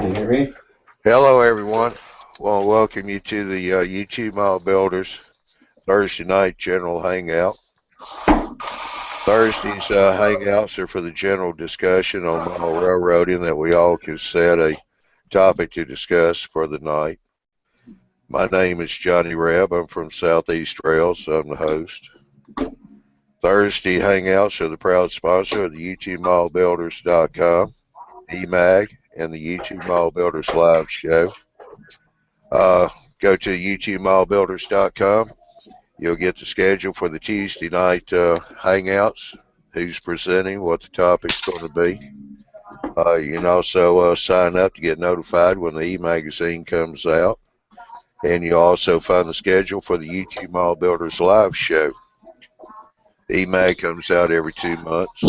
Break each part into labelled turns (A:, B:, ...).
A: Can you hear me?
B: Hello, everyone. Well, welcome you to the YTMB Builders Thursday night general hangout. Thursday's hangouts are for the general discussion on model railroading that we all can set a topic to discuss for the night. My name is Johnny Reb. I'm from Southeast Rail, so I'm the host. Thursday hangouts are the proud sponsor of the YTMBuilders.com, eMag, and the YTMB Builders Live show. Go to YTMBuilders.com. You'll get the schedule for the Tuesday night hangouts, who's presenting, what the topic's going to be. You can also sign up to get notified when the e-magazine comes out. And you'll also find the schedule for the YTMB Builders Live show. E-mag comes out every 2 months.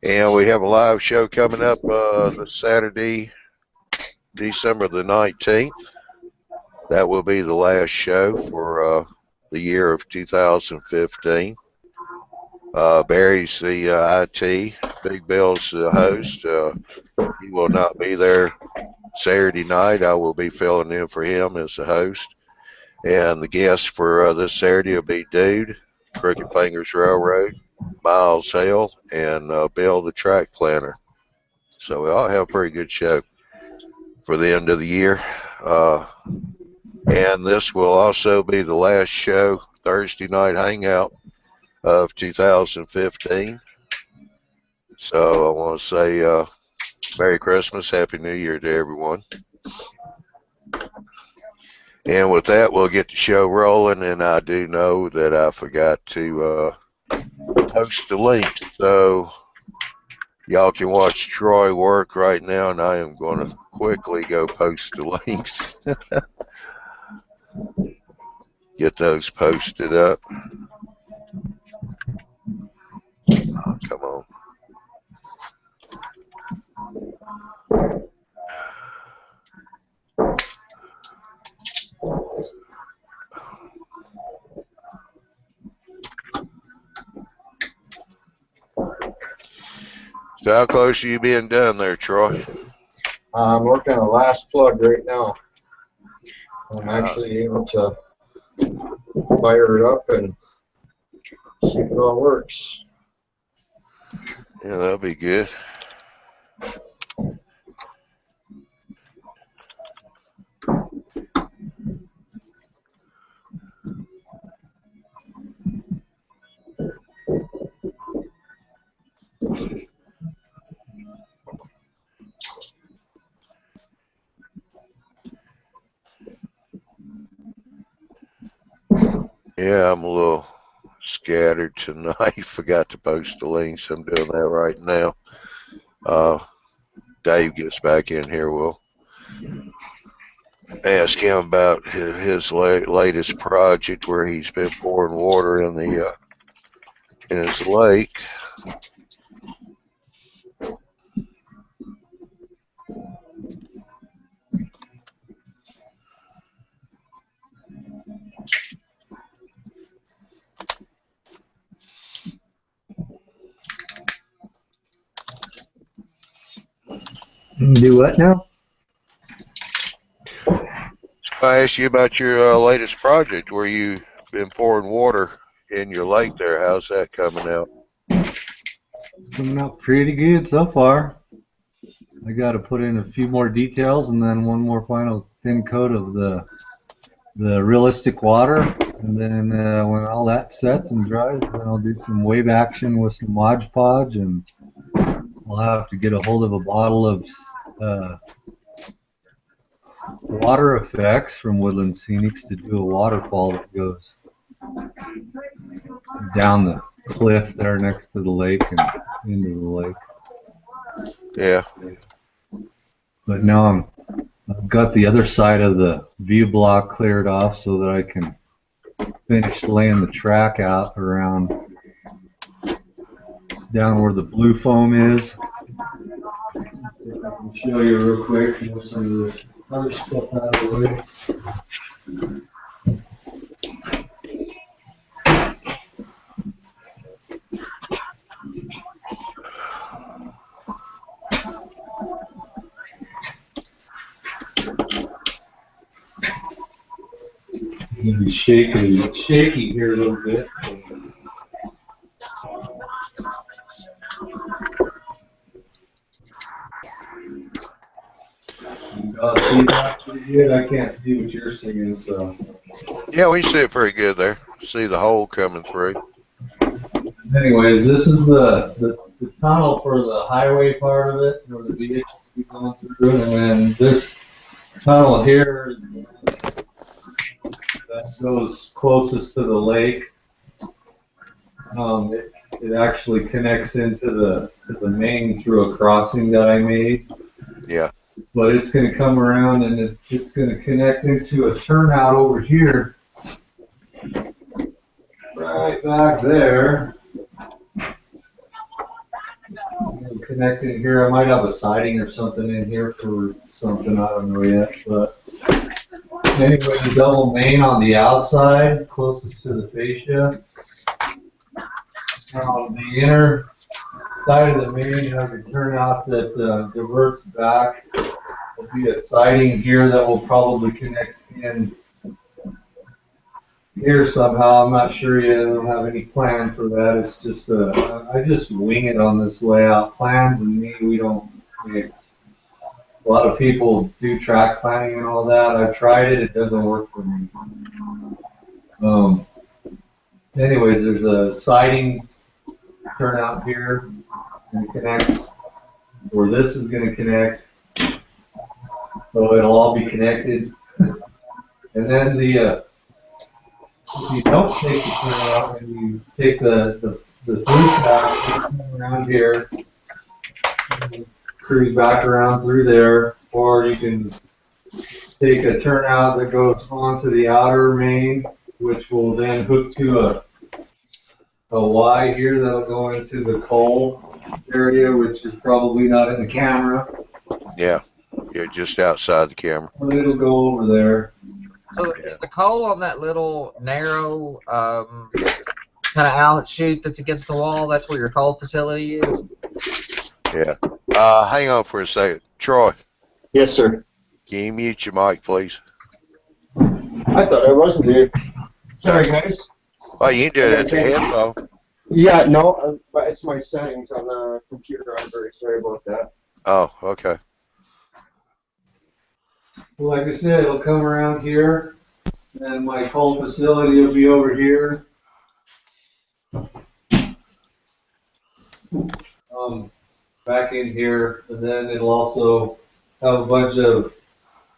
B: And we have a live show coming up this Saturday, December the 19th. That will be the last show for the year of 2015. Barry's the IT. Big Bill's the host. He will not be there Saturday night. I will be filling in for him as the host. And the guest for this Saturday will be Dude, Crooked Fingers Railroad, Miles Hale, and Bill the Track Planner. So we all have a pretty good show for the end of the year. And this will also be the last show, Thursday night hangout of 2015. So I want to say Merry Christmas, Happy New Year to everyone. And with that, we'll get the show rolling. And I do know that I forgot to post the link. So y'all can watch Troy work right now, and I am going to quickly go post the links. Get those posted up. Oh, come on. So how close are you being done there, Troy?
A: I'm working on the last plug right now. I'm actually able to fire it up and see if it all works.
B: Yeah, that'll be good. Yeah, I'm a little scattered tonight. Forgot to post the links. I'm doing that right now. Dave gets back in here. We'll ask him about his latest project where he's been pouring water in the in his lake.
C: Do what now?
B: I asked you about your latest project where you've been pouring water in your lake there. How's that coming out?
C: Coming out pretty good so far. I got to put in a few more details and then one more final thin coat of the realistic water, and then when all that sets and dries, then I'll do some wave action with some Mod Podge, and I'll have to get a hold of a bottle of water effects from Woodland Scenics to do a waterfall that goes down the cliff there next to the lake and into the lake.
B: Yeah.
C: But now I've got the other side of the view block cleared off so that I can finish laying the track out around down where the blue foam is. I can show you real quick and some of this other stuff out of the way. gonna be shaky here a little bit. See that pretty good? I can't see what you're seeing, so.
B: Yeah, we see it pretty good there. See the hole coming through.
C: Anyways, this is the tunnel for the highway part of it, where the vehicle will be going through, and then this tunnel here is the one that goes closest to the lake. It actually connects into the main through a crossing that I made.
B: Yeah.
C: But it's going to come around and it's going to connect into a turnout over here, right back there. Connecting here, I might have a siding or something in here for something, I don't know yet. But anyway, the double main on the outside, closest to the fascia. On the inner side of the main has a turnout that diverts back. There'll be a siding here that will probably connect in here somehow. I'm not sure yet. I don't have any plan for that. It's just I just wing it on this layout. Plans and me, we don't. A lot of people do track planning and all that. I've tried it. It doesn't work for me. Anyways, there's a siding turnout here, and it connects where this is going to connect. So it'll all be connected. And then if you don't take the turnout and you take the through path around here, and cruise back around through there, or you can take a turnout that goes onto the outer main, which will then hook to a Y here that'll go into the coal area, which is probably not in the camera.
B: Yeah. You're just outside the camera.
C: But it'll go over there.
D: So is the coal on that little narrow kind of outlet chute that's against the wall? That's where your coal facility is?
B: Yeah. Hang on for a second. Troy,
A: Yes, sir.
B: can you mute your mic, please?
A: I thought I wasn't here. Sorry, guys.
B: Oh, you can do it at the headphone.
A: Yeah, no, but it's my settings on the computer. I'm very sorry about that.
B: Oh, okay.
C: Well, like I said, it'll come around here, and my coal facility will be over here. Back in here, and then it'll also have a bunch of,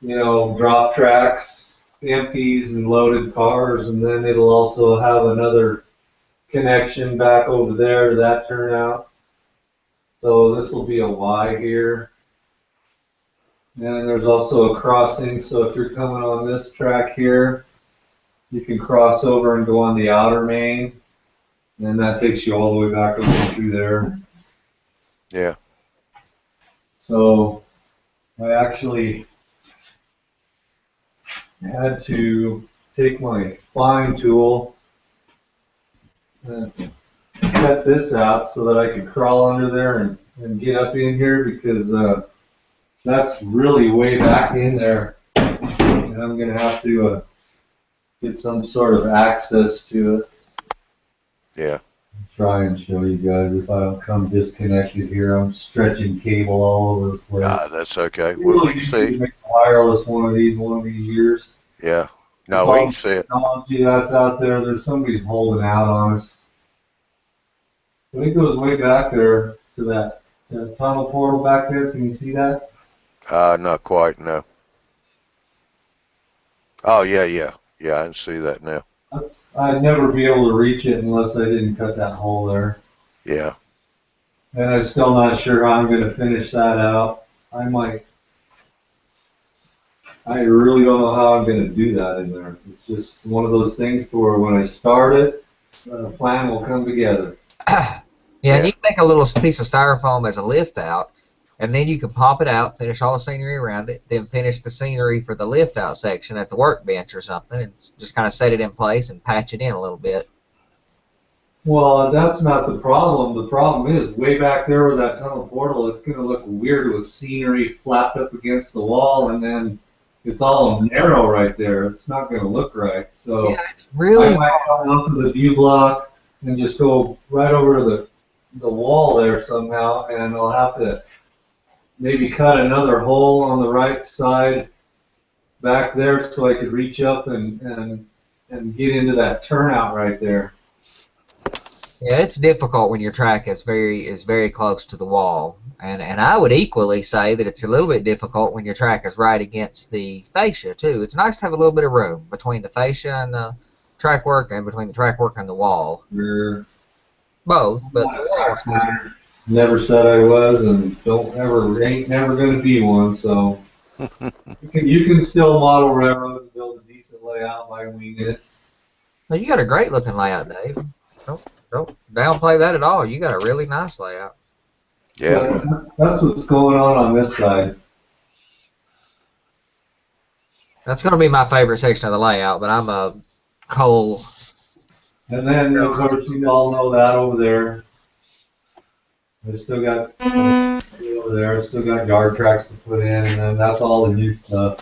C: drop tracks, empties and loaded cars, and then it'll also have another connection back over there to that turnout. So this will be a Y here. And there's also a crossing, so if you're coming on this track here, you can cross over and go on the outer main, and that takes you all the way back over through there.
B: Yeah.
C: So I actually had to take my fine tool and cut this out so that I could crawl under there and get up in here, because that's really way back in there, and I'm going to have to get some sort of access to it.
B: Yeah.
C: Try and show you guys if I don't come disconnected here. I'm stretching cable all over the place.
B: That's okay.
C: Really
B: We can see.
C: make a wireless one of these years.
B: Yeah. No, we can see it.
C: Technology that's out there, there's somebody's holding out on us. I think it goes way back there to that tunnel portal back there. Can you see that?
B: Not quite, no. Oh, yeah. Yeah, I can see that now.
C: I'd never be able to reach it unless I didn't cut that hole there.
B: Yeah.
C: And I'm still not sure how I'm going to finish that out. I really don't know how I'm going to do that in there. It's just one of those things to where when I start it, the plan will come together.
D: Yeah, and you can make a little piece of styrofoam as a lift out, and then you can pop it out, finish all the scenery around it, then finish the scenery for the lift out section at the workbench or something, and just kind of set it in place and patch it in a little bit.
C: Well, that's not the problem. The problem is way back there with that tunnel portal, it's going to look weird with scenery flapped up against the wall, and then it's all narrow right there. It's not going to look right. So
D: Yeah, it's really
C: I might come up to the view block and just go right over to the wall there somehow, and I'll have to maybe cut another hole on the right side back there so I could reach up and get into that turnout right there.
D: Yeah, it's difficult when your track is very close to the wall, and I would equally say that it's a little bit difficult when your track is right against the fascia too. It's nice to have a little bit of room between the fascia and the track work, and between the track work and the wall.
C: We're
D: Both, but
C: not
D: the
C: a
D: wall
C: track
D: especially.
C: planner. Never said I was, and ain't never gonna be one. So you can still model railroad and build a decent layout by winging it.
D: Well, you got a great looking layout, Dave. Don't downplay that at all. You got a really nice layout.
B: Yeah.
C: That's what's going on this side.
D: That's going to be my favorite section of the layout, but I'm a coal.
C: And then, of course, you all know that over there. I still got over there. I still got yard tracks to put in, and then that's all the new stuff.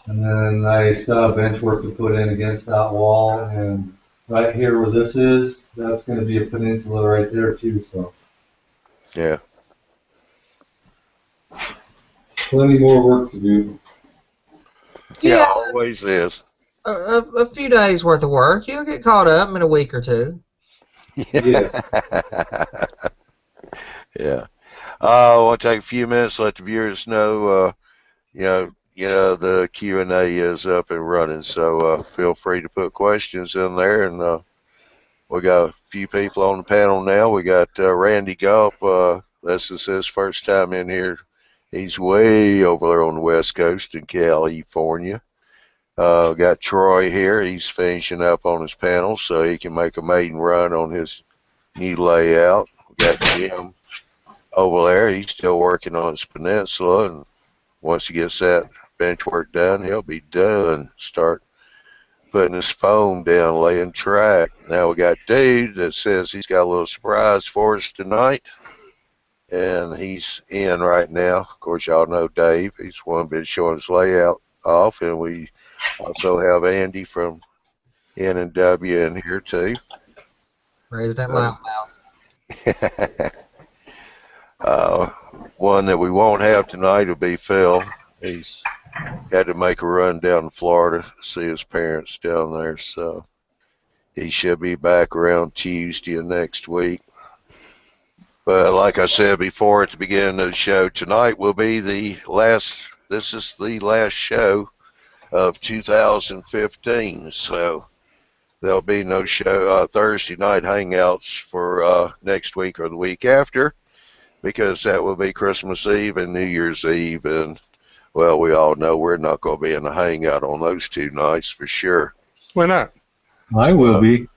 C: And then I still have bench work to put in against that wall, and right here where this is, that's going to be a peninsula right there too. So
B: Yeah.
C: plenty more work to do.
B: Yeah, always is.
D: A few days worth of work. You'll get caught up in a week or two.
C: Yeah.
B: Yeah. I want to take a few minutes to let the viewers know, the Q&A is up and running, so feel free to put questions in there. And we got a few people on the panel now. We got Randy Gulp. This is his first time in here. He's way over there on the West Coast in California. Got Troy here. He's finishing up on his panel so he can make a maiden run on his new layout. We got Jim over there. He's still working on his peninsula, and once he gets that bench work done, he'll be done. Start putting his foam down, laying track. Now we got Dave that says he's got a little surprise for us tonight, and he's in right now. Of course, y'all know Dave. He's one been showing his layout off, and we also have Andy from N&W in here too.
D: Resident Loudmouth.
B: One that we won't have tonight will be Phil. He's had to make a run down to Florida to see his parents down there, so he should be back around Tuesday of next week. But like I said before at the beginning of the show, tonight will be this is the last show of 2015, so there'll be no show Thursday night hangouts for next week or the week after, because that will be Christmas Eve and New Year's Eve, and well, we all know we're not going to be in the hangout on those two nights for sure.
E: Why not?
C: I will be.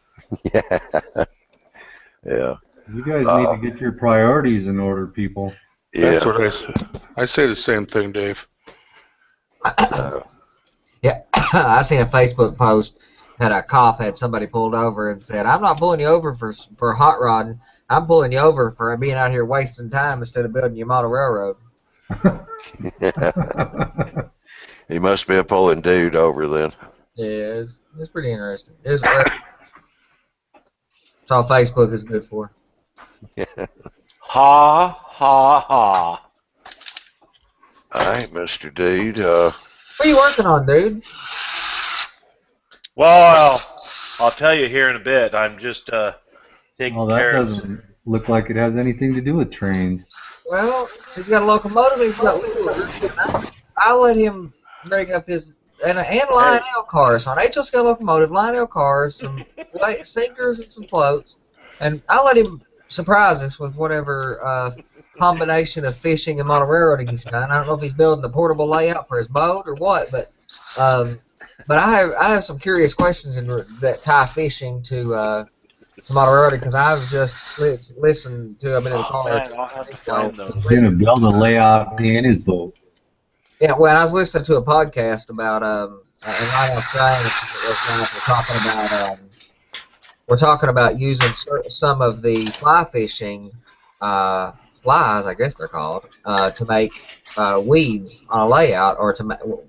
B: Yeah. Yeah.
C: You guys need to get your priorities in order, people.
E: That's
B: Yeah.
E: what I say the same thing, Dave.
D: Yeah, I seen a Facebook post that a cop had somebody pulled over and said, "I'm not pulling you over for hot rodding. I'm pulling you over for being out here wasting time instead of building your model railroad."
B: He must be a pulling dude over then.
D: Yeah, it's pretty interesting. That's all Facebook is good for.
F: Ha, ha, ha.
B: All right, Mr. Dude.
D: What are you working on, dude?
F: Well, I'll tell you here in a bit. I'm just taking
C: Well, that
F: care of...
C: doesn't look like it has anything to do with trains.
D: Well, he's got a locomotive. He's got wheels. I let him bring up his and Lionel cars on HL scale locomotive, Lionel cars, some sinkers and some floats, and I let him surprise us with whatever combination of fishing and model railroading he's done. I don't know if he's building a portable layout for his boat or what, but I have some curious questions that tie fishing to model railroading, because I've just listened to him in the car.
F: Man, I'll have to find those.
C: He's going to build a layout in his boat.
D: Yeah, well, I was listening to a podcast about and like I was saying, we're talking about using some of the fly fishing flies, I guess they're called, to make weeds on a layout, or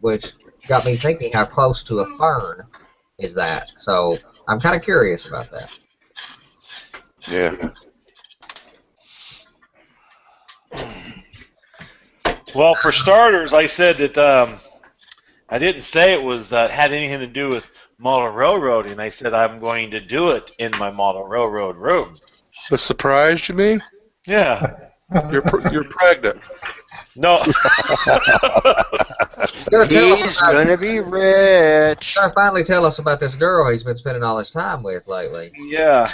D: which got me thinking how close to a fern is that. So I'm kind of curious about that.
B: Yeah.
F: Well, for starters, I said that I didn't say it was had anything to do with model railroading. I said I'm going to do it in my model railroad room.
E: The surprise, you mean?
F: Yeah.
E: You're pregnant.
F: No.
A: He's gonna be rich.
D: Gotta finally tell us about this girl he's been spending all his time with lately.
F: Yeah.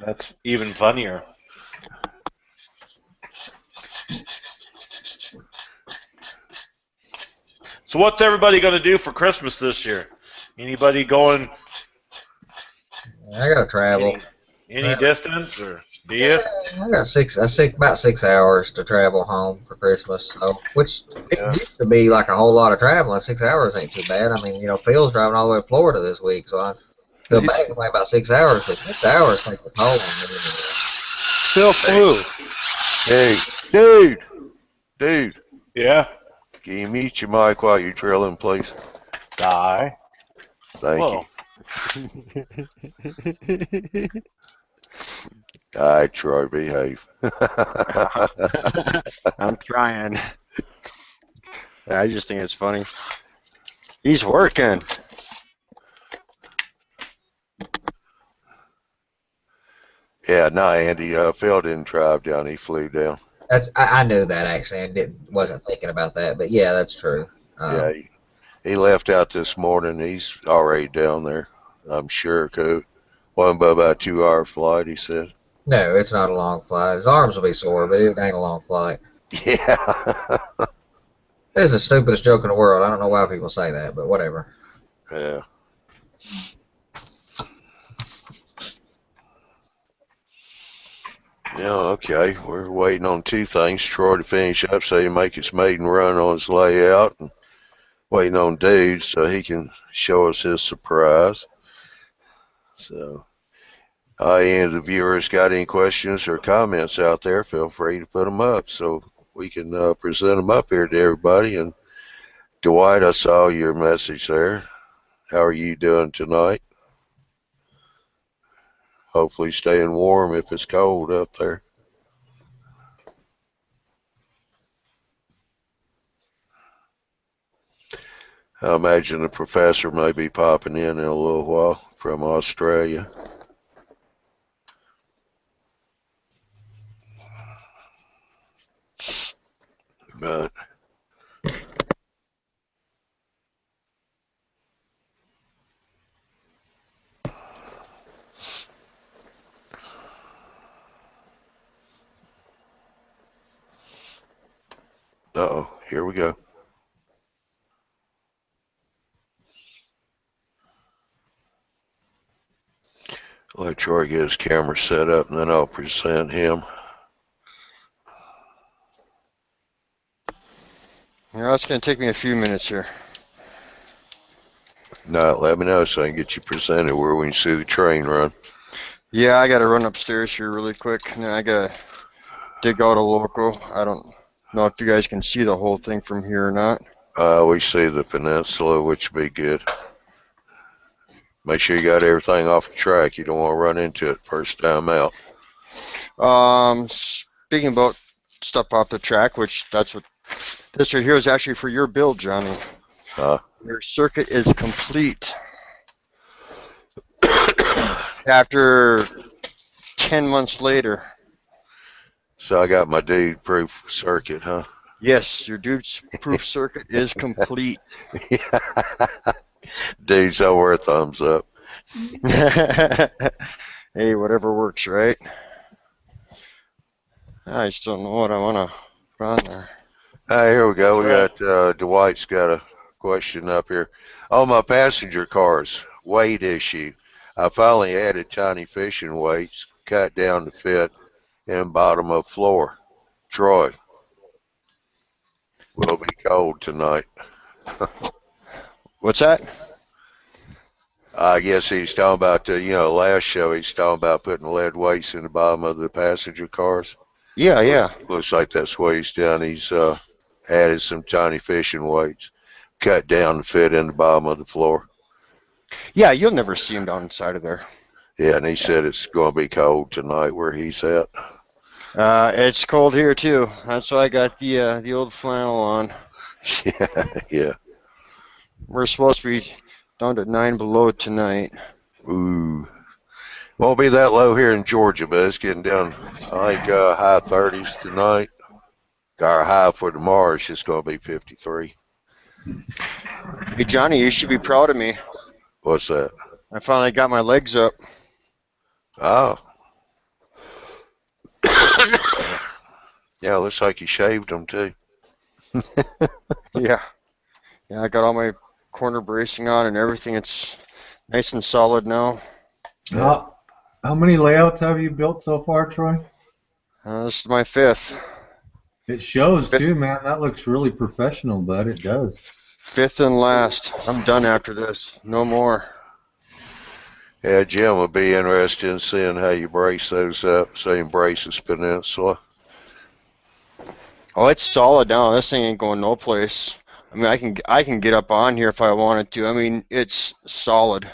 F: That's even funnier. So what's everybody going to do for Christmas this year? Anybody going
D: I gotta travel.
F: any distance, or do you?
D: I got about 6 hours to travel home for Christmas. So, which it used to be like a whole lot of traveling. 6 hours ain't too bad. I mean, Phil's driving all the way to Florida this week, so I feel bad for about 6 hours. But 6 hours takes a toll on me.
E: Phil flew.
B: Hey, dude.
F: Yeah.
B: Can you mute your mic while you're drilling, please?
F: Die.
B: Thank
F: Whoa.
B: you. All right, Troy, behave.
A: I'm trying. I just think it's funny. He's working.
B: Yeah, no, Andy, Phil didn't drive down. He flew down.
D: I knew that actually, and wasn't thinking about that. But yeah, that's true.
B: Yeah, he left out this morning. He's already down there, I'm sure. Wasn't but about a 2-hour flight, he said.
D: No, it's not a long flight. His arms will be sore, but it ain't a long flight.
B: Yeah.
D: That is the stupidest joke in the world. I don't know why people say that, but whatever.
B: Yeah. Yeah, okay. We're waiting on two things. Troy to finish up so he can make his maiden run on his layout, and waiting on Dude so he can show us his surprise. So, any of the viewers got any questions or comments out there, feel free to put them up so we can present them up here to everybody. And Dwight, I saw your message there. How are you doing tonight? Hopefully staying warm if it's cold up there. I imagine the professor may be popping in a little while from Australia. But uh-oh, here we go. Let Troy get his camera set up, and then I'll present him.
A: Yeah, it's going to take me a few minutes here.
B: No, let me know so I can get you presented where we can see the train run.
A: Yeah, I got to run upstairs here really quick, and then I got to dig out a local. I don't know if you guys can see the whole thing from here or not.
B: We see the peninsula, which would be good. Make sure you got everything off the track. You don't want to run into it first time out.
A: Speaking about stuff off the track, which that's what this right here is actually for your build, Johnny. Your circuit is complete. After 10 months later.
B: So I got my dude proof circuit, huh?
A: Yes, your dude's proof circuit is complete.
B: Dude's over a thumbs up.
A: Hey, whatever works, right? I just don't know what I want to put on there.
B: Here we go. We got Dwight's got a question up here. On my passenger cars, weight issue. I finally added tiny fishing weights, cut down to fit in bottom of floor. Troy, will be cold tonight.
A: What's that?
B: I guess he's talking about the, last show he's talking about putting lead weights in the bottom of the passenger cars.
A: Yeah, yeah.
B: Looks like that's what he's done. He's added some tiny fishing weights, cut down to fit in the bottom of the floor.
G: Yeah, you'll never see him down inside of there.
B: Yeah, and he said it's going to be cold tonight where he's at.
G: It's cold here too. That's why I got the old flannel on.
B: Yeah, yeah.
G: We're supposed to be down to 9 below tonight.
B: Ooh. Won't be that low here in Georgia, but it's getting down, I think, high 30s tonight. Our high for tomorrow is just going to be 53.
G: Hey, Johnny, you should be proud of me.
B: What's that?
G: I finally got my legs up.
B: Oh. Yeah, looks like you shaved them, too.
G: Yeah. Yeah, I got all my corner bracing on and everything. It's nice and solid now.
C: How many layouts have you built so far, Troy?
G: This is my 5th.
C: It shows too, man. That looks really professional, bud. It does.
G: 5th and last. I'm done after this. No more.
B: Yeah, Jim will be interested in seeing how you brace those up, so you brace this peninsula.
G: Oh, it's solid now. This thing ain't going no place. I mean, I can get up on here if I wanted to. I mean, it's solid.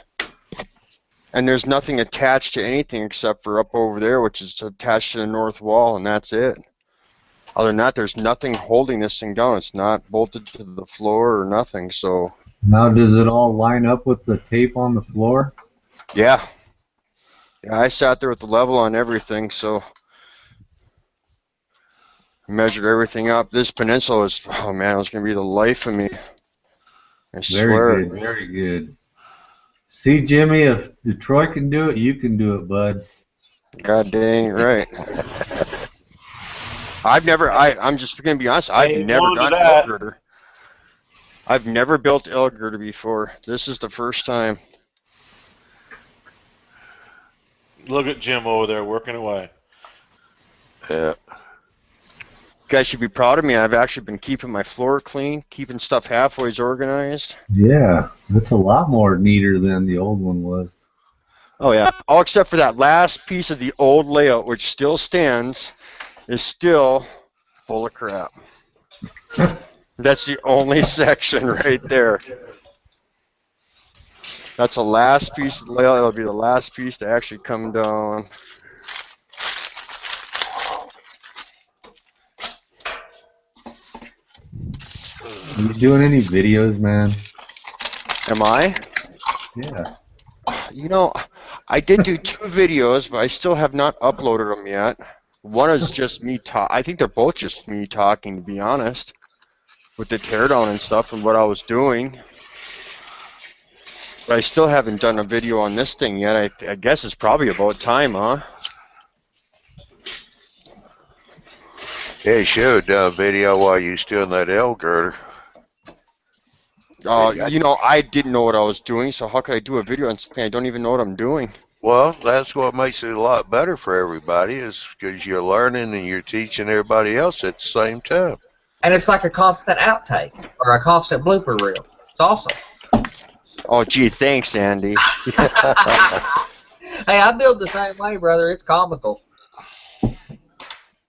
G: And there's nothing attached to anything except for up over there, which is attached to the north wall, and that's it. Other than that, there's nothing holding this thing down. It's not bolted to the floor or nothing, so.
C: Now, does it all line up with the tape on the floor?
G: Yeah. Yeah, I sat there with the level on everything, so. Measured everything up. This peninsula is, oh man, it's going to be the life of me. I swear.
C: Very good, very good. See, Jimmy, if Troy can do it, you can do it, bud.
G: God dang right. I'm just going to be honest, I've never done elk girder. I've never built elk girder before. This is the first time.
F: Look at Jim over there working away.
B: Yeah.
G: You guys should be proud of me. I've actually been keeping my floor clean, keeping stuff halfway organized.
C: Yeah, that's a lot more neater than the old one was.
G: Oh, yeah. All except for that last piece of the old layout, which still stands, is still full of crap. That's the only section right there. That's the last piece of the layout. It'll be the last piece to actually come down.
C: Are you doing any videos, man?
G: Am I?
C: Yeah.
G: You know, I did do 2 videos, but I still have not uploaded them yet. One is just me I think they're both just me talking, to be honest, with the teardown and stuff and what I was doing. But I still haven't done a video on this thing yet. I guess it's probably about time, huh?
B: Yeah, you should have done a video while you was doing that elk girder.
G: You know, I didn't know what I was doing, so how could I do a video on something I don't even know what I'm doing?
B: Well, that's what makes it a lot better for everybody, is because you're learning and you're teaching everybody else at the same time.
D: And it's like a constant outtake or a constant blooper reel. It's awesome.
G: Oh, gee, thanks, Andy.
D: Hey, I build the same way, brother. It's comical.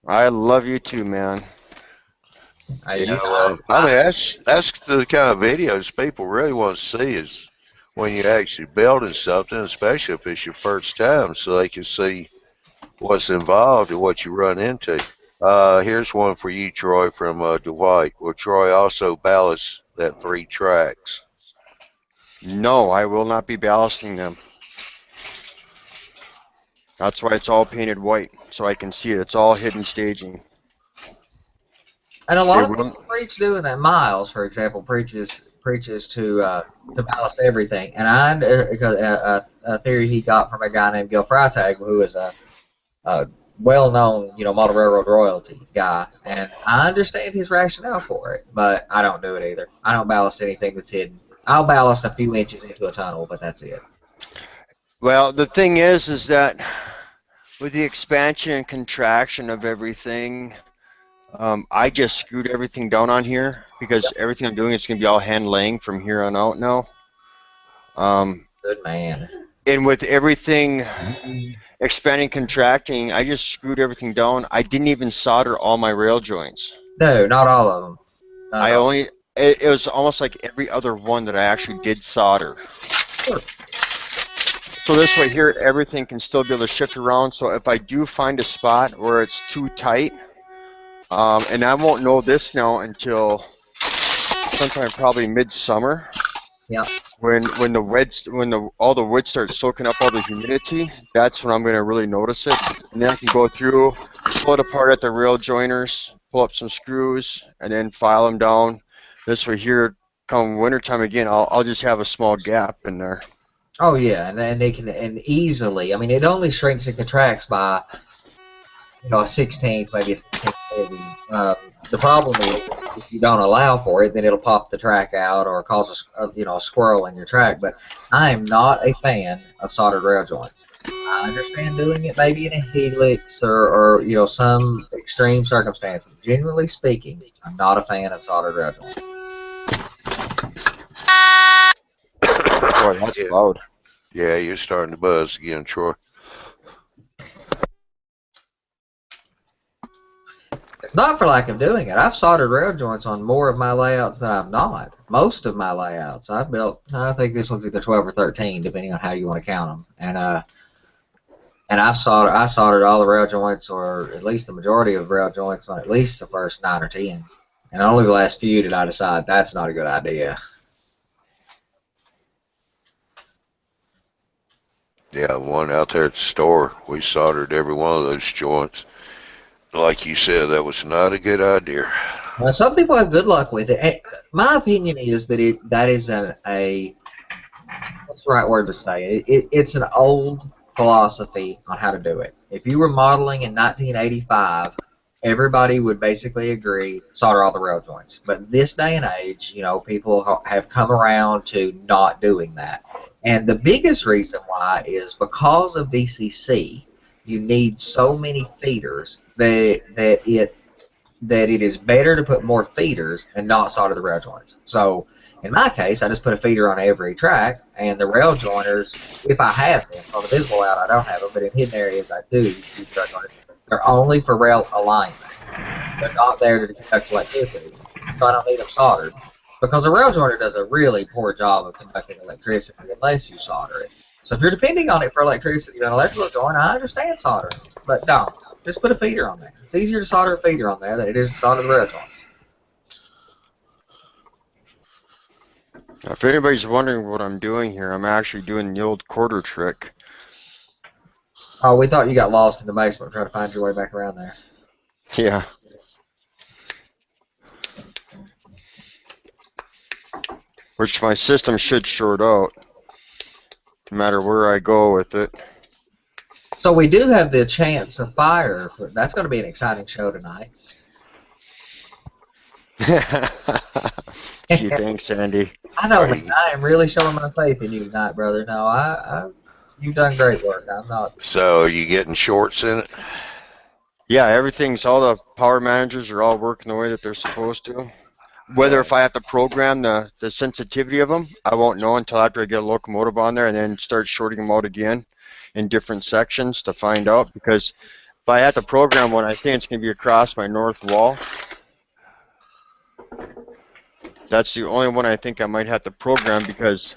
G: I love you too, man.
D: Hey,
B: I mean, that's the kind of videos people really want to see, is when you're actually building something, especially if it's your first time, so they can see what's involved and what you run into. Here's one for you, Troy, from Dwight. Will Troy also ballast that 3 tracks?
G: No, I will not be ballasting them. That's why it's all painted white, so I can see it. It's all hidden staging.
D: and a lot of people preach doing that. Miles, for example, preaches to ballast everything. And a theory he got from a guy named Gil Freitag, who is a well-known, model railroad royalty guy, and I understand his rationale for it, but I don't do it either. I don't ballast anything that's hidden. I'll ballast a few inches into a tunnel, but that's it.
G: Well, the thing is that with the expansion and contraction of everything, I just screwed everything down on here because everything I'm doing is going to be all hand laying from here on out now.
D: Good man.
G: And with everything expanding, contracting, I just screwed everything down. I didn't even solder all my rail joints.
D: No, not all of them.
G: I only, it was almost like every other one that I actually did solder.
D: Sure.
G: So this way here, everything can still be able to shift around. So if I do find a spot where it's too tight, and I won't know this now until sometime probably midsummer.
D: Yeah.
G: When all the wood starts soaking up all the humidity, that's when I'm going to really notice it. And then I can go through, pull it apart at the rail joiners, pull up some screws, and then file them down. This way here, come wintertime again, I'll just have a small gap in there.
D: Oh yeah, and they can easily. I mean, it only shrinks and contracts by a 16th, maybe a 16th maybe. The problem is if you don't allow for it, then it'll pop the track out or cause a squirrel in your track. But I am not a fan of soldered rail joints. I understand doing it maybe in a helix or some extreme circumstance. Generally speaking, I'm not a fan of soldered rail joints.
G: Boy, that's loud.
B: Yeah, you're starting to buzz again, Troy.
D: It's not for lack of doing it. I've soldered rail joints on more of my layouts than I've not. Most of my layouts I've built. I think this one's either 12 or 13, depending on how you want to count them. And I soldered all the rail joints, or at least the majority of rail joints, on at least the first 9 or 10. And only the last few did I decide that's not a good idea.
B: Yeah, one out there at the store, we soldered every one of those joints. Like you said, that was not a good idea.
D: Now, some people have good luck with it. My opinion is that that is a what's the right word to say? It's an old philosophy on how to do it. If you were modeling in 1985, everybody would basically agree solder all the rail joints. But this day and age, people have come around to not doing that. And the biggest reason why is because of DCC, you need so many feeders that it is better to put more feeders and not solder the rail joints. So in my case, I just put a feeder on every track, and the rail joiners, if I have them, on the visible out I don't have them, but in hidden areas I do use rail joiners. They're only for rail alignment. They're not there to conduct electricity, so I don't need them soldered. Because a rail joiner does a really poor job of conducting electricity unless you solder it. So if you're depending on it for electricity, an electrical joint, I understand soldering, but don't. Just put a feeder on there. It's easier to solder a feeder on there than it is to solder the rail joints.
G: If anybody's wondering what I'm doing here, I'm actually doing the old quarter trick.
D: Oh, we thought you got lost in the basement trying to find your way back around there.
G: Yeah. Which my system should short out, no matter where I go with it.
D: So we do have the chance of fire. That's going to be an exciting show tonight.
G: Gee, thanks, Andy.
D: I know, man. I am really showing my faith in you tonight, brother. No, you've done great work. I'm not.
B: So are you getting shorts in it?
G: Yeah, all the power managers are all working the way that they're supposed to. Whether if I have to program the sensitivity of them, I won't know until after I get a locomotive on there and then start shorting them out again in different sections to find out. Because if I have to program one, I think it's going to be across my north wall. That's the only one I think I might have to program because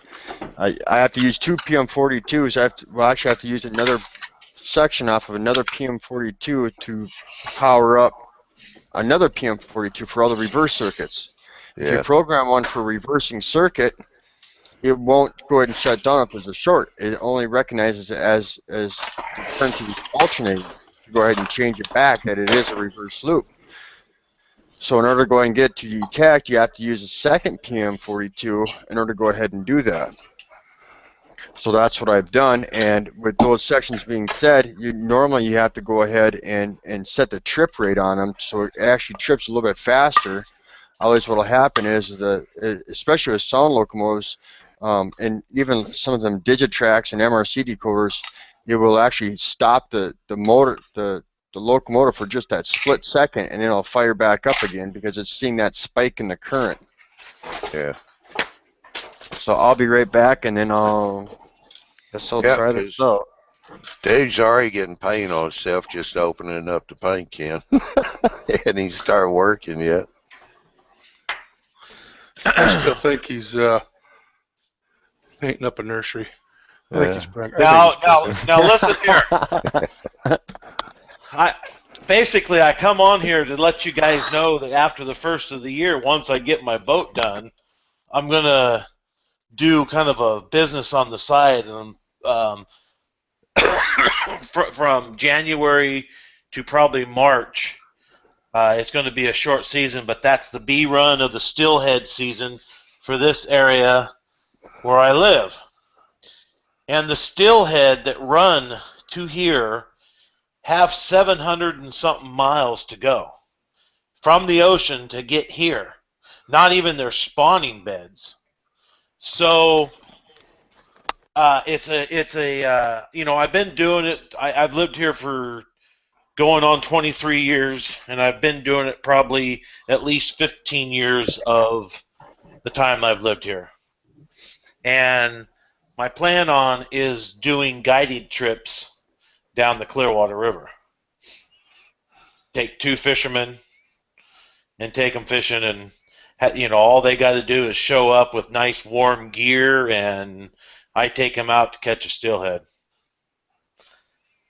G: I have to use 2 PM42s. I actually have to use another section off of another PM42 to power up another PM42 for all the reverse circuits.
B: Yeah.
G: If you program one for reversing circuit, it won't go ahead and shut down if there's a short. It only recognizes it as turn to the alternating to go ahead and change it back that it is a reverse loop. So in order to go ahead and get it to detect, you have to use a second PM42 in order to go ahead and do that. So that's what I've done, and with those sections being said, normally you have to go ahead and set the trip rate on them so it actually trips a little bit faster. Otherwise what will happen is, especially with sound locomotives, and even some of them Digitrax and MRC decoders, it will actually stop the motor, the locomotive for just that split second, and then it'll fire back up again because it's seeing that spike in the current.
B: Yeah.
G: So I'll be right back, and then I'll Guess I'll
B: Yeah,
G: try
B: 'cause
G: this out.
B: dude's already getting paint on himself just opening up the paint can. And he started working yet.
E: I still think he's painting up a nursery. I think he's pregnant.
F: Now listen here. I come on here to let you guys know that after the first of the year, once I get my boat done, I'm gonna do kind of a business on the side, and from January to probably March, it's going to be a short season, but that's the B run of the stillhead season for this area where I live. And the stillhead that run to here have 700 and something miles to go from the ocean to get here. Not even their spawning beds. So it's a I've been doing it. I've lived here for going on 23 years, and I've been doing it probably at least 15 years of the time I've lived here. And my plan on is doing guided trips down the Clearwater River. Take 2 fishermen and take them fishing, and all they got to do is show up with nice warm gear, and I take them out to catch a steelhead.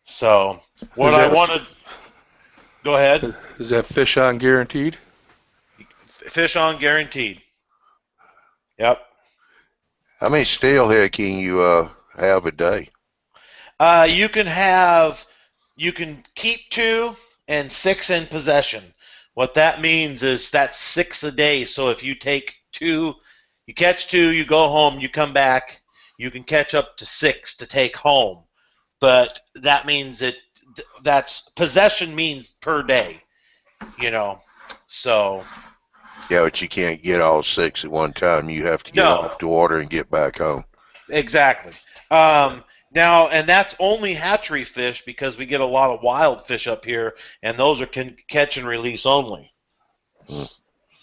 F: So what I wanted. Go ahead.
E: Is that fish on guaranteed?
F: Fish on guaranteed. Yep.
B: How many steelhead can you have a day?
F: You can keep 2 and 6 in possession. What that means is that's 6 a day. So if you take 2, you catch 2, you go home, you come back, you can catch up to 6 to take home. But that means that's possession means per day, So.
B: Yeah, but you can't get all 6 at one time. You have to get off the water and get back home.
F: Exactly. Now, and that's only hatchery fish because we get a lot of wild fish up here, and those are catch and release only.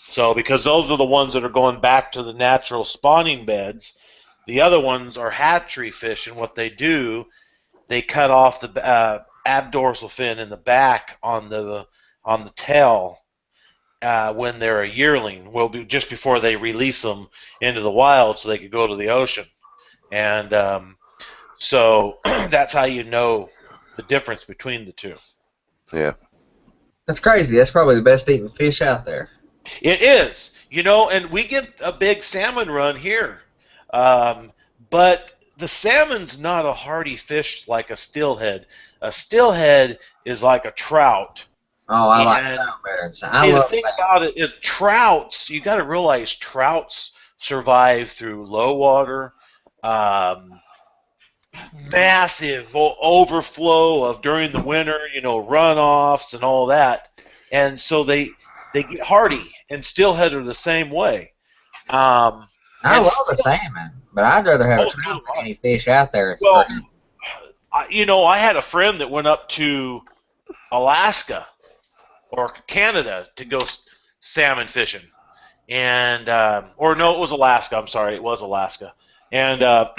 F: So, because those are the ones that are going back to the natural spawning beds, the other ones are hatchery fish, and what they do, they cut off the abdorsal fin in the back on the tail when they're a yearling. Well, just before they release them into the wild, so they could go to the ocean, and so that's how you know the difference between the 2.
B: Yeah.
D: That's crazy. That's probably the best eating fish out there.
F: It is, and we get a big salmon run here, but the salmon's not a hardy fish like a steelhead. A steelhead is like a trout.
D: Oh, I like trout better than salmon. I love
F: the thing
D: salmon.
F: about it is trouts. You got to realize trouts survive through low water. Massive overflow of during the winter, runoffs and all that, and so they get hardy, and steelhead are the same way.
D: I love the salmon, but I'd rather have a trout than any fish out there.
F: Well, I had a friend that went up to Alaska or Canada to go salmon fishing, and or no, it was Alaska. I'm sorry, it was Alaska, and.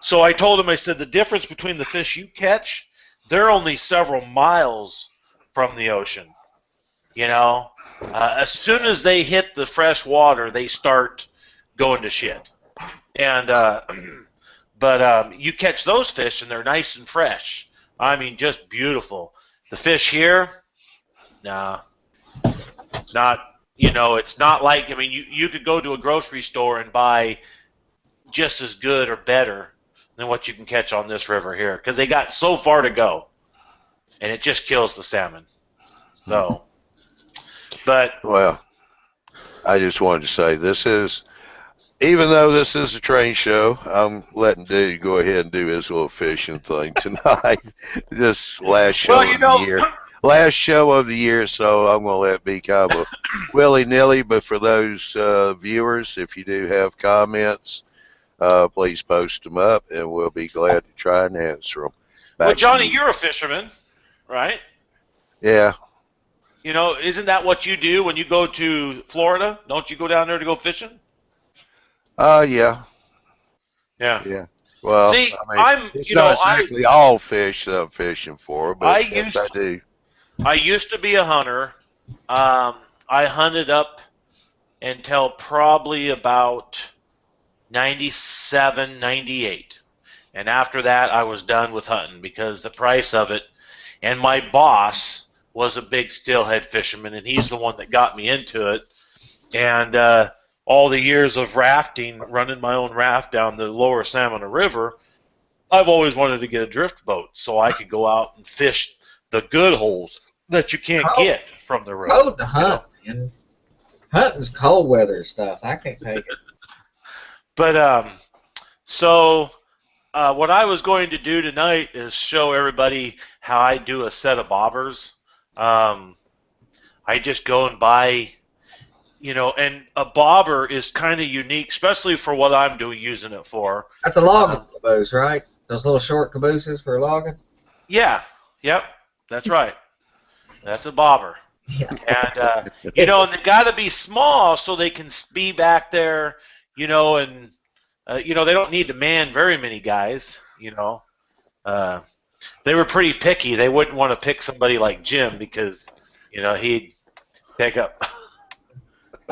F: So I told him, I said, the difference between the fish you catch, they're only several miles from the ocean. As soon as they hit the fresh water, they start going to shit. And but you catch those fish, and they're nice and fresh. I mean, just beautiful. The fish here, nah, not. It's not like. I mean, you could go to a grocery store and buy just as good or better than what you can catch on this river here, because they got so far to go, and it just kills the salmon. So, but
B: well, I just wanted to say even though this is a train show, I'm letting Dude go ahead and do his little fishing thing tonight. This last show of the year. Last show of the year, so I'm going to let it be kind of a willy-nilly, but for those viewers, if you do have comments, please post them up, and we'll be glad to try and answer them.
F: Well, Johnny, you're a fisherman, right?
B: Yeah.
F: Isn't that what you do when you go to Florida? Don't you go down there to go fishing?
B: Yeah.
F: Yeah.
B: Well,
F: See,
B: I mean, it's not exactly all fish that I'm fishing for, but yes, I do.
F: I used to be a hunter. I hunted up until probably about 97, 98. And after that, I was done with hunting because the price of it. And my boss was a big steelhead fisherman, and he's the one that got me into it. And all the years of rafting, running my own raft down the lower Salmon River, I've always wanted to get a drift boat so I could go out and fish the good holes that you can't get from the road.
D: Cold to hunt, man. Hunting's cold weather stuff. I can't take it.
F: But so what I was going to do tonight is show everybody how I do a set of bobbers. I just go and buy, and a bobber is kind of unique, especially for what I'm using it for.
D: That's a logging caboose, right? Those little short cabooses for logging?
F: Yeah. Yep. That's right. That's a bobber.
D: Yeah.
F: And, and they got to be small so they can be back there, and, they don't need to man very many guys, They were pretty picky. They wouldn't want to pick somebody like Jim because, he'd take up.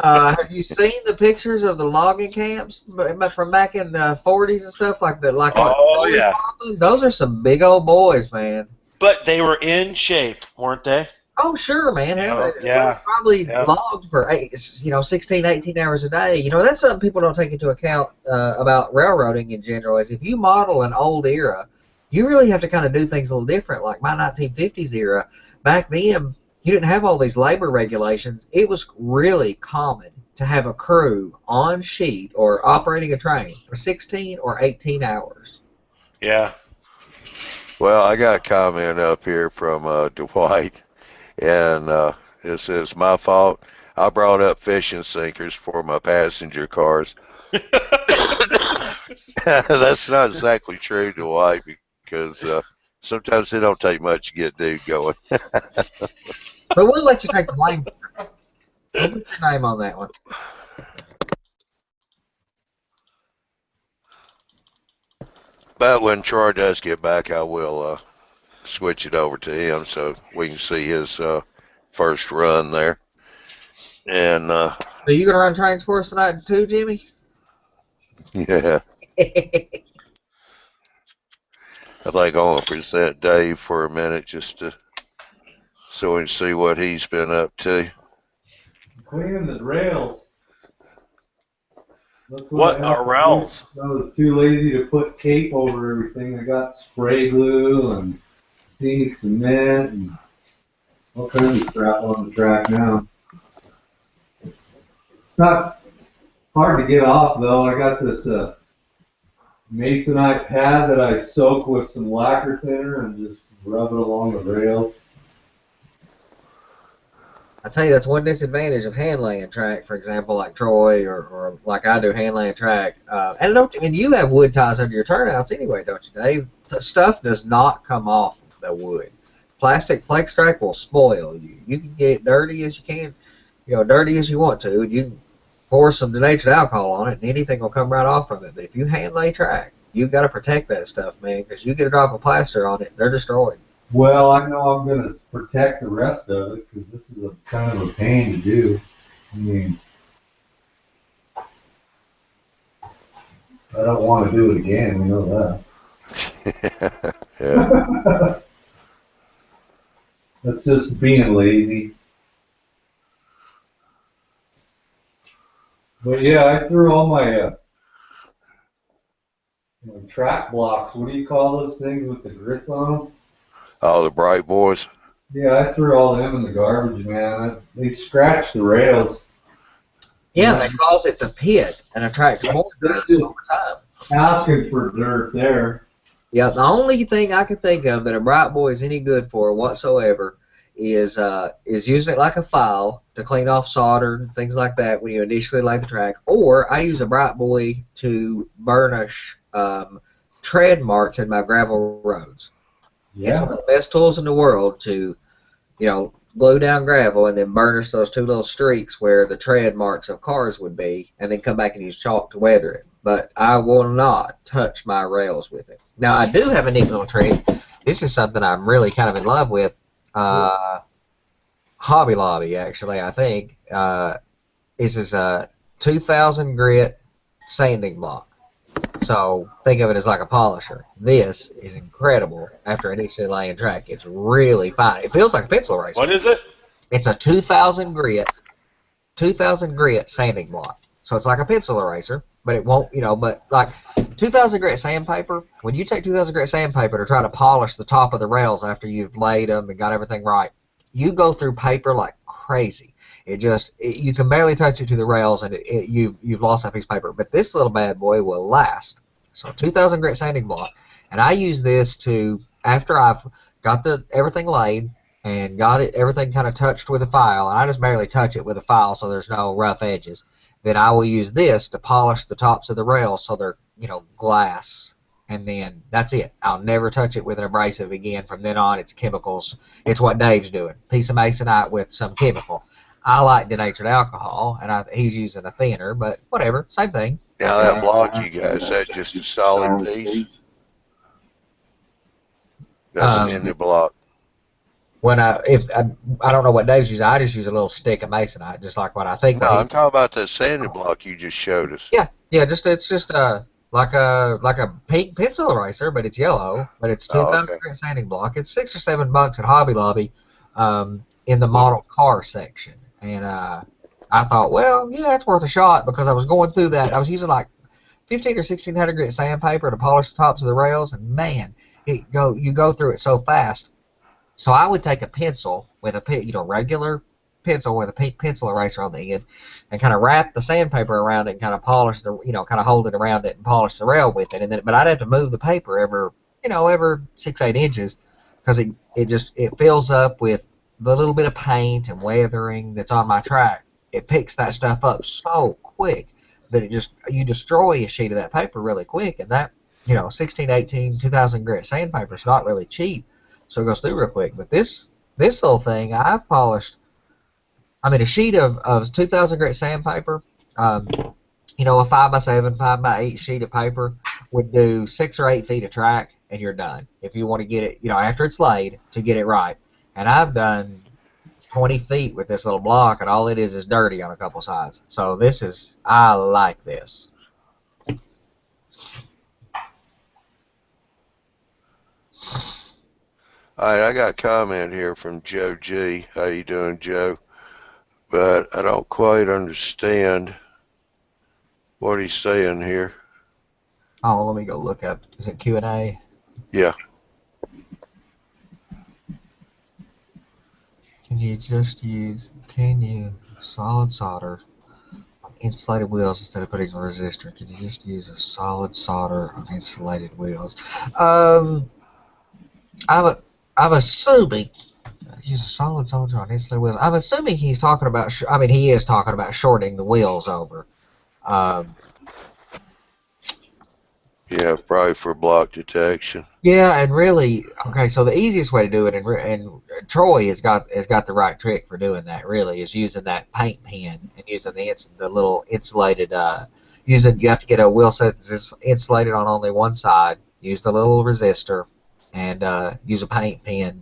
D: Have you seen the pictures of the logging camps from back in the 40s and stuff like that?
F: Oh, yeah.
D: Those are some big old boys, man.
F: But they were in shape, weren't they?
D: Oh, sure, man. Hell,
F: yeah.
D: They probably logged for 16, 18 hours a day. That's something people don't take into account about railroading in general. Is if you model an old era, you really have to kind of do things a little different. Like my 1950s era, back then, you didn't have all these labor regulations. It was really common to have a crew on sheet or operating a train for 16 or 18 hours.
F: Yeah.
B: Well, I got a comment up here from Dwight, and it says, my fault. I brought up fishing sinkers for my passenger cars. That's not exactly true, Dwight, because sometimes it don't take much to get dude going.
D: But we'll let you take the blame. We'll put your name on that one.
B: But when Troy does get back, I will switch it over to him so we can see his first run there. And
D: Are you going to run trains for us tonight too, Jimmy?
B: Yeah. I think I want to present Dave for a minute just so we can see what he's been up to.
C: Cleaning the rails. That's
F: what are rails?
C: I was too lazy to put tape over everything. I got spray glue and scenic cement and all kinds of crap on the track now. Not hard to get off though. I got this masonite pad that I soak with some lacquer thinner and just rub it along the rails.
D: I tell you, that's one disadvantage of hand laying track, for example, like Troy or like I do hand laying track. And you have wood ties under your turnouts anyway, don't you, Dave? The stuff does not come off the wood. Plastic flex track will spoil you. You can get it dirty as you can, dirty as you want to, and you can pour some denatured alcohol on it, and anything will come right off from it. But if you hand lay track, you got to protect that stuff, man, because you get a drop of plaster on it, they're destroyed.
C: Well, I know I'm going to protect the rest of it because this is kind of a pain to do. I mean, I don't want to do it again, we know that.
B: Yeah.
C: That's just being lazy. But yeah, I threw all my track blocks. What do you call those things with the grits on them?
B: All the bright boys.
C: Yeah, I threw all them in the garbage, man. They scratched the rails.
D: Yeah, and they cause it to pit and attract more dirt over time.
C: Asking for dirt there.
D: Yeah, the only thing I can think of that a bright boy is any good for whatsoever is using it like a file to clean off solder and things like that when you initially lay the track. Or I use a bright boy to burnish tread marks in my gravel roads. Yeah. It's one of the best tools in the world to, glue down gravel and then burnish those two little streaks where the tread marks of cars would be, and then come back and use chalk to weather it. but I will not touch my rails with it. Now, I do have a neat little trick. This is something I'm really kind of in love with. Hobby Lobby, actually, I think. This is a 2,000 grit sanding block. So think of it as like a polisher. This is incredible after initially laying track. It's really fine. It feels like a pencil eraser.
F: What is it?
D: It's a 2,000 grit sanding block. So it's like a pencil eraser, but it won't, but like 2,000 grit sandpaper, when you take 2,000 grit sandpaper to try to polish the top of the rails after you've laid them and got everything right, you go through paper like crazy. You can barely touch it to the rails, and you've lost that piece of paper. But this little bad boy will last. So 2,000 grit sanding block, and I use this to, after I've got everything laid and got everything kind of touched with a file, and I just barely touch it with a file so there's no rough edges. Then I will use this to polish the tops of the rails so they're glass. And then that's it. I'll never touch it with an abrasive again. From then on, it's chemicals. It's what Dave's doing. Piece of masonite with some chemical. I like denatured alcohol, and he's using a thinner, but whatever, same thing.
B: Now that block you got, is that just a solid piece? That's in the block.
D: When I don't know what Dave's using, I just use a little stick of masonite, just like what I think.
B: No, I'm talking about that sanding block you just showed us.
D: Yeah, it's just like a pink pencil eraser, but it's yellow. But it's 2,000 grit sanding block. It's $6 or $7 at Hobby Lobby, in the model car section. And I thought, well, yeah, it's worth a shot, because I was going through that. I was using like 1,500 or 1,600 grit sandpaper to polish the tops of the rails, and man, you go through it so fast. So I would take a pencil with a regular pencil with a pink pencil eraser on the end, and kind of wrap the sandpaper around it and kind of polish kind of hold it around it and polish the rail with it. But I'd have to move the paper every 6-8 inches, because it fills up with the little bit of paint and weathering that's on my track. It picks that stuff up so quick that you destroy a sheet of that paper really quick. And that 16, 18, 2,000 grit sandpaper is not really cheap, so it goes through real quick. But this little thing, I've polished. I mean, a sheet of 2,000 grit sandpaper, a 5x7, 5x8 sheet of paper would do 6 or 8 feet of track, and you're done. If you want to get it, after it's laid, to get it right. And I've done 20 feet with this little block, and all it is dirty on a couple sides. So I like this.
B: All right, I got a comment here from Joe G. How you doing, Joe? But I don't quite understand what he's saying here.
D: Oh, let me go look up. Is it Q&A?
B: Yeah.
D: Can you solid solder on insulated wheels instead of putting a resistor? Can you just use a solid solder on insulated wheels? I'm assuming use a solid solder on insulated wheels. I'm assuming he's talking about. He is talking about shorting the wheels over.
B: Yeah, probably for block detection.
D: Yeah, and really, okay. So the easiest way to do it, and Troy has got the right trick for doing that. Really, is using that paint pen and using the little insulated. You have to get a wheel set that's insulated on only one side. Use the little resistor, and use a paint pen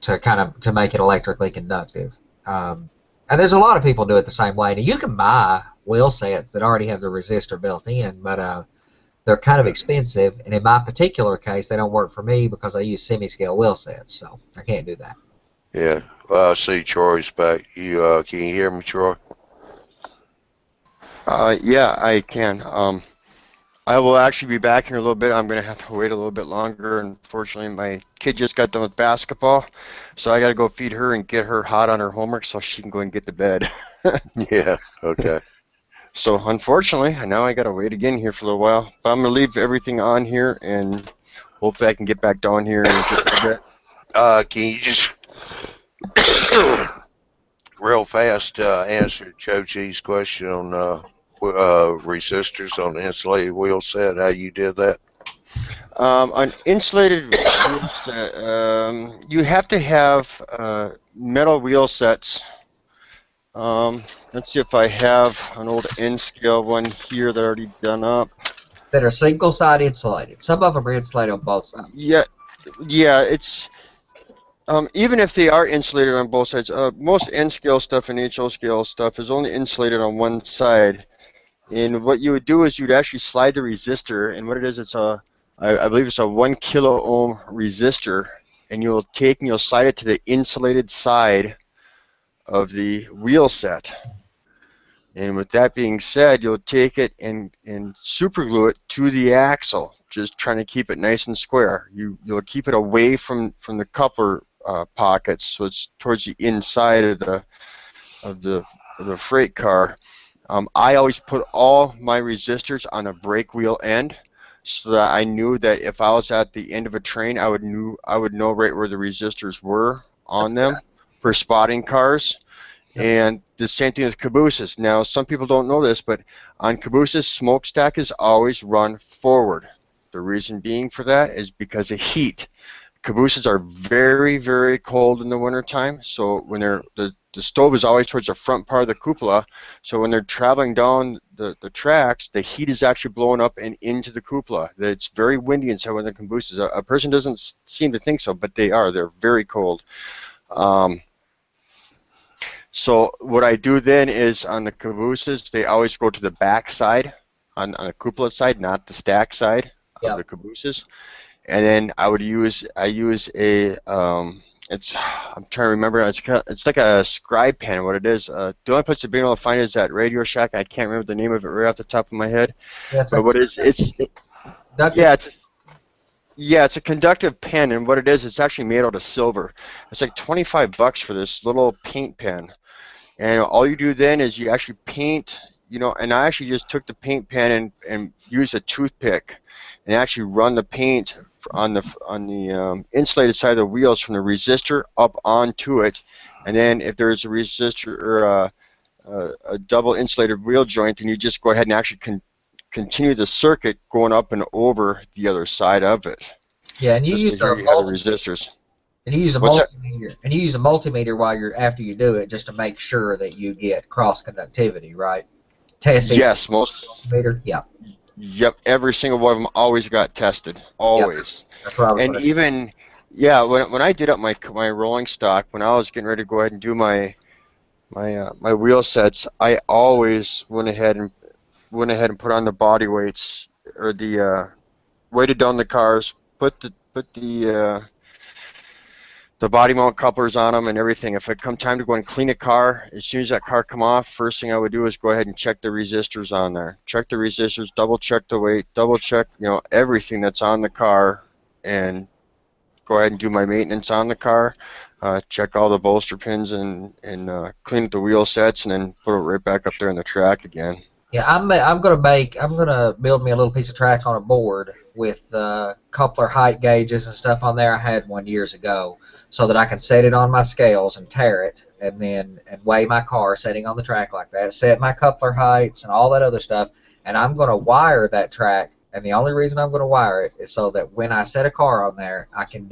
D: to make it electrically conductive. And there's a lot of people do it the same way. Now you can buy wheel sets that already have the resistor built in, but they're kind of expensive, and in my particular case, they don't work for me because I use semi-scale wheel sets, so I can't do that.
B: Yeah, well, I see Troy's back. Can you hear me, Troy?
G: Yeah, I can. I will actually be back in a little bit. I'm going to have to wait a little bit longer. Unfortunately, my kid just got done with basketball, so I got to go feed her and get her hot on her homework so she can go and get to bed.
B: Yeah, okay.
G: So unfortunately, now I got to wait again here for a little while. But I'm going to leave everything on here, and hopefully I can get back down here in just a bit.
B: Can you just real fast answer Joe G's question on resistors on the insulated wheel set, how you did that?
G: On insulated wheel set, you have to have metal wheel sets Let's see if I have an old N scale one here that I already done up.
D: That are single side insulated. Some of them are insulated on both sides.
G: Yeah, it's even if they are insulated on both sides, most N scale stuff and HO scale stuff is only insulated on one side. And what you would do is you'd actually slide the resistor, and what it is, I believe it's a 1 kilo ohm resistor, and you'll take and you'll slide it to the insulated side of the wheel set. And with that being said, you'll take it and super glue it to the axle, just trying to keep it nice and square. You'll keep it away from the coupler pockets, so it's towards the inside of the freight car. I always put all my resistors on the brake wheel end, so that I knew that if I was at the end of a train, I would know right where the resistors were on them for spotting cars. And the same thing with cabooses. Now, some people don't know this, but on cabooses, smokestack is always run forward. The reason being for that is because of heat. Cabooses are very, very cold in the wintertime, so when the stove is always towards the front part of the cupola, so when they're traveling down the tracks, the heat is actually blowing up and into the cupola. It's very windy inside when the cabooses. A person doesn't seem to think so, but they are. They're very cold. So what I do then is on the cabooses, they always go to the back side, on the cupola side, not the stack side of the cabooses. And then I use a I'm trying to remember. It's like a scribe pen. What it is. The only place to be able to find it is at Radio Shack. I can't remember the name of it right off the top of my head. But what it's a conductive pen, and what it is, it's actually made out of silver. It's like $25 for this little paint pen. And all you do then is you actually paint, and I actually just took the paint pen and used a toothpick and actually run the paint on the insulated side of the wheels from the resistor up onto it. And then if there's a resistor or a double insulated wheel joint, then you just go ahead and actually continue the circuit going up and over the other side of it.
D: Yeah, and you use
G: resistors.
D: And you use a multimeter. And you use a multimeter after you do it, just to make sure that you get cross conductivity, right? Testing.
G: Yes,
D: multimeter. Yeah.
G: Yep, every single one of them always got tested. Always.
D: Yep. That's what I was.
G: And even when I did up my rolling stock, when I was getting ready to go ahead and do my wheel sets, I always went ahead and put on the body weights, or the weighted down the cars, put the body mount couplers on them and everything. If it come time to go and clean a car, as soon as that car come off, first thing I would do is go ahead and check the resistors on there. Check the resistors, double check the weight, double check, everything that's on the car, and go ahead and do my maintenance on the car. Check all the bolster pins and clean up the wheel sets, and then put it right back up there on the track again.
D: Yeah, I'm gonna build me a little piece of track on a board with coupler height gauges and stuff on there. I had one years ago, so that I can set it on my scales and tare it, and weigh my car sitting on the track like that, set my coupler heights and all that other stuff, and I'm gonna wire that track. And the only reason I'm gonna wire it is so that when I set a car on there, I can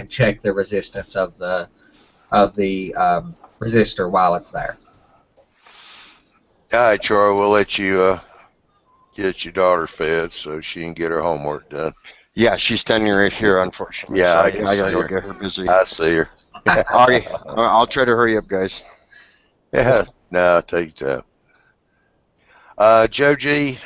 D: check the resistance of the resistor while it's there.
B: All right, Charlie, we'll let you get your daughter fed so she can get her homework done.
G: Yeah, she's standing right here, unfortunately.
B: Yeah,
G: so
B: I
G: gotta go
B: her.
G: get her busy.
B: I see her.
G: Alright, I'll try to hurry up, guys.
B: Yeah, no, take your time. Joe G,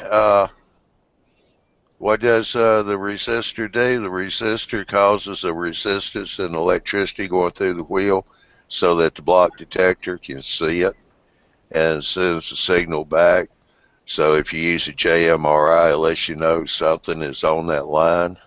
B: what does the resistor do? The resistor causes a resistance and electricity going through the wheel so that the block detector can see it and sends a signal back. So if you use a JMRI, it lets you know something is on that line.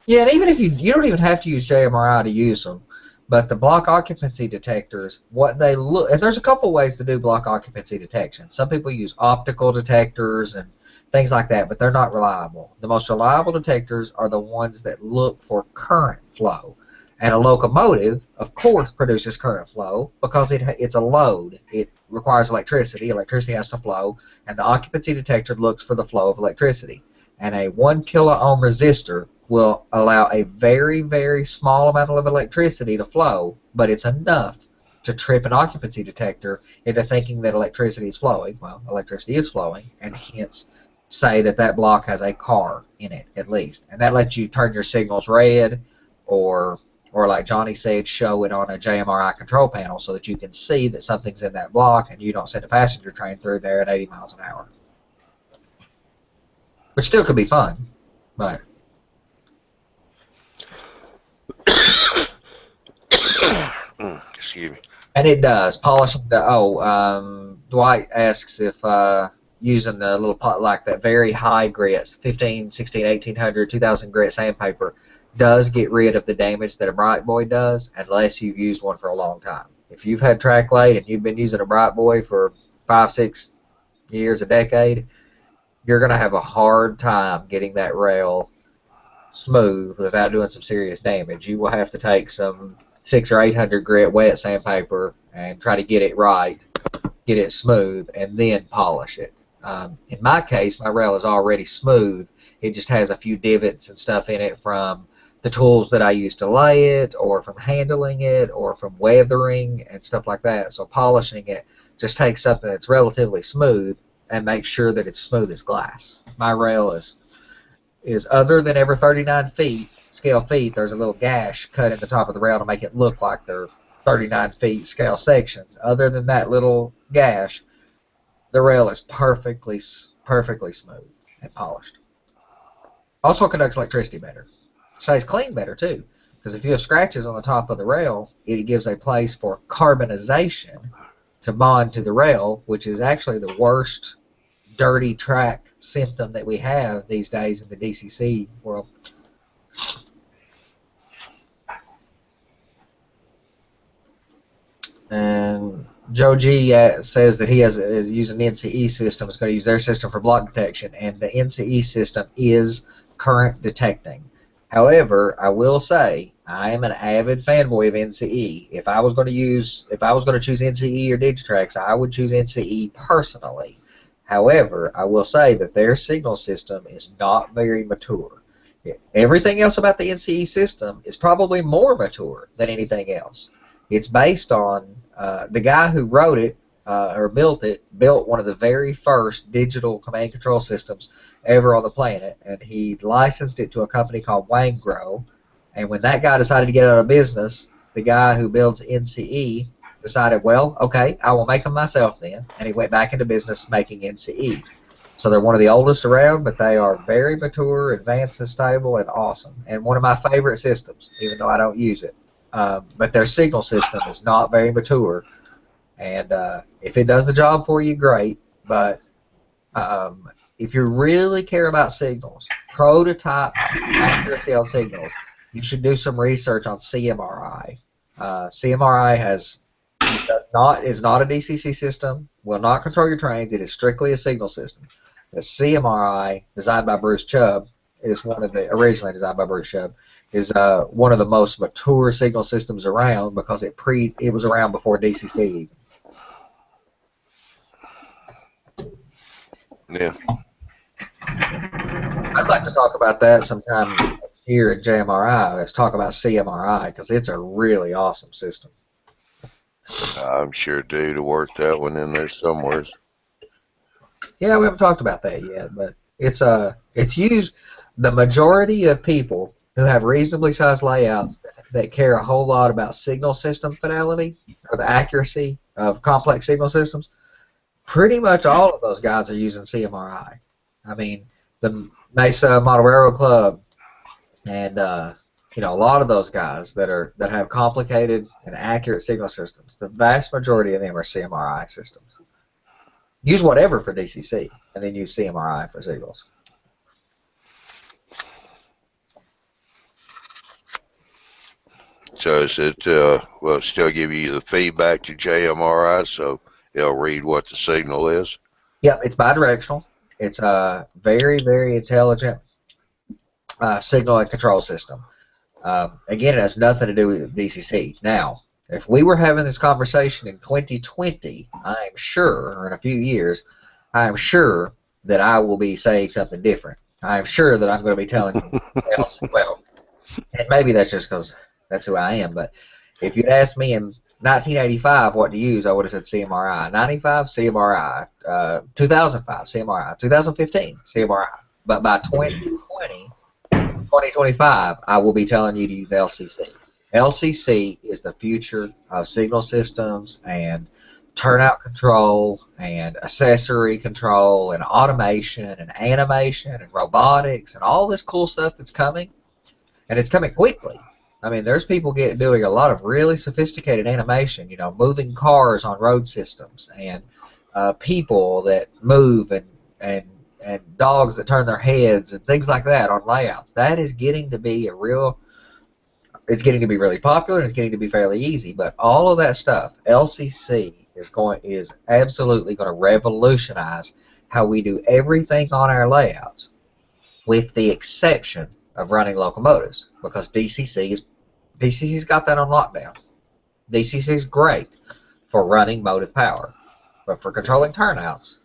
D: Yeah, and even if you don't even have to use JMRI to use them, but the block occupancy detectors, there's a couple ways to do block occupancy detection. Some people use optical detectors and things like that, but they're not reliable. The most reliable detectors are the ones that look for current flow. And a locomotive, of course, produces current flow because it's a load. It requires electricity. Electricity has to flow, and the occupancy detector looks for the flow of electricity. And a 1 kilo ohm resistor will allow a very, very small amount of electricity to flow, but it's enough to trip an occupancy detector into thinking that electricity is flowing. Well, electricity is flowing, and hence say that that block has a car in it at least, and that lets you turn your signals red, or like Johnny said, show it on a JMRI control panel so that you can see that something's in that block and you don't send a passenger train through there at 80 miles an hour. Which still could be fun, but...
B: Excuse me.
D: And it does. Polishing the... Dwight asks if using the little pot, like that very high grits, 15, 16, 1800, 2000 grit sandpaper, does get rid of the damage that a Bright Boy does, unless you've used one for a long time. If you've had track laid and you've been using a Bright Boy for 5, 6 years, a decade, you're going to have a hard time getting that rail smooth without doing some serious damage. You will have to take some 600 or 800 grit wet sandpaper and try to get it right, get it smooth, and then polish it. In my case, my rail is already smooth. It just has a few divots and stuff in it from the tools that I use to lay it, or from handling it, or from weathering and stuff like that. So polishing it just takes something that's relatively smooth and makes sure that it's smooth as glass. My rail is other than every 39 feet, scale feet, there's a little gash cut in the top of the rail to make it look like they're 39 feet scale sections. Other than that little gash, the rail is perfectly smooth and polished. Also conducts electricity better. Stays clean better too, because if you have scratches on the top of the rail, it gives a place for carbonization to bond to the rail, which is actually the worst dirty track symptom that we have these days in the DCC world. And Joe G says that he is using the NCE system. Is going to use their system for block detection, and the NCE system is current detecting. However, I will say I am an avid fanboy of NCE. If I was going to choose NCE or Digitrax, I would choose NCE personally. However, I will say that their signal system is not very mature. Everything else about the NCE system is probably more mature than anything else. It's based on the guy who wrote it or built one of the very first digital command control systems ever on the planet, and he licensed it to a company called Wangro. And when that guy decided to get out of business, the guy who builds NCE decided, well, okay, I will make them myself then, and he went back into business making NCE. So they're one of the oldest around, but they are very mature, advanced, and stable, and awesome, and one of my favorite systems, even though I don't use it. But their signal system is not very mature, and if it does the job for you, great, but if you really care about signals, prototype accuracy on signals, you should do some research on CMRI. CMRI is not a DCC system, will not control your trains, it is strictly a signal system. The CMRI, designed by Bruce Chubb, is originally designed by Bruce Chubb, is one of the most mature signal systems around because it was around before DCC.
B: Yeah.
D: I'd like to talk about that sometime here at JMRI. Let's talk about CMRI because it's a really awesome system.
B: I'm sure due to work that one in there somewhere.
D: Yeah, we haven't talked about that yet, but it's used. The majority of people who have reasonably sized layouts that care a whole lot about signal system fidelity or the accuracy of complex signal systems, pretty much all of those guys are using CMRI. I mean, the Mesa Model Railroad Club and a lot of those guys that have complicated and accurate signal systems, the vast majority of them are CMRI systems. Use whatever for DCC, and then use CMRI for signals.
B: So is it, will it still give you the feedback to JMRI, so it'll read what the signal is?
D: Yep, it's bidirectional. It's a very, very intelligent signal and control system. Again, it has nothing to do with DCC. Now, if we were having this conversation in 2020, I am sure, or in a few years, I am sure that I will be saying something different. I am sure that I'm going to be telling you else. Well, and maybe that's just because that's who I am, but if you'd asked me in 1985, what to use, I would have said CMRI. 95, CMRI. 2005, CMRI. 2015, CMRI. But by 2025, I will be telling you to use LCC. LCC is the future of signal systems and turnout control and accessory control and automation and animation and robotics and all this cool stuff that's coming. And it's coming quickly. I mean, there's people doing a lot of really sophisticated animation, moving cars on road systems and people that move and dogs that turn their heads and things like that on layouts. That is getting to be it's getting to be really popular and it's getting to be fairly easy. But all of that stuff, LCC is absolutely going to revolutionize how we do everything on our layouts, with the exception of running locomotives, because DCC's got that on lockdown. DCC is great for running motive power, but for controlling turnouts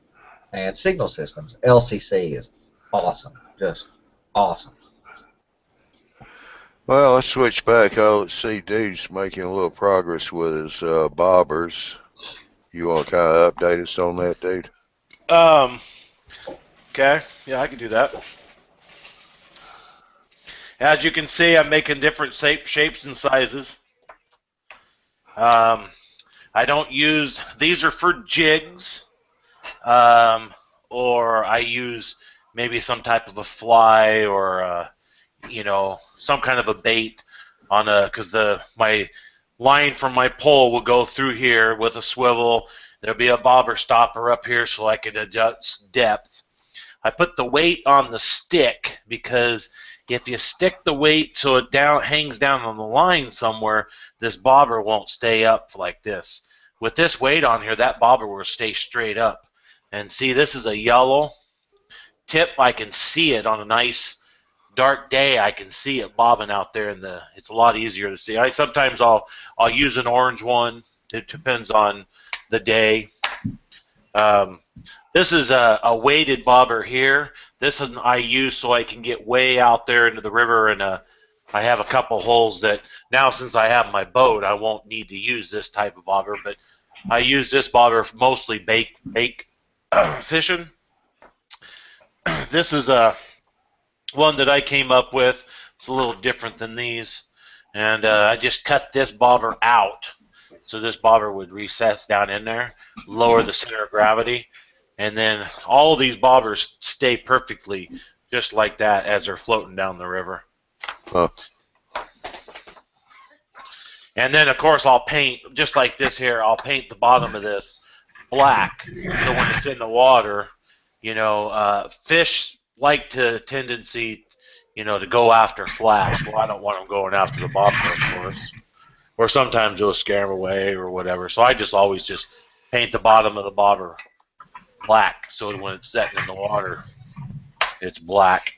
D: and signal systems, LCC is awesome, just awesome.
B: Well, let's switch back. Let's see, dude's making a little progress with his bobbers. You want to kind of update us on that, dude?
F: Okay, yeah, I can do that. As you can see, I'm making different shapes and sizes. I don't use, these are for jigs, or I use maybe some type of a fly or, some kind of a bait on because my line from my pole will go through here with a swivel. There'll be a bobber stopper up here so I can adjust depth. I put the weight on the stick because if you stick the weight so it hangs down on the line somewhere, this bobber won't stay up like this. With this weight on here, that bobber will stay straight up. And see, this is a yellow tip. I can see it on a nice dark day. I can see it bobbing out there, and it's a lot easier to see. Sometimes I'll use an orange one. It depends on the day. This is a weighted bobber here. This one I use so I can get way out there into the river, and I have a couple holes that now, since I have my boat, I won't need to use this type of bobber, but I use this bobber for mostly bake fishing. This is a one that I came up with. It's a little different than these, and I just cut this bobber out so this bobber would recess down in there, lower the center of gravity, and then all these bobbers stay perfectly just like that as they're floating down the river.
B: Huh.
F: And then, of course, I'll paint, just like this here, I'll paint the bottom of this black, so when it's in the water, fish like tendency, to go after flash. Well, I don't want them going after the bobber, of course. Or sometimes it'll scare them away or whatever. So I always just paint the bottom of the bobber black, so when it's setting in the water, it's black.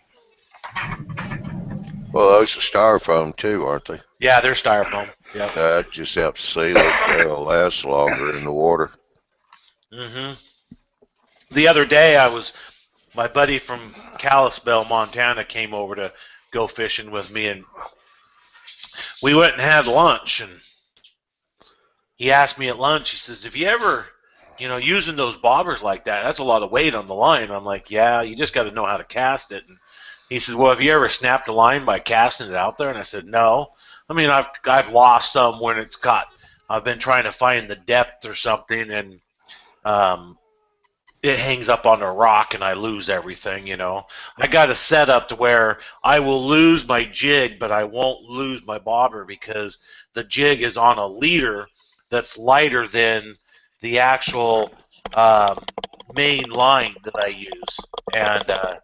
B: Well, those are styrofoam too, aren't they?
F: Yeah, they're styrofoam. Yep.
B: That just helps seal it. They'll last longer in the water.
F: The other day, my buddy from Kalispell, Montana, came over to go fishing with me, and we went and had lunch, and he asked me at lunch, he says, if you ever, using those bobbers like that, that's a lot of weight on the line. I'm like, yeah, you just got to know how to cast it. And he said, well, have you ever snapped a line by casting it out there? And I said, no. I mean, I've lost some when I've been trying to find the depth or something, and it hangs up on a rock and I lose everything, I got a setup to where I will lose my jig, but I won't lose my bobber because the jig is on a leader that's lighter than the actual main line that I use. And and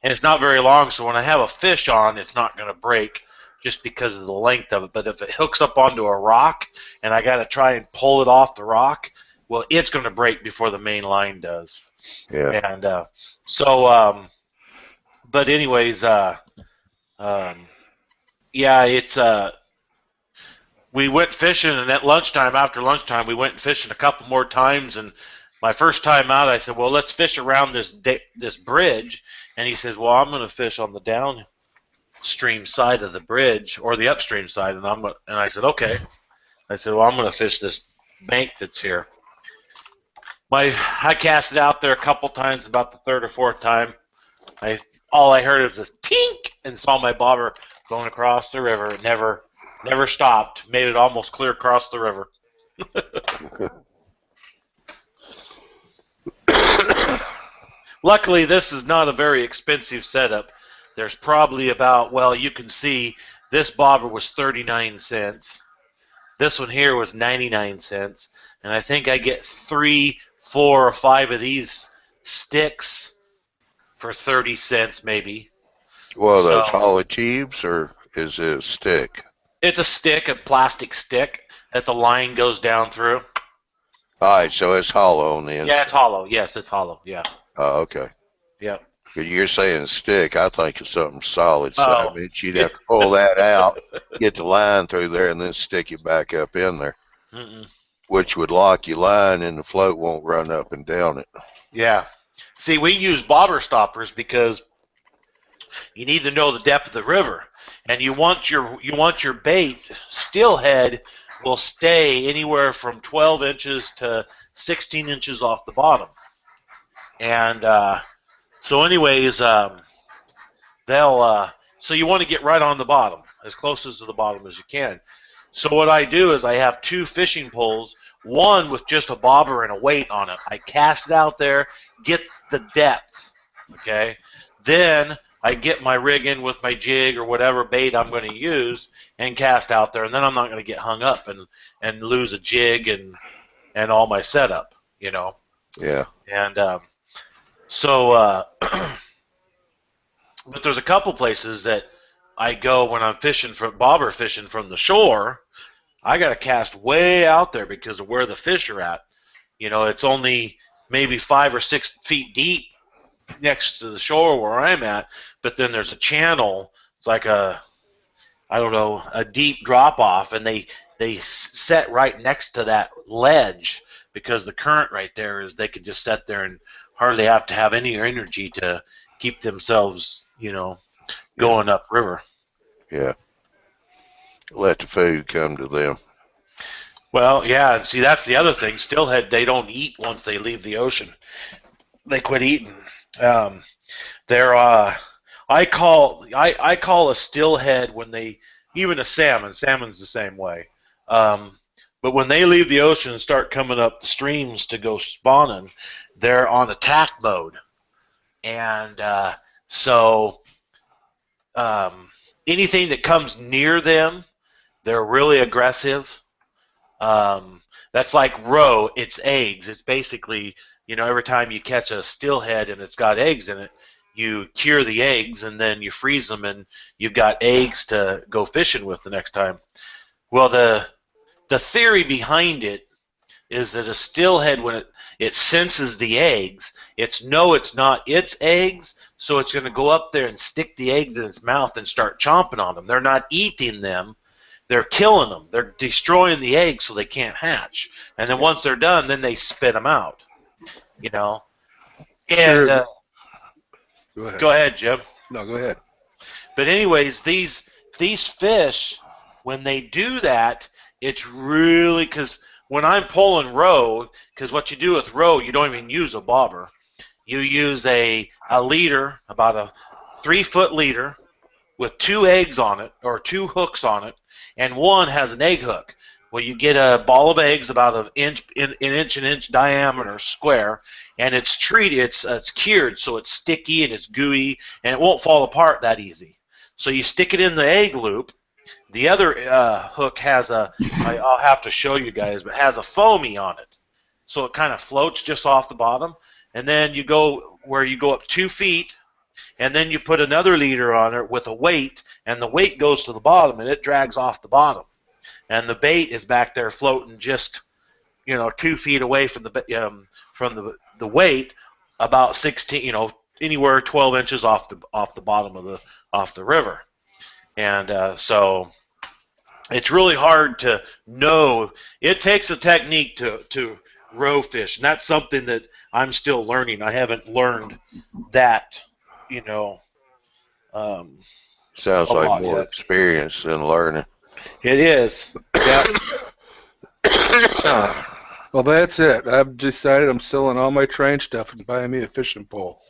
F: it's not very long, so when I have a fish on, it's not going to break just because of the length of it. But if it hooks up onto a rock and I got to try and pull it off the rock, well, it's going to break before the main line does.
B: Yeah.
F: And but anyways, yeah, it's we went fishing, and at lunchtime, after lunchtime, we went fishing a couple more times. And my first time out, I said, well, let's fish around this bridge. And he says, well, I'm going to fish on the downstream side of the bridge, or the upstream side. And I said, okay. I said, well, I'm going to fish this bank that's here. I cast it out there a couple times, about the third or fourth time. All I heard was this tink and saw my bobber going across the river. It never stopped. Made it almost clear across the river. Luckily, this is not a very expensive setup. There's probably about, well, you can see this bobber was 39 cents. This one here was 99 cents. And I think I get 3, 4, or 5 of these sticks for 30 cents maybe.
B: Well,
F: So-
B: those hollow tubes, or is it a stick?
F: It's a stick, a plastic stick that the line goes down through.
B: All right, so it's hollow on the inside.
F: Yeah, it's hollow. Yes, it's hollow. Yeah.
B: Oh, okay.
F: Yep.
B: 'Cause you're saying stick, I think it's something solid. So
F: Oh.
B: I mean, you'd have to pull that out, get the line through there, and then stick it back up in there,
F: Mm-mm.
B: which would lock your line, and the float won't run up and down it.
F: Yeah. See, we use bobber stoppers because you need to know the depth of the river, and you want your bait steelhead will stay anywhere from 12 inches to 16 inches off the bottom. And so, anyways, they'll so you want to get right on the bottom, as close to the bottom as you can. So what I do is I have 2 fishing poles, one with just a bobber and a weight on it. I cast it out there, get the depth, okay? Then I get my rig in with my jig or whatever bait I'm going to use and cast out there, and then I'm not going to get hung up and lose a jig and all my setup, you know.
B: Yeah.
F: And so, but there's a couple places that I go when I'm bobber fishing from the shore. I got to cast way out there because of where the fish are at. You know, it's only maybe 5 or 6 feet deep next to the shore where I'm at, but then there's a channel. It's like a deep drop off, and they set right next to that ledge because the current right there is they could just sit there and hardly have to have any energy to keep themselves, going upriver.
B: Yeah. Let the food come to them.
F: Well, yeah, and see, that's the other thing. Steelhead, they don't eat once they leave the ocean. They quit eating. I call a steelhead when even a salmon's the same way. But when they leave the ocean and start coming up the streams to go spawning, they're on attack mode. And so anything that comes near them, they're really aggressive. That's like roe, it's eggs. It's basically, every time you catch a steelhead and it's got eggs in it, you cure the eggs and then you freeze them and you've got eggs to go fishing with the next time. Well, the theory behind it is that a steelhead, when it senses the eggs, it's not its eggs, so it's going to go up there and stick the eggs in its mouth and start chomping on them. They're not eating them. They're killing them. They're destroying the eggs so they can't hatch. And then once they're done, then they spit them out. And
E: Sure. Go ahead.
F: Go ahead, Jim.
E: No, go ahead.
F: But anyways, these fish, when they do that, it's really, because when I'm pulling roe, because what you do with roe, you don't even use a bobber. You use a leader, about a 3-foot leader, with 2 eggs on it, or 2 hooks on it, and one has an egg hook. Well, you get a ball of eggs about an inch diameter square, and it's treated, it's cured, so it's sticky and it's gooey, and it won't fall apart that easy. So you stick it in the egg loop. The other hook has I'll have to show you guys, but has a foamy on it, so it kind of floats just off the bottom. And then you go up 2 feet, and then you put another leader on it with a weight, and the weight goes to the bottom, and it drags off the bottom. And the bait is back there floating just, 2 feet away from the weight, about 16, anywhere 12 inches off the bottom of the river. And so it's really hard to know. It takes a technique to roe fish, and that's something that I'm still learning. I haven't learned that,
B: Sounds
F: a
B: like
F: lot
B: more
F: yet.
B: experience than learning.
F: It is. Yeah.
E: Well, that's it. I've decided I'm selling all my train stuff and buying me a fishing pole.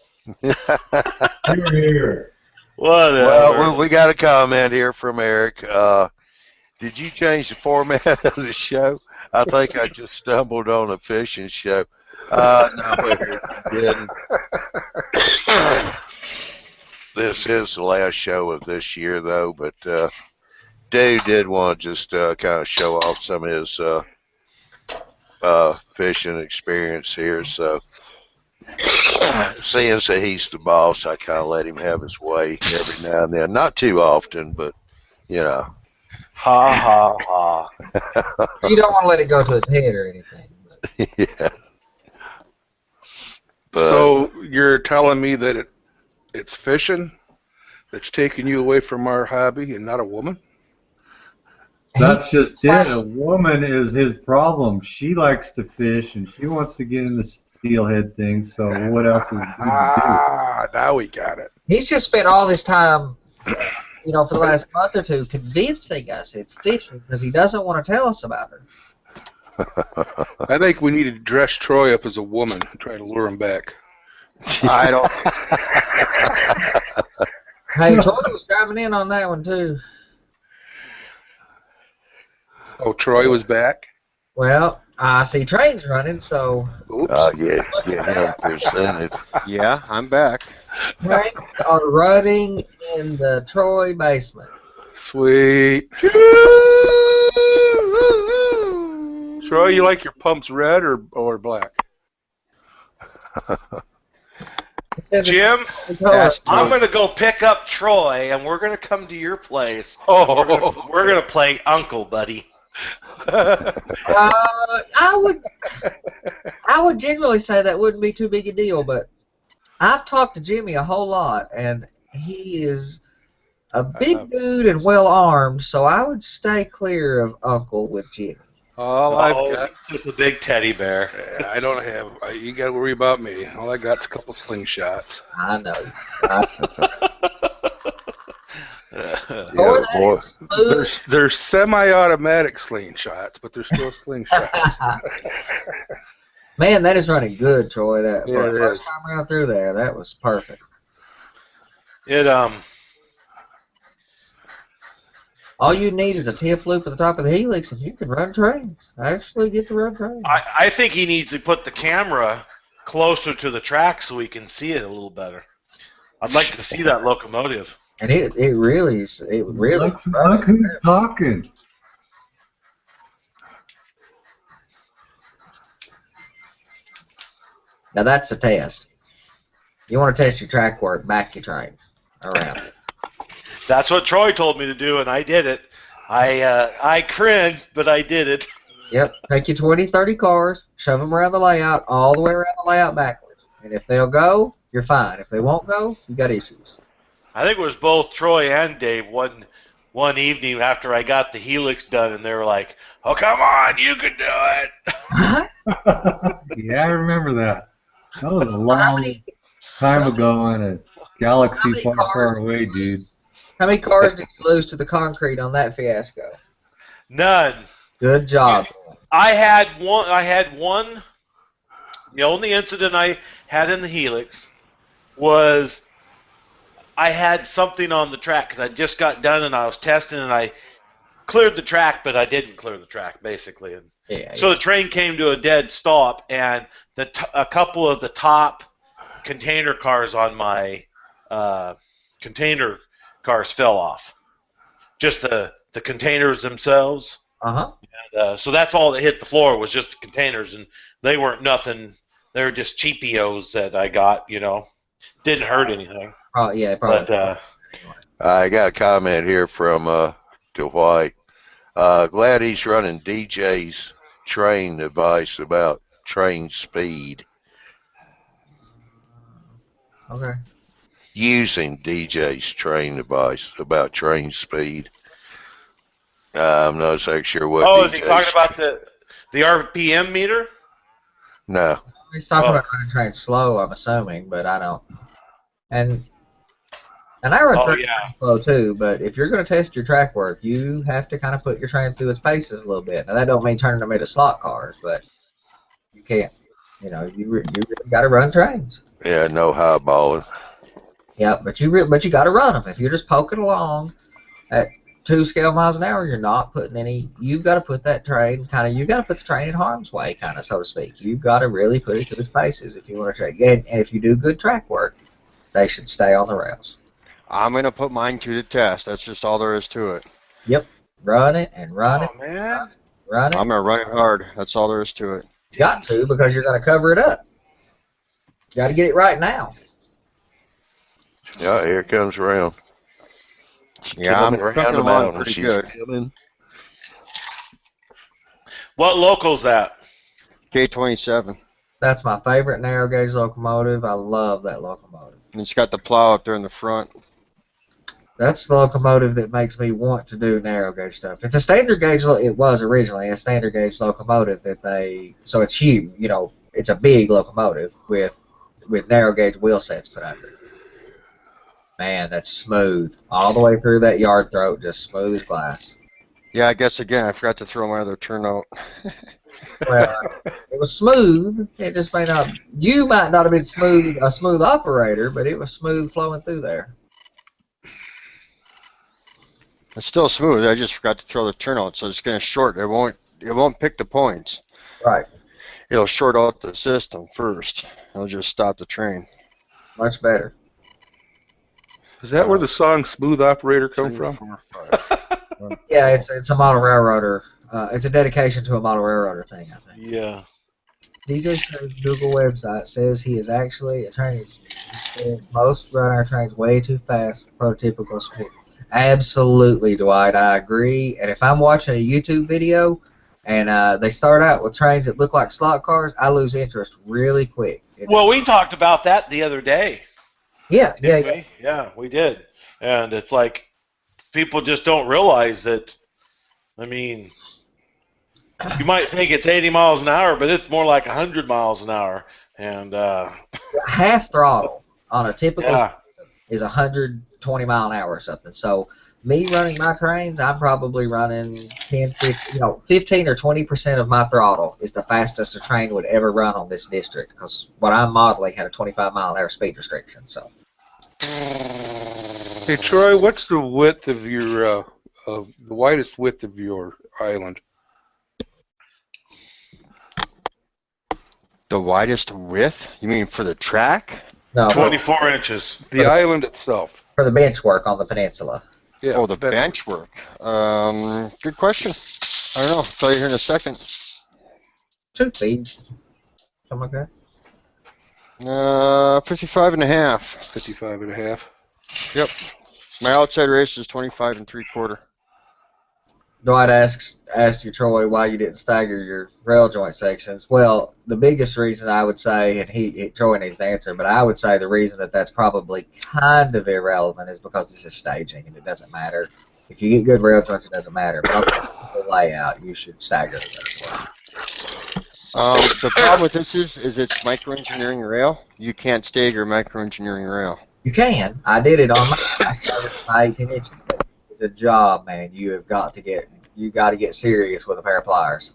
C: Here.
F: Whatever.
B: Well, we got a comment here from Eric. Did you change the format of the show? I think I just stumbled on a fishing show. No, Eric, I didn't. This is the last show of this year, though, but Dave did want to just kind of show off some of his fishing experience here. So, seeing that he's the boss, I kind of let him have his way every now and then. Not too often, but, you know.
F: Ha ha ha.
D: You don't want to let it go to his head or anything. But.
B: Yeah. But,
E: So you're telling me that it's fishing that's taking you away from our hobby and not a woman?
C: That's just it. A woman is his problem. She likes to fish and she wants to get in the steelhead thing. So what else is good to
E: Now we got it.
D: He's just spent all this time, you know, for the last month or two convincing us it's fishing because he doesn't want to tell us about her.
E: I think we need to dress Troy up as a woman and try to lure him back.
G: I don't.
D: Hey, Troy was driving in on that one too.
E: Oh, Troy was back?
D: Well, I see trains running, so
E: Oops.
B: yeah, him presented.
G: Yeah, I'm back.
D: trains are running in the Troy basement.
E: Sweet. Troy, you like your pumps red or black?
D: It says
F: Jim,
G: That's
F: I'm
G: true.
F: going to go pick up Troy, and we're going to come to your place.
E: Oh,
F: We're going to play Uncle, buddy.
D: I would generally say that wouldn't be too big a deal, but I've talked to Jimmy a whole lot, and he is a big dude and well armed, so I would stay clear of Uncle with Jimmy.
E: all I've got.
F: Just a big teddy bear.
E: I don't have. You got to worry about me. All I got's a couple slingshots.
D: I know.
B: Yeah, boy.
E: They're semi-automatic slingshots, but they're still slingshots.
D: Man, that is running good, Troy. That
E: Yeah,
D: for
E: it
D: the first
E: is.
D: time around through there, that was perfect. All you need is a tip loop at the top of the helix, and you can run trains. Actually, get to run trains.
F: I think he needs to put the camera closer to the track so we can see it a little better. I'd like to see that locomotive.
D: And it really
C: do? Look who's talking.
D: Now that's a test. You want to test your track work, back your train around it.
F: That's what Troy told me to do, and I did it. I cringed, but I did it.
D: Yep, take your 20, 30 cars, shove them around the layout, all the way around the layout backwards. And if they'll go, you're fine. If they won't go, you got issues.
F: I think it was both Troy and Dave one evening after I got the helix done, and they were like, "Oh, come on, you can do it."
C: Yeah, I remember that. That was a long time ago in a galaxy far, far away, dude.
D: How many cars did you lose to the concrete on that fiasco?
F: None.
D: Good job.
F: I had one. The only incident I had in the helix was I had something on the track because I just got done and I was testing and I cleared the track, but I didn't clear the track basically. And so the train came to a dead stop, and a couple of the top container cars on my container cars fell off. Just the containers themselves.
D: Uh-huh.
F: And, so that's all that hit the floor was just the containers, and they weren't nothing. They were just cheapios that I got, Didn't hurt anything.
D: Oh, yeah, probably.
F: But
B: I got a comment here from Dwight. Glad he's running DJ's train advice about train speed.
D: Okay.
B: Using DJ's train advice about train speed. I'm not exactly sure what.
F: is he talking about the RPM meter?
B: No.
D: He's talking about running trains slow, I'm assuming, but I don't. And And I run
F: Oh,
D: track
F: yeah.
D: slow too, but if you're going to test your track work, you have to kind of put your train through its paces a little bit. Now that don't mean turning them into slot cars, but you can't. You know, you really got to run trains.
B: Yeah, no highballing.
D: Yeah, but you got to run them. If you're just poking along at 2 scale miles an hour, you're not putting any. You've got to put that train kind of. You got to put the train in harm's way, kind of, so to speak. You've got to really put it to its paces if you want to track. And if you do good track work, they should stay on the rails.
G: I'm gonna put mine to the test. That's just all there is to it.
D: Yep, run it and run it,
F: Oh, man.
D: run it.
G: I'm gonna run it hard. That's all there is to it.
D: Got to, because you're going to cover it up. Got to get it right now.
B: Yeah, here it comes around.
G: Yeah, I'm
B: Coming around
G: trucking
B: the
G: along
B: mountain.
G: pretty
B: She's
G: good.
B: coming.
F: What local's that?
G: K27.
D: That's my favorite narrow gauge locomotive. I love that locomotive.
G: And it's got the plow up there in the front.
D: That's the locomotive that makes me want to do narrow gauge stuff. It's a standard gauge. It was originally a standard gauge locomotive so it's huge. You know, it's a big locomotive with narrow gauge wheel sets put under it. Man, that's smooth all the way through that yard throat, just smooth as glass.
G: Yeah, I guess again I forgot to throw my other turnout.
D: Well, it was smooth. It just may not. You might not have been a smooth operator, but it was smooth flowing through there.
G: It's still smooth. I just forgot to throw the turnout, so it's gonna short. It won't pick the points.
D: Right.
G: It'll short out the system first. It'll just stop the train.
D: Much better.
E: Is that where the song "Smooth Operator" come
G: 3,
E: from?
G: 4, 5.
D: Yeah, it's a model railroader. It's a dedication to a model railroader thing, I think.
F: Yeah.
D: DJ Snow's Google website says he is actually a train engineer. He says most run our trains way too fast for prototypical speed. Absolutely, Dwight. I agree. And if I'm watching a YouTube video and they start out with trains that look like slot cars, I lose interest really quick.
F: Well, we talked about that the other day.
D: Yeah.
F: Yeah, we did. And it's like people just don't realize that. I mean, you might think it's 80 miles an hour, but it's more like 100 miles an hour. And
D: half throttle on a typical
F: yeah.
D: is 120 mile an hour or something. So me running my trains, I'm probably running 10, 15, 15 or 20% of my throttle is the fastest a train would ever run on this district, because what I'm modeling had a 25 mile an hour speed restriction. So.
E: Hey Troy, what's the width of your the widest width of your island?
G: The widest width? You mean for the track?
D: No,
F: 24 inches.
E: The island itself.
D: for the bench work on the peninsula.
E: Yeah.
G: Oh, the bench work. Good question. I don't know. I'll tell you here in a second.
D: 2 feet. Something like that.
G: 55 and a half.
E: 55 and a half.
G: Yep. My outside race is 25 and 3/4.
D: Dwight asked you, Troy, why you didn't stagger your rail joint sections. Well, the biggest reason I would say, and Troy needs to answer, but I would say the reason that's probably kind of irrelevant is because this is staging and it doesn't matter. If you get good rail joints, it doesn't matter. But the layout, you should stagger it.
G: The problem with this is it's microengineering rail. You can't stagger microengineering rail.
D: You can. I did it on my 18 inches. But it's a job, man. You got to get serious with a pair of pliers.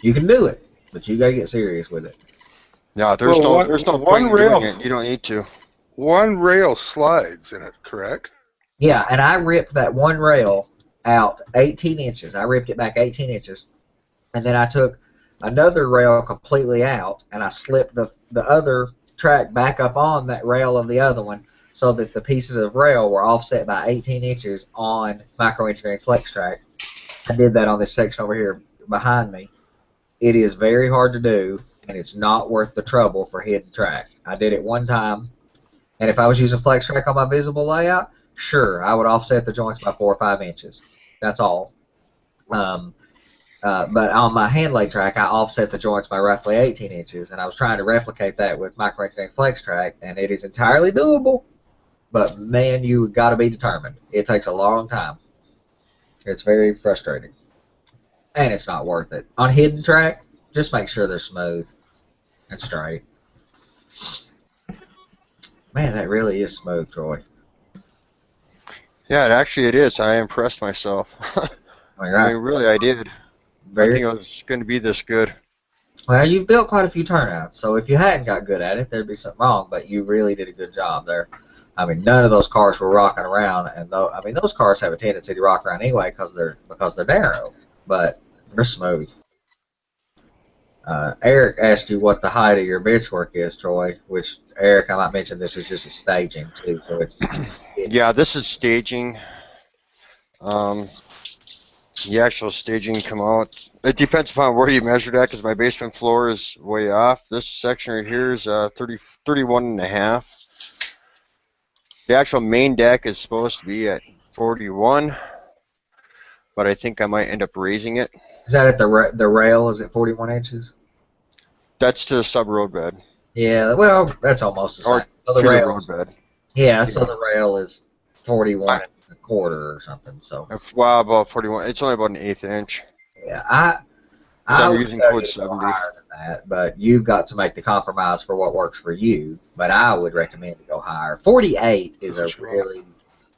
D: You can do it, but you got to get serious with it.
G: No, there's no point in
E: rail.
G: doing it. You don't need to.
E: One rail slides in it, correct?
D: Yeah, and I ripped that one rail out 18 inches. I ripped it back 18 inches, and then I took another rail completely out, and I slipped the other track back up on that rail of the other one so that the pieces of rail were offset by 18 inches on microengineering flex track. I did that on this section over here behind me. It is very hard to do, and it's not worth the trouble for hidden track. I did it one time, and if I was using flex track on my visible layout, sure, I would offset the joints by 4 or 5 inches. That's all. But on my hand lay track, I offset the joints by roughly 18 inches, and I was trying to replicate that with microengineering flex track, and it is entirely doable. But man, you got to be determined. It takes a long time. It's very frustrating, and it's not worth it. On hidden track, just make sure they're smooth and straight. Man, that really is smooth, Troy.
G: Yeah, it is. I impressed myself.
D: I mean,
G: I
D: right?
G: mean, really, I did. I
D: Very
G: think it was going to be this good.
D: well. You've built quite a few turnouts, so if you hadn't got good at it, there'd be something wrong. But you really did a good job there. I mean, none of those cars were rocking around, and though I mean, those cars have a tendency to rock around anyway because they're narrow, but they're smooth. Eric asked you what the height of your bench work is, Troy. Which Eric, I might mention this is just a staging too, so
G: Yeah, this is staging. Um, the actual staging come out. It depends upon where you measured at, because my basement floor is way off. This section right here is 31 and a half. The actual main deck is supposed to be at 41, but I think I might end up raising it.
D: Is that at the rail? Is it 41 inches?
G: That's to the sub road bed.
D: Yeah, well, that's almost the
G: Or
D: same. So the
G: to the
D: rail,
G: road bed.
D: yeah, so
G: Yeah.
D: the rail is 41 and a quarter or something. So
G: Well, about 41. It's only about an eighth inch.
D: yeah,
G: So
D: I
G: I'm
D: would
G: using
D: tell
G: code
D: you to go
G: 70.
D: higher than that, but you've got to make the compromise for what works for you. But I would recommend to go higher. 48 is
E: That's
D: a
E: what you want.
D: really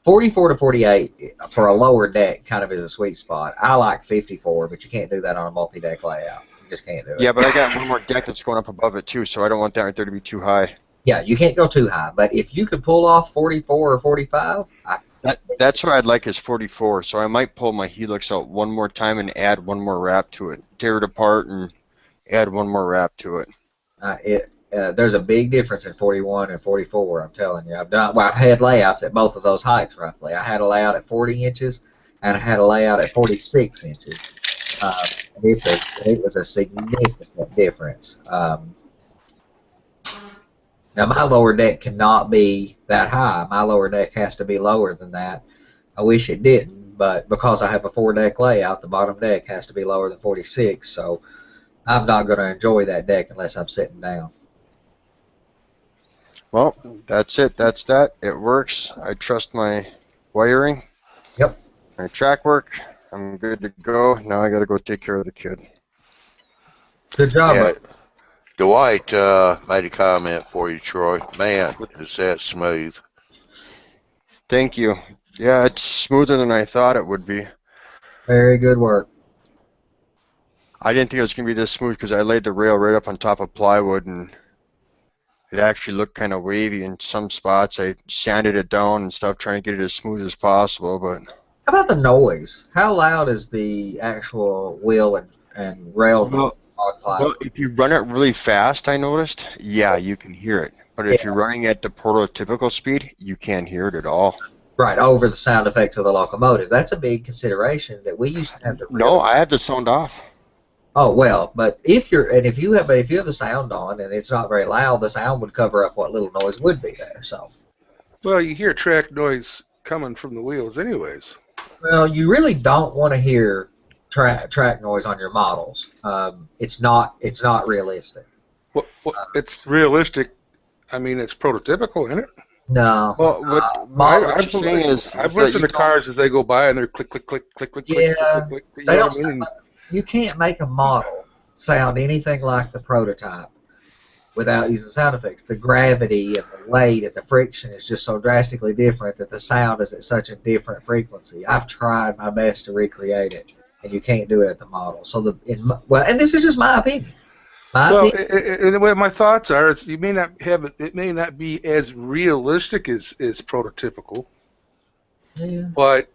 D: 44 to 48 for a lower deck kind of is a sweet spot. I like 54, but you can't do that on a multi-deck layout. You just can't do it.
G: Yeah, but I got one more deck that's going up above it too, so I don't want that right there to be too high.
D: Yeah, you can't go too high. But if you could pull off 44 or 45,
G: That's what I'd like is 44, so I might pull my helix out one more time and add one more wrap to it. Tear it apart and add one more wrap to it.
D: there's a big difference in 41 and 44. I'm telling you, I've had layouts at both of those heights roughly. I had a layout at 40 inches, and I had a layout at 46 inches. It was a significant difference. Now my lower deck cannot be that high. My lower deck has to be lower than that. I wish it didn't, but because I have a 4-deck layout, the bottom deck has to be lower than 46. So I'm not going to enjoy that deck unless I'm sitting down.
G: Well, that's it. That's that. It works. I trust my wiring.
D: Yep.
G: My track work. I'm good to go. Now I got to go take care of the kid.
D: Good job.
B: Yeah, Dwight made a comment for you, Troy. Man, is that smooth.
G: Thank you. Yeah, it's smoother than I thought it would be.
D: Very good work.
G: I didn't think it was going to be this smooth because I laid the rail right up on top of plywood and it actually looked kind of wavy in some spots. I sanded it down and stuff, trying to get it as smooth as possible. But
D: How about the noise? How loud is the actual wheel and rail noise on plywood?
G: well, if you run it really fast, I noticed, yeah, you can hear it. But if you're running at the prototypical speed, you can't hear it at all.
D: Right, over the sound effects of the locomotive. That's a big consideration that we used to have to.
G: No, I have the sound off.
D: Oh well, but if you have the sound on and it's not very loud, the sound would cover up what little noise would be there. So.
E: Well, you hear track noise coming from the wheels anyways.
D: Well, you really don't want to hear track noise on your models. It's not realistic.
E: Well, it's realistic. I mean, it's prototypical, isn't it?
D: No.
G: Well, what you're saying is
E: I've
G: that
E: listened
G: you
E: to cars as they go by and they're click, click, click, click, click, click,
D: Yeah,
E: click, click. You
D: they
E: know
D: don't
E: what I mean?
D: you can't make a model sound anything like the prototype without using sound effects. The gravity and the weight and the friction is just so drastically different that the sound is at such a different frequency. I've tried my best to recreate it, and you can't do it at the model. So and this is just my opinion.
E: My thoughts are, you may not have it. It may not be as realistic as prototypical.
D: Yeah.
E: But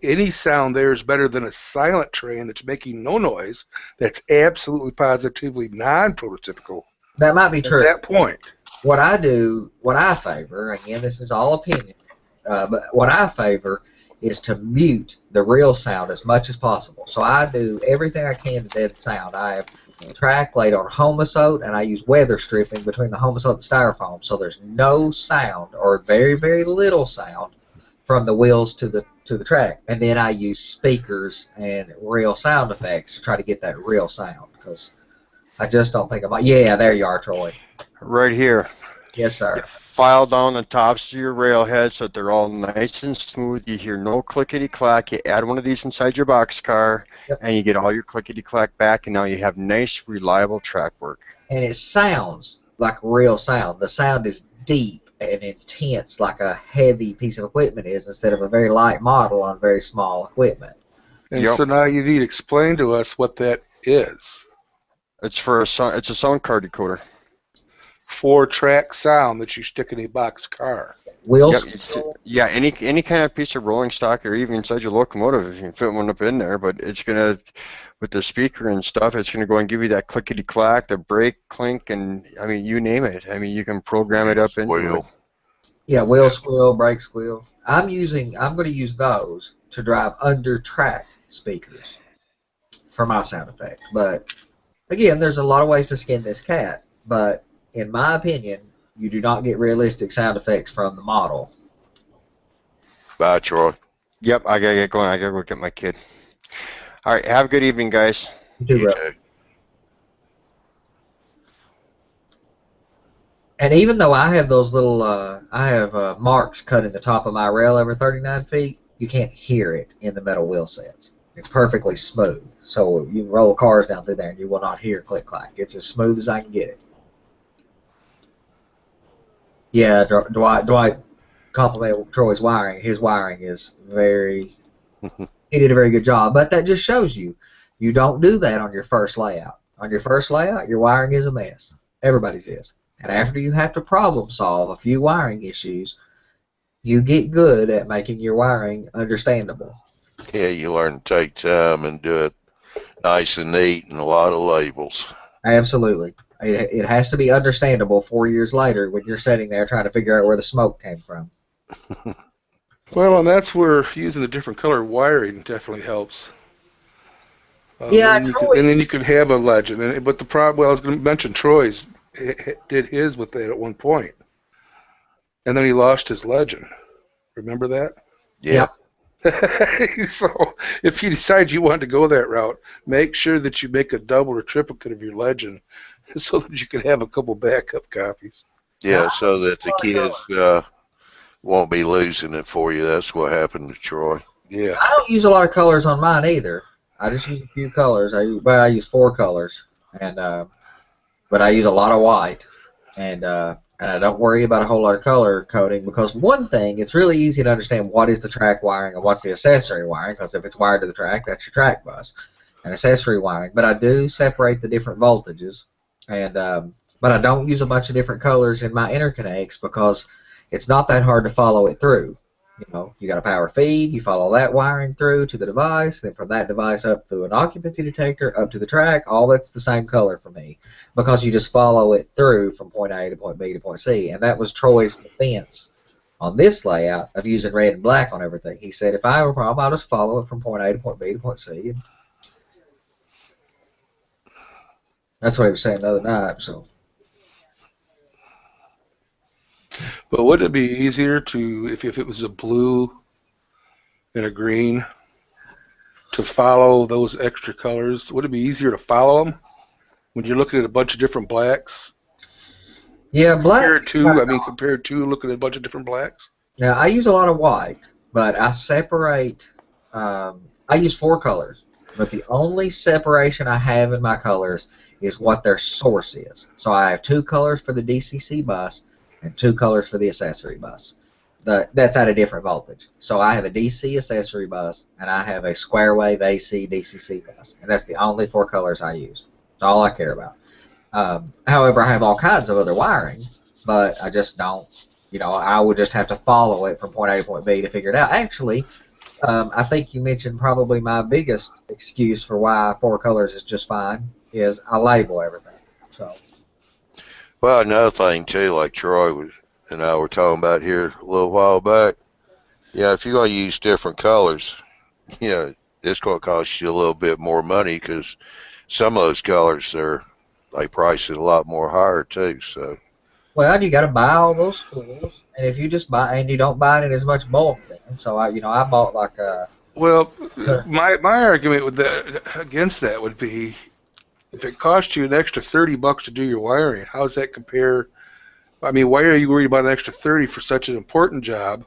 E: any sound there is better than a silent train that's making no noise. That's absolutely positively non-prototypical.
D: That might be true.
E: At that point,
D: what I favor, again, this is all opinion, but what I favor is to mute the real sound as much as possible. So I do everything I can to deaden sound. I have track laid on homosote, and I use weather stripping between the homosote and styrofoam, so there's no sound or very, very little sound from the wheels to the track. And then I use speakers and real sound effects to try to get that real sound, because I just don't think about. Yeah, there you are, Troy.
G: right here.
D: Yes, sir.
G: You file down the tops of your railhead so that they're all nice and smooth. You hear no clickety-clack. You add one of these inside your boxcar, and you get all your clickety-clack back, and now you have nice, reliable track work.
D: And it sounds like real sound. The sound is deep an intense, like a heavy piece of equipment is, instead of a very light model on very small equipment.
E: And
G: Yep.
E: so now you need to explain to us what that is.
G: It's for a sound. It's a sound card decoder.
E: 4-track sound that you stick in a box car.
D: Wheels.
G: Yeah, any kind of piece of rolling stock or even inside your locomotive, you can fit one up in there. But it's gonna, with the speaker and stuff, it's gonna go and give you that clickety clack, the brake clink, and I mean, you name it. I mean, you can program it up into it.
B: Wheel.
D: Yeah, wheel squeal, brake squeal. I'm going to use those to drive under track speakers for my sound effect. But again, there's a lot of ways to skin this cat. But in my opinion, you do not get realistic sound effects from the model.
B: Bye, Troy.
G: Yep, I gotta get going. I gotta go get my kid. All right, have a good evening, guys.
D: You do,
B: You
D: bro.
B: too.
D: And even though I have those little, marks cut in the top of my rail every 39 feet, you can't hear it in the metal wheel sets. It's perfectly smooth. So you can roll cars down through there and you will not hear click-clack. It's as smooth as I can get it. Yeah, Dwight complimented Troy's wiring. His wiring is he did a very good job. But that just shows you don't do that on your first layout. On your first layout, your wiring is a mess. Everybody's is. And after you have to problem solve a few wiring issues, you get good at making your wiring understandable.
B: Yeah, you learn to take time and do it nice and neat and a lot of labels.
D: Absolutely. It has to be understandable 4 years later when you're sitting there trying to figure out where the smoke came from.
E: Well, and that's where using a different color wiring definitely helps.
D: Yeah,
E: and
D: Troy.
E: then you could have a legend. But the problem, well, I was going to mention Troy's did his with that at one point, and then he lost his legend. Remember that?
B: Yeah.
E: So if you decide you want to go that route, make sure that you make a double or triplicate of your legend so that you can have a couple backup copies.
B: Yeah, so that the kids won't be losing it for you. That's what happened to Troy.
E: Yeah.
D: I don't use a lot of colors on mine either. I just use a few colors. I use 4 colors, and but I use a lot of white, and I don't worry about a whole lot of color coding because one thing, it's really easy to understand what is the track wiring and what's the accessory wiring, because if it's wired to the track, that's your track bus and accessory wiring. But I do separate the different voltages, and but I don't use a bunch of different colors in my interconnects because it's not that hard to follow it through. You know, you got a power feed, you follow that wiring through to the device, then from that device up through an occupancy detector, up to the track, all that's the same color for me because you just follow it through from point A to point B to point C. And that was Troy's defense on this layout of using red and black on everything. He said, if I have a problem, I'll just follow it from point A to point B to point C. And that's what he was saying the other night. So.
E: But would it be easier to, if it was a blue and a green, to follow those extra colors? Would it be easier to follow them when you're looking at a bunch of different blacks?
D: Yeah, black.
E: Compared to looking at a bunch of different blacks?
D: Now, I use a lot of white, but I separate, I use 4 colors, but the only separation I have in my colors is what their source is. So I have 2 colors for the DCC bus and 2 colors for the accessory bus. That's at a different voltage. So I have a DC accessory bus, and I have a square wave AC DCC bus, and that's the only 4 colors I use. That's all I care about. However, I have all kinds of other wiring, but I just don't, I would just have to follow it from point A to point B to figure it out. Actually, I think you mentioned probably my biggest excuse for why 4 colors is just fine is I label everything. So.
B: Well, another thing too, like Troy and I were talking about here a little while back. Yeah, if you're going to use different colors, it's going to cost you a little bit more money because some of those colors they price it a lot more higher too. So.
D: Well, you got to buy all those spools, and if you just buy and you don't buy it in as much bulk, then so I bought like a.
E: Well, my argument against that would be, if it costs you an extra $30 to do your wiring, how does that compare? I mean, why are you worried about an extra $30 for such an important job?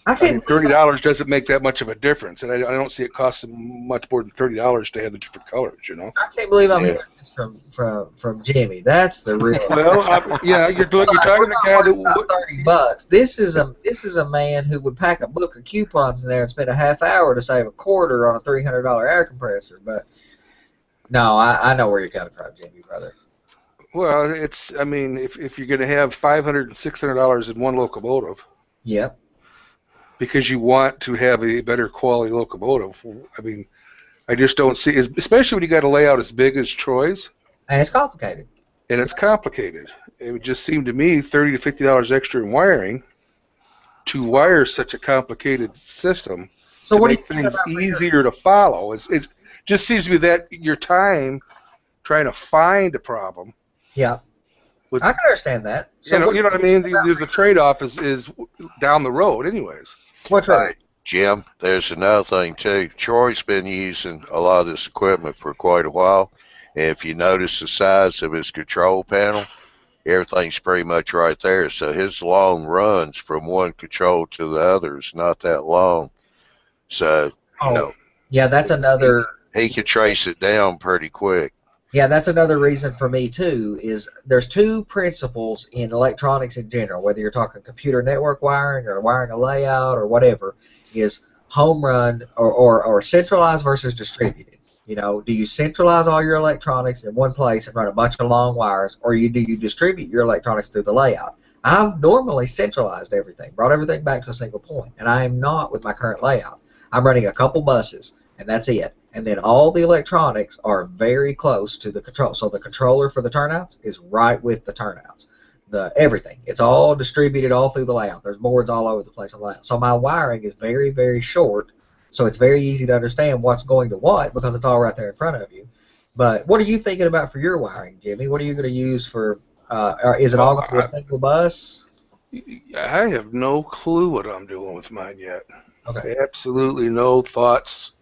D: I
E: I mean,
D: can't believe
E: $30 doesn't make that much of a difference, and I don't see it costing much more than $30 to have the different colors, you know.
D: I can't believe I'm
B: Yeah.
D: hearing this from Jimmy. That's the real.
E: Well, yeah, you're talking
D: We're
E: to the
D: not
E: guy
D: worried about
E: that.
D: $30. This is a man who would pack a book of coupons in there and spend a half hour to save a quarter on a $300 air compressor. But no, I know where you're coming from, Jimmy, brother.
E: Well, it's. I mean, if you're going to have $500 and $600 in one locomotive,
D: Yep.
E: because you want to have a better quality locomotive, I mean, I just don't see, especially when you got a layout as big as Troy's,
D: And it's complicated.
E: and it's complicated. It would just seem to me $30 to $50 extra in wiring to wire such a complicated system
D: So
E: to
D: what do
E: make
D: you think
E: things
D: about for your?
E: easier to follow. It just seems to me that your time trying to find a problem.
D: Yeah,
E: With,
D: I can understand that. So
E: you know what I mean? There's a trade-off is down the road, anyways.
D: what's
B: All
D: right?
B: right, Jim, there's another thing too. Troy's been using a lot of this equipment for quite a while. And if you notice the size of his control panel, everything's pretty much right there. So his long runs from one control to the other is not that long. So, you know,
D: Yeah, that's another.
B: he can trace it down pretty quick.
D: Yeah, that's another reason for me too. Is there's two principles in electronics in general, whether you're talking computer network wiring or wiring a layout or whatever, is home run or centralized versus distributed. You know, do you centralize all your electronics in one place and run a bunch of long wires, or do you distribute your electronics through the layout? I've normally centralized everything, brought everything back to a single point, and I am not with my current layout. I'm running a couple buses, and that's it. And then all the electronics are very close to the control. So the controller for the turnouts is right with the turnouts. Everything. It's all distributed all through the layout. There's boards all over the place on the layout. So my wiring is very, very short. So it's very easy to understand what's going to what because it's all right there in front of you. But what are you thinking about for your wiring, Jimmy? What are you going to use for? Is it all going to be a single bus?
E: I have no clue what I'm doing with mine yet.
D: Okay.
E: Absolutely no thoughts.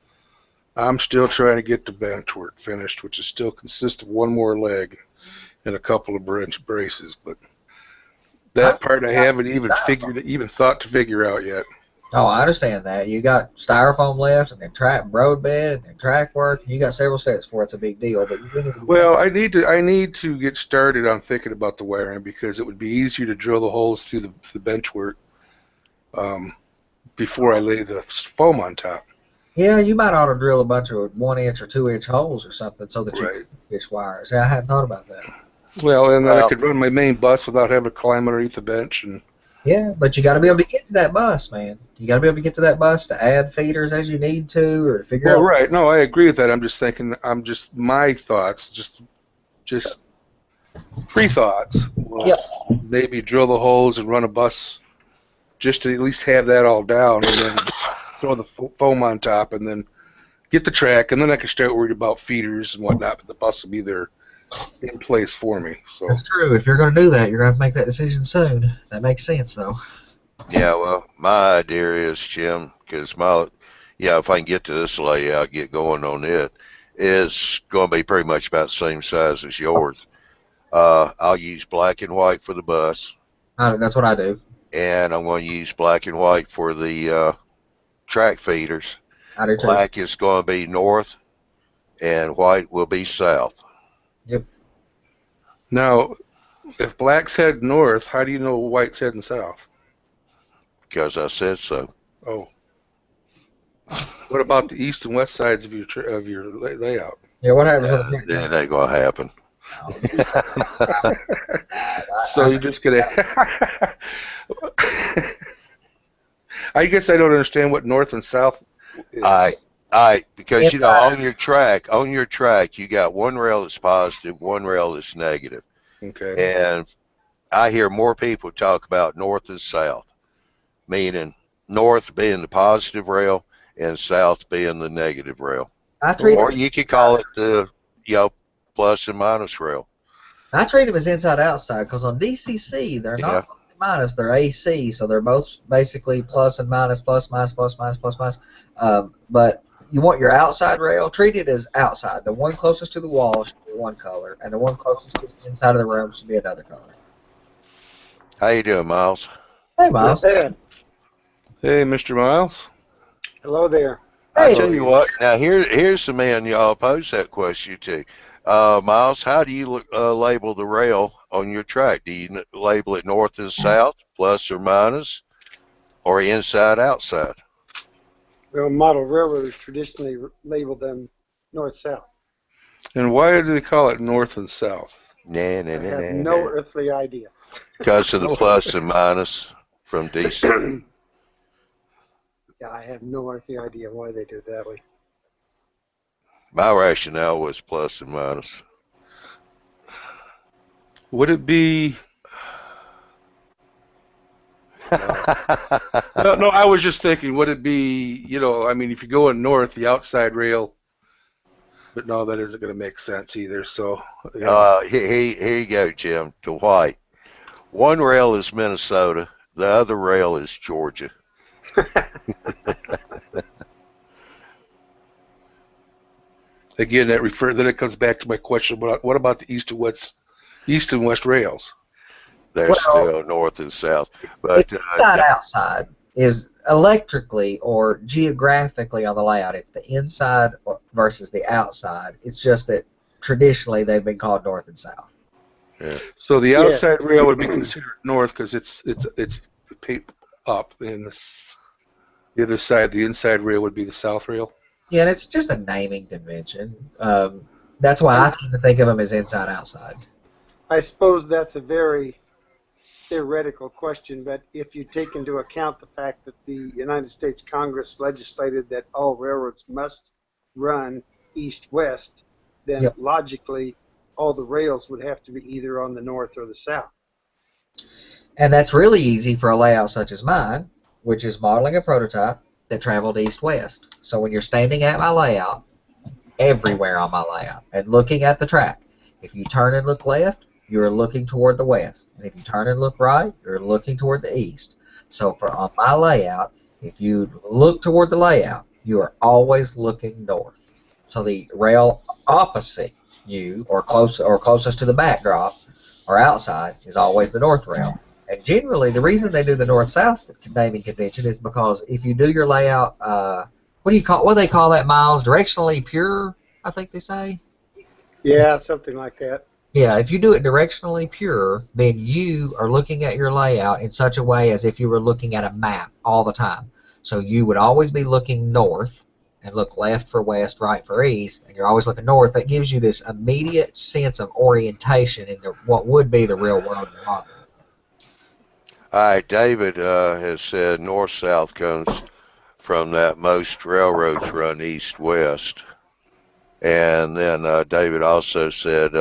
E: I'm still trying to get the bench work finished, which is still consists of one more leg and a couple of braces. But that part I haven't even thought to figure out yet.
D: Oh, I understand that. You got styrofoam left, and then track road bed, and then track work. And you got several steps before it's a big deal. But
E: well, I need to get started on thinking about the wiring because it would be easier to drill the holes through the bench work before I lay the foam on top.
D: Yeah, you might ought to drill a bunch of 1-inch or 2-inch holes or something so that you can fish wires. Yeah, I hadn't thought about that.
E: Well, and then I could run my main bus without having to climb underneath the bench. And
D: yeah, but you got to be able to get to that bus, man. You got to be able to get to that bus to add feeders as you need to, or to figure out.
E: Well, right. No, I agree with that. I'm just thinking. My thoughts. Just pre-thoughts. Well, maybe drill the holes and run a bus, just to at least have that all down, and then throw the foam on top, and then get the track, and then I can start worried about feeders and whatnot. But the bus will be there in place for me. So
D: that's true. If you're going to do that, you're going to have to make that decision soon. That makes sense, though.
B: Yeah, well, my idea is, Jim, because if I can get to this layout, get going on it, it's going to be pretty much about the same size as yours. I'll use black and white for the bus.
D: That's what I do.
B: And I'm going to use black and white for the track feeders.
D: I do too.
B: Black is going to be north, and white will be south.
D: Yep.
E: Now, if black's heading north, how do you know white's heading south?
B: Because I said so.
E: Oh. What about the east and west sides of your layout?
D: Yeah, what happens?
B: That ain't going to happen.
E: So you're just going to... I guess I don't understand what north and south is.
B: Because on your track, you got one rail that's positive, one rail that's negative.
E: Okay.
B: And I hear more people talk about north and south, meaning north being the positive rail and south being the negative rail. Or you could call it the plus and minus rail.
D: I treat them as inside-outside because on DCC they're not plus and minus, they're AC, so they're both basically plus and minus, plus, minus, plus, minus, plus, minus. But you want your outside rail treated as outside. The one closest to the wall should be one color, and the one closest to the inside of the room should be another color.
B: How you doing, Miles?
D: Hey, Miles.
E: Hey, Mr. Miles.
H: Hello there.
B: I
D: Hey.
B: tell you what. Now here's the man y'all pose that question to. Miles, how do you label the rail on your track? Do you label it north and south, plus or minus, or inside outside?
H: Well, model railroaders traditionally label them north-south.
E: And why do they call it north and south?
B: Nah,
H: I have no earthly idea.
B: Because of the plus and minus from DC.
H: Yeah, I have no earthly idea why they do it that way.
B: My rationale was plus and minus.
E: Would it be? No, I was just thinking, would it be, I mean, if you're going north, the outside rail, but no, that isn't going to make sense either. So,
B: Here you go, Jim, to White. One rail is Minnesota, the other rail is Georgia.
E: again, then it comes back to my question: what about the east and west rails?
B: They're
D: Well,
B: still north and south. But
D: inside outside is electrically or geographically on the layout. It's the inside versus the outside. It's just that traditionally they've been called north and south.
B: yeah.
E: So the
H: Yes.
E: outside rail would be considered north because it's up, and the other side, the inside rail, would be the south rail.
D: Yeah, and it's just a naming convention. That's why I tend to think of them as inside outside.
H: I suppose that's a very theoretical question, but if you take into account the fact that the United States Congress legislated that all railroads must run east-west, then
D: Yep.
H: logically all the rails would have to be either on the north or the south.
D: And that's really easy for a layout such as mine, which is modeling a prototype that traveled east-west. So when you're standing at my layout, everywhere on my layout, and looking at the track, if you turn and look left, you're looking toward the west. And if you turn and look right, you're looking toward the east. So on my layout, if you look toward the layout, you are always looking north. So the rail opposite you, or closest to the backdrop, or outside, is always the north rail. And generally, the reason they do the north-south naming convention is because if you do your layout, what do they call that, Miles? Directionally pure, I think they say.
H: Yeah, something like that.
D: Yeah, if you do it directionally pure, then you are looking at your layout in such a way as if you were looking at a map all the time. So you would always be looking north and look left for west, right for east, and you're always looking north. That gives you this immediate sense of orientation in what would be the real world model.
B: All right, David has said north-south comes from that most railroads run east-west. And then David also said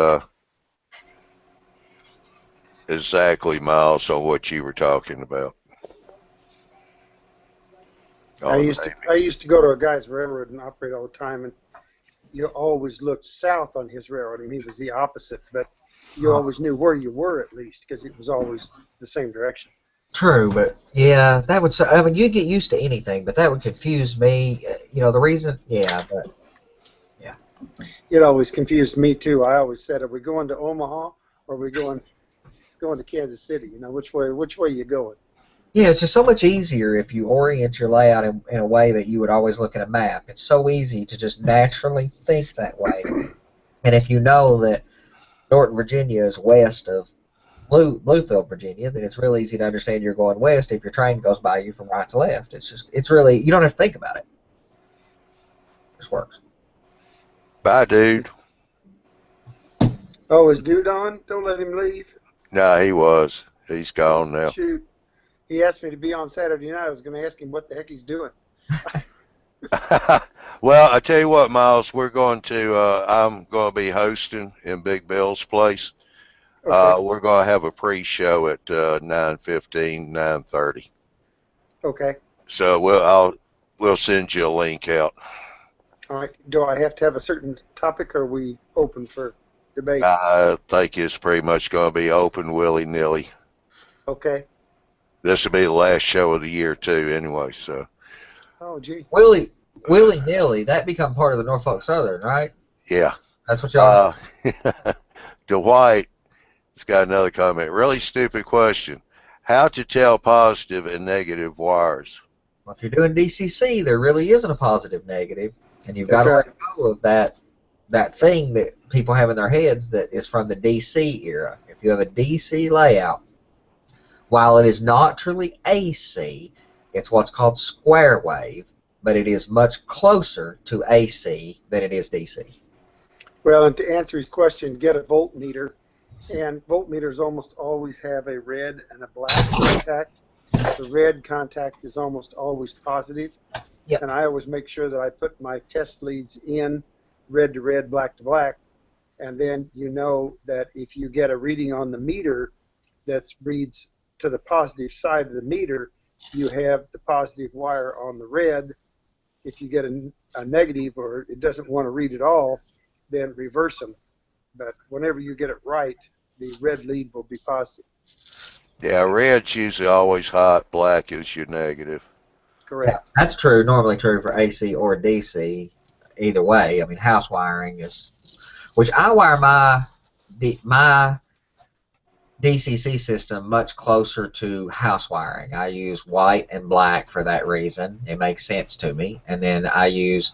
B: exactly, Miles, on what you were talking about.
H: I used to go to a guy's railroad and operate all the time, and you always looked south on his railroad, and he was the opposite, but you always knew where you were at least because it was always the same direction.
D: True, but yeah, that would. I mean, you'd get used to anything, but that would confuse me. The reason, but yeah.
H: It always confused me too. I always said, "Are we going to Omaha or are we going to Kansas City? Which way are you going?"
D: Yeah, it's just so much easier if you orient your layout in a way that you would always look at a map. It's so easy to just naturally think that way. And if you know that Norton, Virginia is west of Bluefield, Virginia, then it's real easy to understand you're going west if your train goes by you from right to left. It's really, you don't have to think about it. It just works.
B: Bye, dude.
H: Oh, is Dude on? Don't let him leave.
B: No, he was. He's gone now.
H: Shoot. He asked me to be on Saturday night. I was going to ask him what the heck he's doing.
B: Well, I tell you what, Miles, I'm going to be hosting in Big Bill's place.
H: Okay.
B: We're going to have a pre-show at 9:15, 9:30.
H: Okay.
B: So we'll send you a link out.
H: All right. Do I have to have a certain topic, or are we open for debate?
B: I think it's pretty much going to be open willy-nilly.
H: Okay.
B: This will be the last show of the year too, anyway. So.
H: Oh, gee.
D: Willy-nilly, that become part of the Norfolk Southern, right?
B: Yeah.
D: That's what y'all.
B: Dwight has got another comment. Really stupid question. How to tell positive and negative wires?
D: Well, if you're doing DCC, there really isn't a positive negative, and you've got
H: That's
D: to
H: right.
D: let go of that thing that people have in their heads that is from the DC era. If you have a DC layout, while it is not truly AC, it's what's called square wave, but it is much closer to AC than it is DC.
H: Well, and to answer his question, get a voltmeter, and voltmeters almost always have a red and a black contact. The red contact is almost always positive,
D: Yep.
H: and I always make sure that I put my test leads in red to red, black to black, and then you know that if you get a reading on the meter that reads to the positive side of the meter, you have the positive wire on the red. If you get a negative or it doesn't want to read at all, then reverse them. But whenever you get it right, the red lead will be positive.
B: Yeah, red's usually always hot, black is your negative.
H: Correct.
D: That's true, normally true for AC or DC. Either way, I mean, house wiring is, which I wire my DCC system much closer to house wiring. I use white and black for that reason. It makes sense to me. And then I use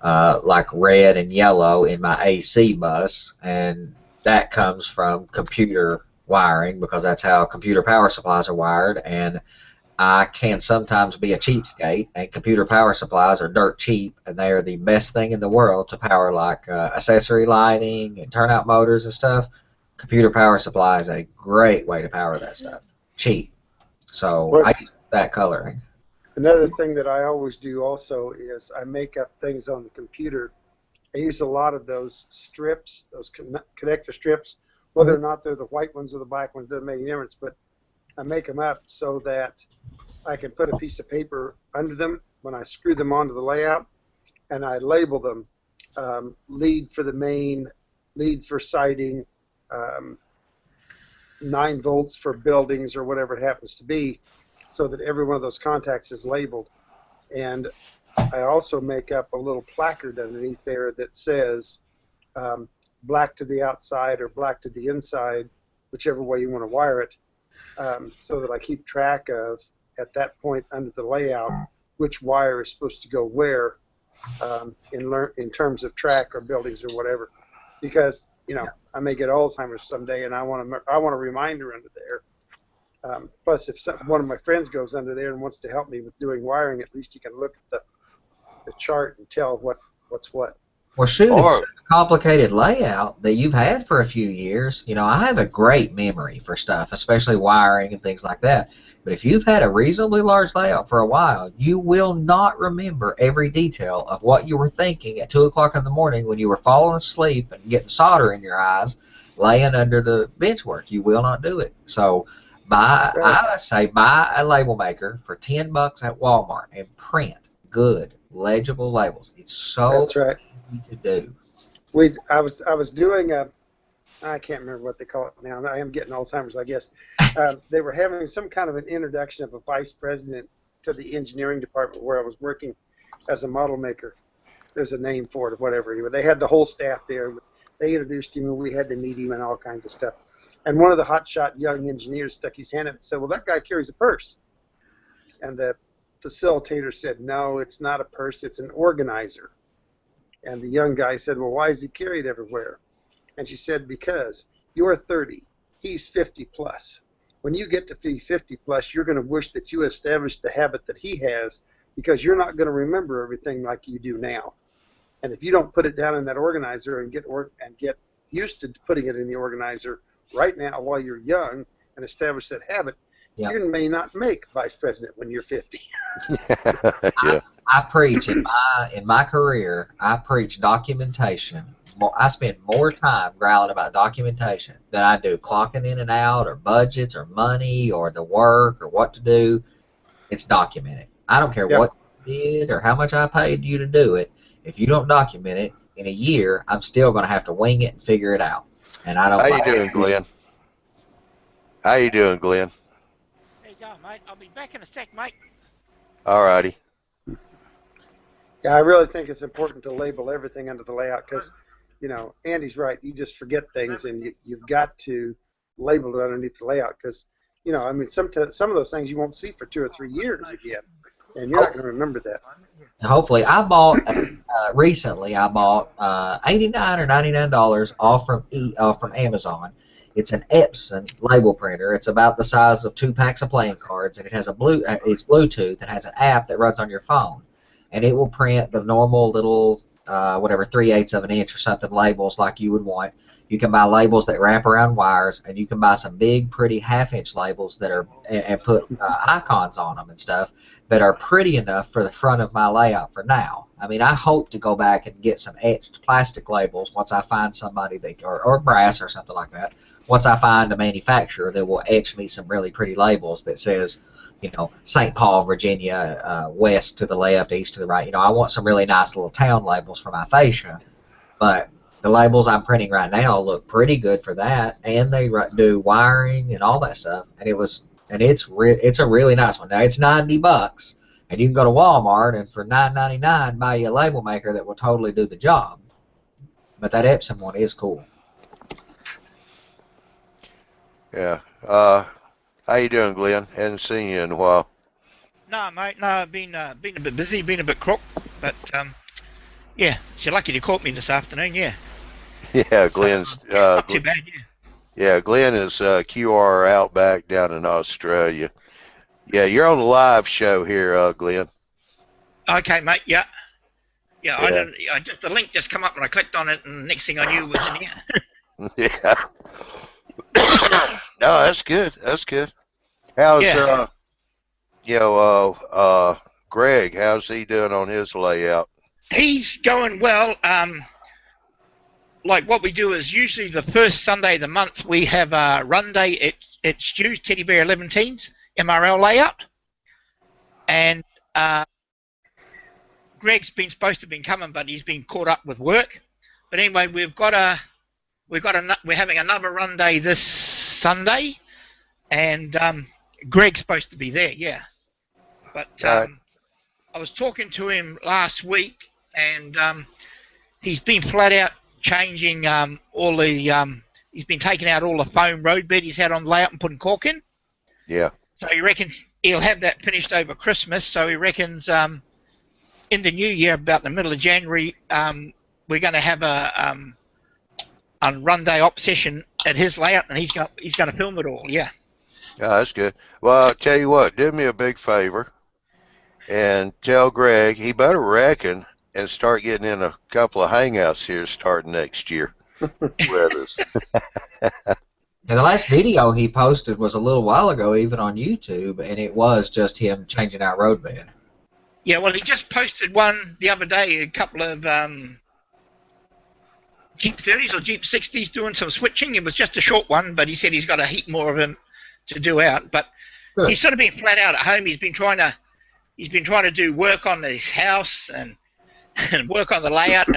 D: like red and yellow in my AC bus, and that comes from computer wiring because that's how computer power supplies are wired. And I can sometimes be a cheapskate, and computer power supplies are dirt cheap, and they are the best thing in the world to power like accessory lighting and turnout motors and stuff. Computer power supply is a great way to power that stuff. Cheap. So
H: What,
D: I use that coloring.
H: another thing that I always do also is I make up things on the computer. I use a lot of those strips, those connector strips, whether or not they're the white ones or the black ones, doesn't make any difference, but I make them up so that I can put a piece of paper under them when I screw them onto the layout, and I label them lead for the main, lead for siding, 9 volts for buildings or whatever it happens to be, so that every one of those contacts is labeled. And I also make up a little placard underneath there that says black to the outside or black to the inside, whichever way you want to wire it, so that I keep track of, at that point under the layout, which wire is supposed to go where in terms of track or buildings or whatever. Because, you know, I may get Alzheimer's someday, and I want a reminder under there. Plus, if one of my friends goes under there and wants to help me with doing wiring, at least he can look at the chart and tell what's what.
D: Well, shoot, if
B: Or
D: you have a complicated layout that you've had for a few years, you know, I have a great memory for stuff, especially wiring and things like that. But if you've had a reasonably large layout for a while, you will not remember every detail of what you were thinking at 2 o'clock in the morning when you were falling asleep and getting solder in your eyes, laying under the bench work. You will not do it. So I say buy a label maker for $10 at Walmart and print good, legible labels. It's so
H: That's right.
D: to do.
H: I was doing I can't remember what they call it now. I am getting Alzheimer's, I guess. They were having some kind of an introduction of a vice president to the engineering department where I was working as a model maker. There's a name for it or whatever. Anyway, they had the whole staff there. They introduced him, and we had to meet him and all kinds of stuff. And one of the hotshot young engineers stuck his hand up and said, "Well, that guy carries a purse." And the facilitator said, "No, it's not a purse. It's an organizer." And the young guy said, "Well, why is he carried everywhere?" And she said, "Because you're 30, he's 50 plus. When you get to be 50 plus, you're going to wish that you established the habit that he has, because you're not going to remember everything like you do now. And if you don't put it down in that organizer and get used to putting it in the organizer right now while you're young and establish that habit, you may not make vice president when you're 50.
B: Yeah.
D: I preach in my career. I preach documentation. I spend more time growling about documentation than I do clocking in and out or budgets or money or the work or what to do. It's documented. I don't care what you did or how much I paid you to do it. If you don't document it, in a year, I'm still going to have to wing it and figure it out. And I don't.
B: How you doing, Glenn? How you doing, Glenn?
I: Hey, John, mate. I'll be back in a sec, mate.
B: All righty.
H: Yeah, I really think it's important to label everything under the layout because, you know, Andy's right. You just forget things, and you've got to label it underneath the layout because, you know, I mean, some of those things you won't see for 2 or 3 years again. And you're not going to remember that.
D: Hopefully, I bought recently. I bought $89 or $99 off from Amazon. It's an Epson label printer. It's about the size of 2 packs of playing cards, and it has it's Bluetooth and has an app that runs on your phone, and it will print the normal little whatever 3/8 of an inch or something labels like you would want. You can buy labels that wrap around wires, and you can buy some big, pretty half-inch labels that are and put icons on them and stuff that are pretty enough for the front of my layout for now. I mean, I hope to go back and get some etched plastic labels once I find somebody that, or brass or something like that. Once I find a manufacturer that will etch me some really pretty labels that says, you know, St. Paul, Virginia, west to the left, east to the right. You know, I want some really nice little town labels for my fascia, but the labels I'm printing right now look pretty good for that, and they do wiring and all that stuff, and it's a really nice one. Now it's $90, and you can go to Walmart and for $9.99 buy you a label maker that will totally do the job. But that Epson one is cool.
B: Yeah. How you doing, Glenn? Hadn't seen you in a while.
I: No, mate. No, I've been a bit busy, been a bit crook, but yeah. You're lucky you caught me this afternoon. Yeah.
B: Yeah, Glenn's.
I: Not too bad. Yeah.
B: Yeah, Glenn is QR Outback down in Australia. Yeah, you're on the live show here, Glenn.
I: Okay, mate. Yeah. Yeah. I just the link just come up and I clicked on it, and next thing I knew it was in here.
B: Yeah. No, that's good. That's good. How's Greg? How's he doing on his layout?
I: He's going well. Like what we do is usually the first Sunday of the month we have a run day. It's Stu's Teddy Bear 11 Teams MRL layout, and Greg's been supposed to have been coming, but he's been caught up with work. But anyway, we're having another run day this Sunday, and Greg's supposed to be there. Yeah, but I was talking to him last week, and he's been flat out changing all the. He's been taking out all the foam road bed he's had on the layout and putting cork in.
B: Yeah.
I: So he reckons he'll have that finished over Christmas. So he reckons in the new year, about the middle of January, we're going to have a run day op session at his layout, and he's going to film it all. Yeah.
B: Yeah, that's good. Well, I'll tell you what. Do me a big favor, and tell Greg he better reckon and start getting in a couple of hangouts here starting next year with us.
D: And the last video he posted was a little while ago, even on YouTube, and it was just him changing out roadbed.
I: Yeah, well, he just posted one the other day, a couple of Jeep 30s or Jeep 60s doing some switching. It was just a short one, but he said he's got a heap more of them to do out. But good. He's sort of been flat out at home. He's been trying to do work on his house and work on the layout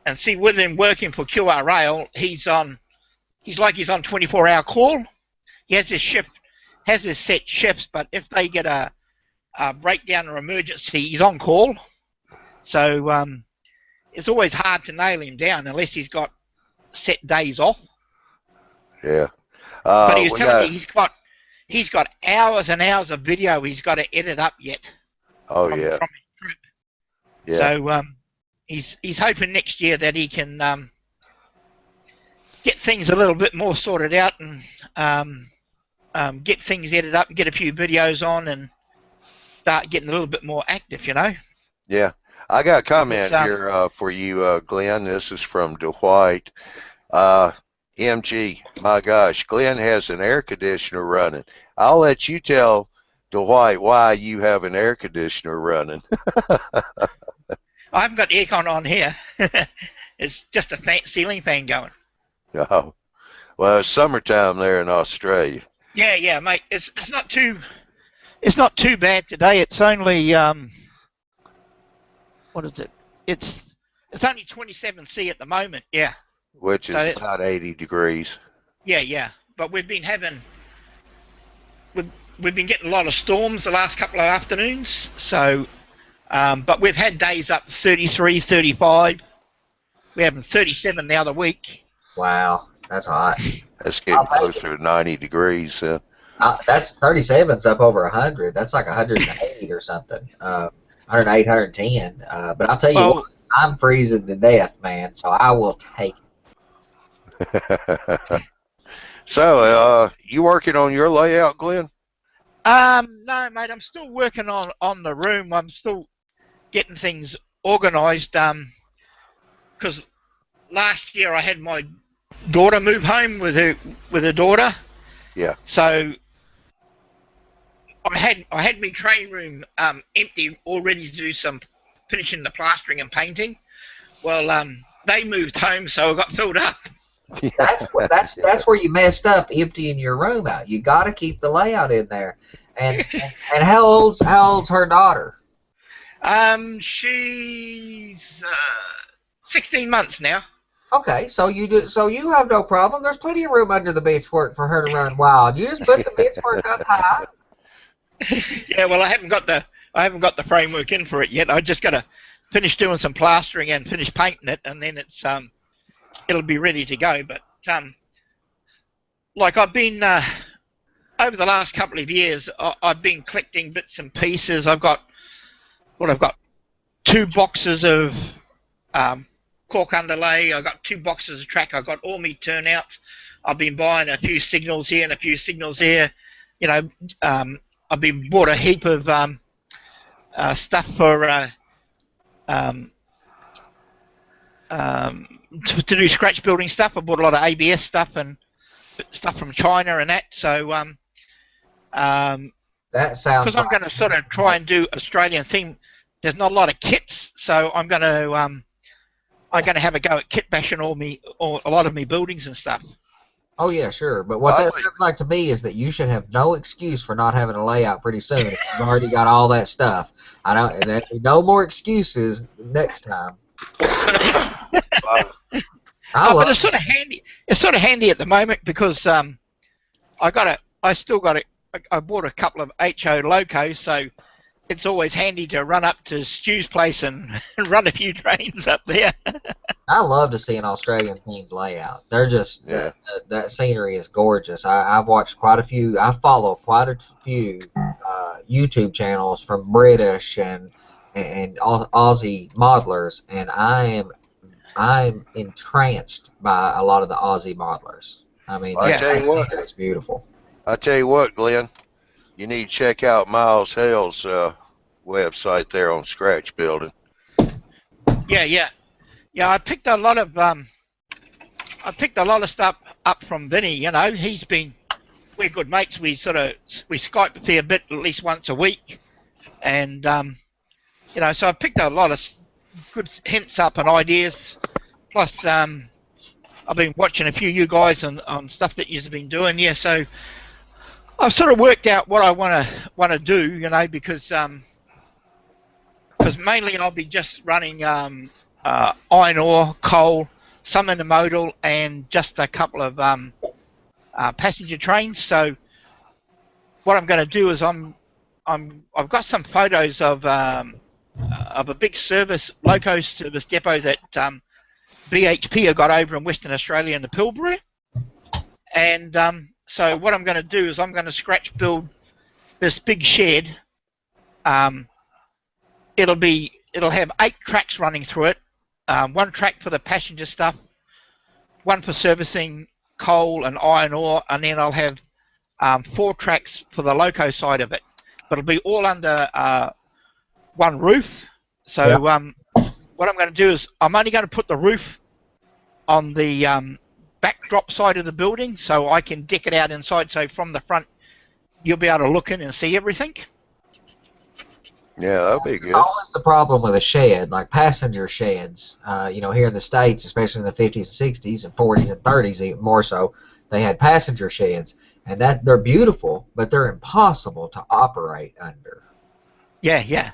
I: and see, with him working for QR Rail, he's on 24-hour call. He has his set shifts, but if they get a breakdown or emergency, he's on call. So it's always hard to nail him down unless he's got set days off.
B: Yeah.
I: But he was telling me he's got hours and hours of video he's got to edit up yet.
B: Oh,
I: from his trip.
B: Yeah.
I: So he's hoping next year that he can get things a little bit more sorted out and get things edited up, get a few videos on, and start getting a little bit more active, you know.
B: Yeah. I got a comment here for you, Glenn. This is from Dwight. MG, my gosh, Glenn has an air conditioner running. I'll let you tell Dwight why you have an air conditioner running.
I: I haven't got the aircon on here. It's just a ceiling fan going.
B: Oh, well, it's summertime there in Australia.
I: Yeah, mate. It's not too bad today. It's only what is it? It's only 27°C at the moment. Yeah.
B: Which is about 80 degrees.
I: Yeah. But we've been getting a lot of storms the last couple of afternoons. So, but we've had days up 33, 35. We're having 37 the other week.
D: Wow, that's hot.
B: That's getting closer to 90 degrees.
D: That's 37's up over 100. That's like 108 or something. 108, 110. But I'll tell you what,
I: Well,
D: I'm freezing to death, man. So I will take it.
B: So, you working on your layout, Glenn?
I: no, mate, I'm still working on the room. I'm still getting things organised. Because last year I had my daughter move home with her daughter.
B: Yeah.
I: So I had my train room empty, all ready to do some finishing the plastering and painting. Well, they moved home, so I got filled up.
D: That's where you messed up, emptying your room out. You got to keep the layout in there. And how old's her daughter?
I: She's 16 months now.
D: Okay, so you have no problem. There's plenty of room under the benchwork for her to run wild. You just put the benchwork up high.
I: Yeah, well, I haven't got the framework in for it yet. I just got to finish doing some plastering and finish painting it, and then it'll be ready to go. But like I've been over the last couple of years, I've been collecting bits and pieces. I've got 2 boxes of cork underlay. I've got 2 boxes of track. I've got all my turnouts. I've been buying a few signals here and a few signals there. You know, I've been bought a heap of stuff for to do scratch building stuff. I bought a lot of ABS stuff and stuff from China and that. So
D: that sounds.
I: Because I'm going to sort of try and do Australian thing. There's not a lot of kits, so I'm going to have a go at kit bashing a lot of me buildings and stuff.
D: Oh yeah, sure. But what that sounds like to me is that you should have no excuse for not having a layout pretty soon. If you've already got all that stuff. There'll be no more excuses next time.
I: But it's sort of handy. It's sort of handy at the moment because I bought a couple of HO locos, so it's always handy to run up to Stu's place and run a few trains up there.
D: I love to see an Australian themed layout. They're just that scenery is gorgeous. I've watched quite a few. I follow quite a few YouTube channels from British and Aussie modelers, and I'm entranced by a lot of the Aussie modelers. I mean,
B: I tell you what,
D: it's beautiful.
B: I tell you what, Glenn, you need to check out Miles Hale's website there on scratch building.
I: Yeah. I picked a lot of stuff up from Vinny. You know, we're good mates. We Skype a fair bit, at least once a week, and you know, so I picked a lot of good hints up and ideas. Plus, I've been watching a few of you guys on stuff that you've been doing. Yeah, so I've sort of worked out what I want to do. You know, because mainly I'll be just running iron ore, coal, some intermodal, and just a couple of passenger trains. So what I'm going to do is I've got some photos of a big loco service depot that BHP have got over in Western Australia in the Pilbara, and so what I'm going to do is I'm going to scratch build this big shed. It'll have 8 tracks running through it. 1 track for the passenger stuff, 1 for servicing coal and iron ore, and then I'll have 4 tracks for the loco side of it. But it'll be all under 1 roof. So what I'm going to do is I'm only going to put the roof on the backdrop side of the building, so I can deck it out inside. So from the front, you'll be able to look in and see everything.
B: Yeah, that'll be good.
D: It's always the problem with a shed, like passenger sheds. You know, here in the States, especially in the 50s and 60s and 40s and 30s, even more so, they had passenger sheds, and that they're beautiful, but they're impossible to operate under.
I: Yeah.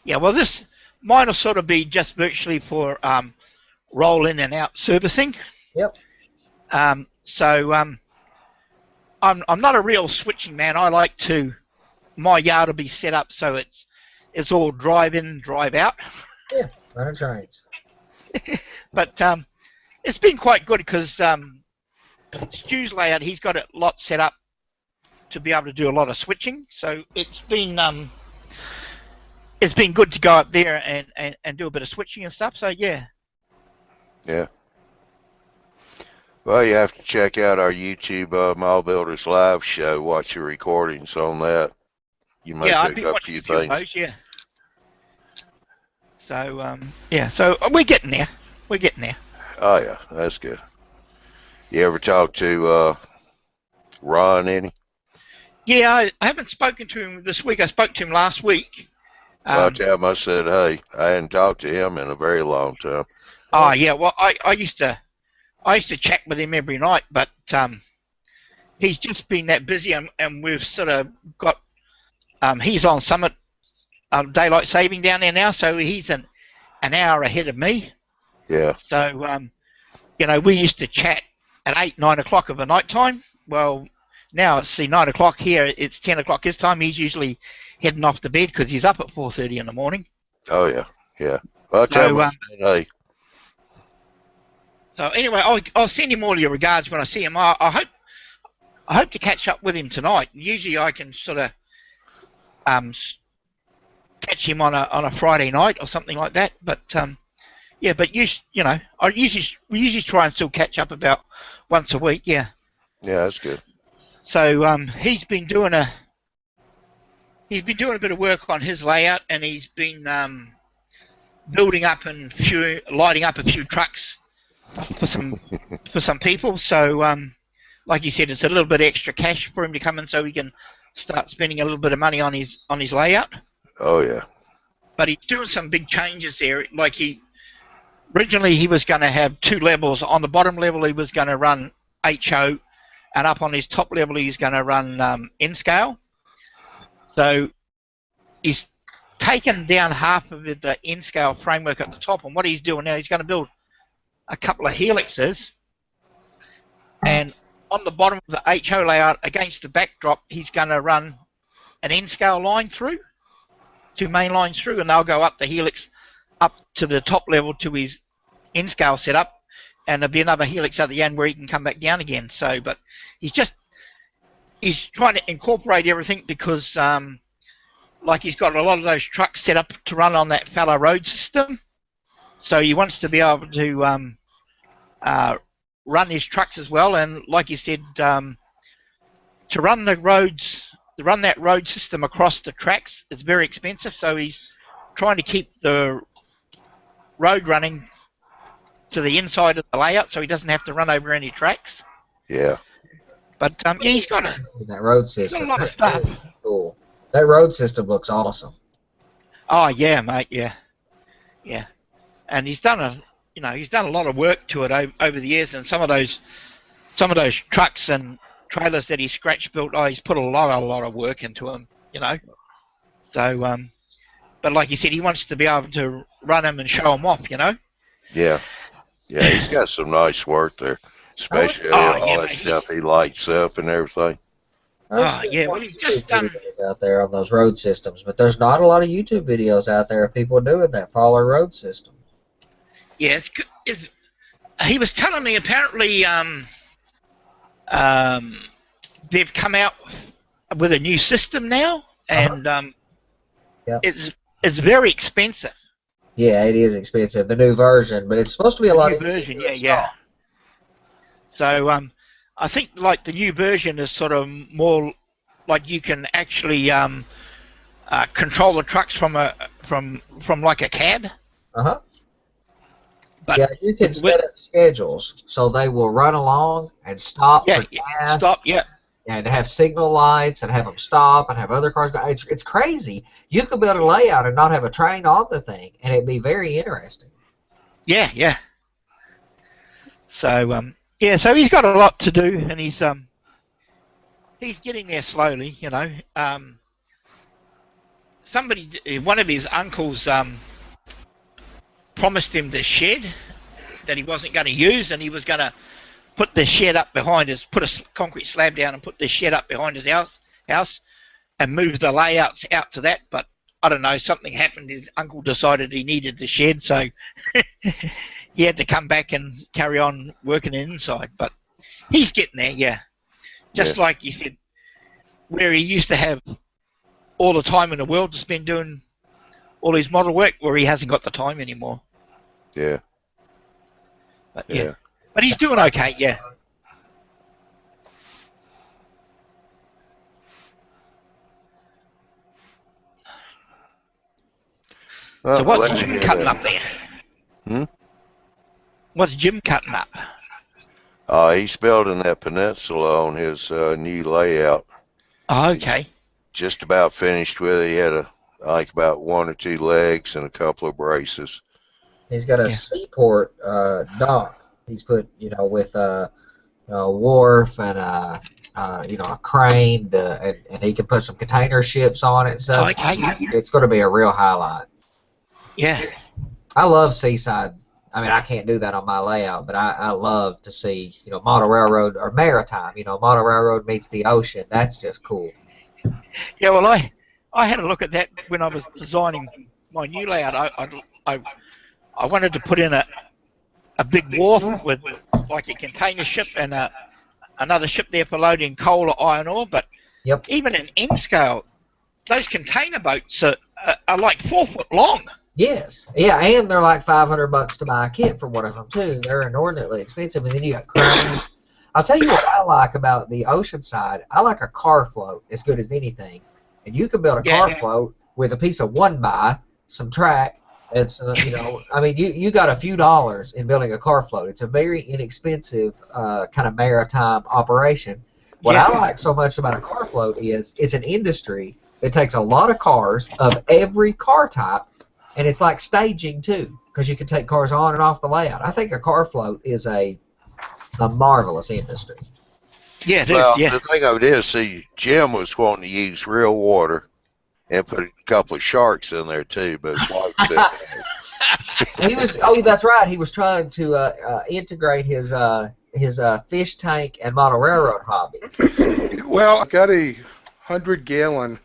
I: Well, mine will sort of be just virtually for roll in and out servicing.
D: Yep.
I: So I'm not a real switching man. I like my yard will be set up so it's all drive in, drive out.
D: Yeah, running trains.
I: But it's been quite good because Stu's layout, he's got a lot set up to be able to do a lot of switching. So it's been good to go up there and do a bit of switching and stuff. So yeah.
B: Yeah. Well, you have to check out our YouTube Mile Builders live show. Watch the recordings on that. You might
I: I've
B: pick
I: been
B: up a
I: watching
B: few
I: a few of
B: things.
I: those, yeah. So so we're getting there. We're getting there.
B: Oh yeah, that's good. You ever talk to Ron any?
I: Yeah, I haven't spoken to him this week. I spoke to him last week.
B: Well, I tell him I said, hey, I hadn't talked to him in a very long time.
I: Oh yeah, well I used to chat with him every night, but he's just been that busy, and we've sort of got he's on Summit daylight saving down there now, so he's an hour ahead of me.
B: Yeah.
I: So we used to chat at 8, 9 o'clock of the night time. Well, now it's 9 o'clock here. It's 10 o'clock his time. He's usually heading off to bed because he's up at 4:30 in the morning.
B: Oh yeah, yeah. Well, I tell him I said, hey.
I: So anyway, I'll send him all your regards when I see him. I hope to catch up with him tonight. Usually I can sort of catch him on a Friday night or something like that. But but we usually try and still catch up about once a week. Yeah.
B: Yeah, that's good.
I: So he's been doing a bit of work on his layout, and he's been building up and lighting up a few trucks for some people. So like you said, it's a little bit extra cash for him to come in, so he can start spending a little bit of money on his layout.
B: Oh yeah.
I: But he's doing some big changes there. Like originally he was going to have 2 levels. On the bottom level he was going to run HO, and up on his top level he's going to run N-scale. So he's taken down half of the N-scale framework at the top, and what he's doing now, he's going to build a couple of helixes, and on the bottom of the HO layout against the backdrop he's going to run an N-scale line through, 2 main lines through, and they'll go up the helix up to the top level to his N-scale setup, and there'll be another helix at the end where he can come back down again. So, but he's trying to incorporate everything because like he's got a lot of those trucks set up to run on that fallow road system, so he wants to be able to run his trucks as well. And like you said, to run that road system across the tracks, it's very expensive, so he's trying to keep the road running to the inside of the layout so he doesn't have to run over any tracks.
B: Yeah.
I: But he's got
D: that road system.
I: He's got a lot of stuff.
D: Cool. That road system looks awesome.
I: Oh yeah, mate. Yeah. And he's done a lot of work to it over the years, and some of those trucks and trailers that he scratch built, he's put a lot of work into them. So but like you said, he wants to be able to run them and show them off.
B: Yeah. Yeah, he's got some nice work there, especially all that stuff he lights up and everything.
I: Well, he's just done
D: out there on those road systems, but there's not a lot of YouTube videos out there of people doing that follow road system.
I: Yeah, he was telling me apparently they've come out with a new system now, and it's very expensive.
D: Yeah, it is expensive, the new version, but it's supposed to be a lot easier.
I: Version, yeah. So I think like the new version is sort of more like you can actually control the trucks from like a cab. But
D: yeah, you can set up schedules so they will run along and stop for gas. And have signal lights and have them stop and have other cars go. It's crazy. You could build a layout and not have a train on the thing, and it'd be very interesting.
I: Yeah. So so he's got a lot to do, and he's getting there slowly. One of his uncles promised him the shed that he wasn't going to use, and he was going to put the shed up behind put a concrete slab down and put the shed up behind his house and move the layouts out to that. But I don't know, something happened. His uncle decided he needed the shed, so he had to come back and carry on working inside. But he's getting there, yeah. Just like you said, where he used to have all the time in the world to spend doing all his model work, where he hasn't got the time anymore.
B: Yeah.
I: But
B: Yeah.
I: but he's doing okay. Yeah.
B: Well,
I: So what's
B: let's
I: Jim
B: get
I: cutting up there? What's Jim cutting up?
B: He's building that peninsula on his new layout.
I: Oh, okay.
B: Just about finished with it. He had like about 1 or 2 legs and a couple of braces.
D: He's got a seaport dock. He's put, with a wharf and a crane, and he can put some container ships on it and stuff.
I: Okay.
D: It's going to be a real highlight.
I: Yeah.
D: I love seaside. I mean, I can't do that on my layout, but I love to see, model railroad or maritime. Model railroad meets the ocean. That's just cool.
I: Yeah. Well, I had a look at that when I was designing my new layout. I wanted to put in a big wharf with like a container ship and another ship there for loading coal or iron ore. But even in N scale, those container boats are like 4 foot long.
D: Yes. Yeah, and they're like $500 to buy a kit for one of them too. They're inordinately expensive, and then you got cranes. I'll tell you what I like about the ocean side. I like a car float as good as anything, and you can build a car float with a piece of 1x, some track. It's I mean, you got a few dollars in building a car float. It's a very inexpensive kind of maritime operation. What I like so much about a car float is it's an industry that takes a lot of cars of every car type. And it's like staging, too, because you can take cars on and off the layout. I think a car float is a marvelous industry.
I: Yeah, it
B: Well,
I: is, yeah.
B: the thing of it is, see, Jim was wanting to use real water and put a couple of sharks in there, too, but White said
D: He was. Oh, that's right. He was trying to integrate his fish tank and model railroad hobbies.
E: Well, I got a 100-gallon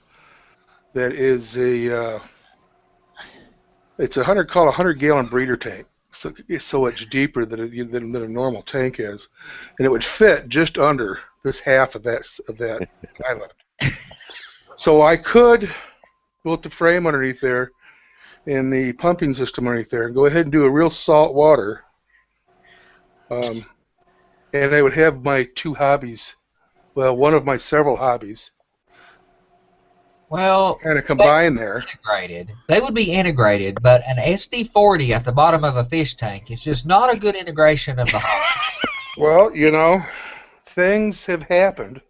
E: that is it's called a 100-gallon breeder tank. So it's deeper than a normal tank is, and it would fit just under this half of that island. So I could put the frame underneath there and the pumping system underneath there and go ahead and do a real salt water. And I would have my 2 hobbies, well, one of my several hobbies,
D: Well,
E: kind of combined there.
D: Integrated. They would be integrated, but an SD40 at the bottom of a fish tank is just not a good integration of the hobby.
E: Well, things have happened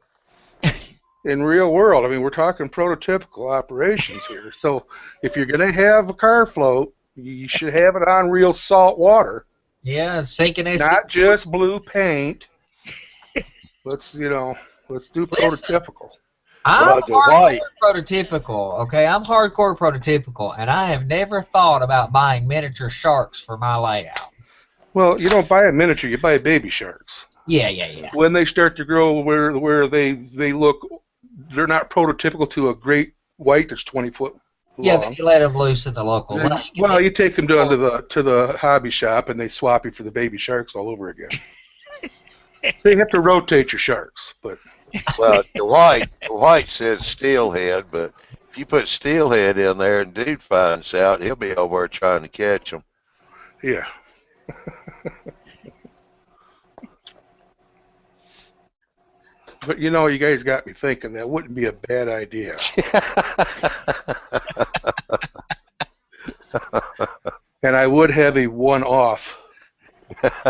E: in real world. I mean, we're talking prototypical operations here. So if you're going to have a car float, you should have it on real salt water.
D: Yeah, sinking SD40.
E: Not just blue paint. Let's do prototypical.
D: I'm hardcore prototypical, okay? I'm hardcore prototypical, and I have never thought about buying miniature sharks for my layout.
E: Well, you don't buy a miniature, you buy baby sharks.
D: Yeah.
E: When they start to grow where they look, they're not prototypical to a great white that's 20 foot long.
D: Yeah, then you let them loose in the local lake.
E: Well, you take them down to the hobby shop, and they swap you for the baby sharks all over again. So you have to rotate your sharks, but...
B: Well, the White said steelhead, but if you put steelhead in there and dude finds out, he'll be over there trying to catch them.
E: Yeah. But you guys got me thinking that wouldn't be a bad idea. And I would have a one-off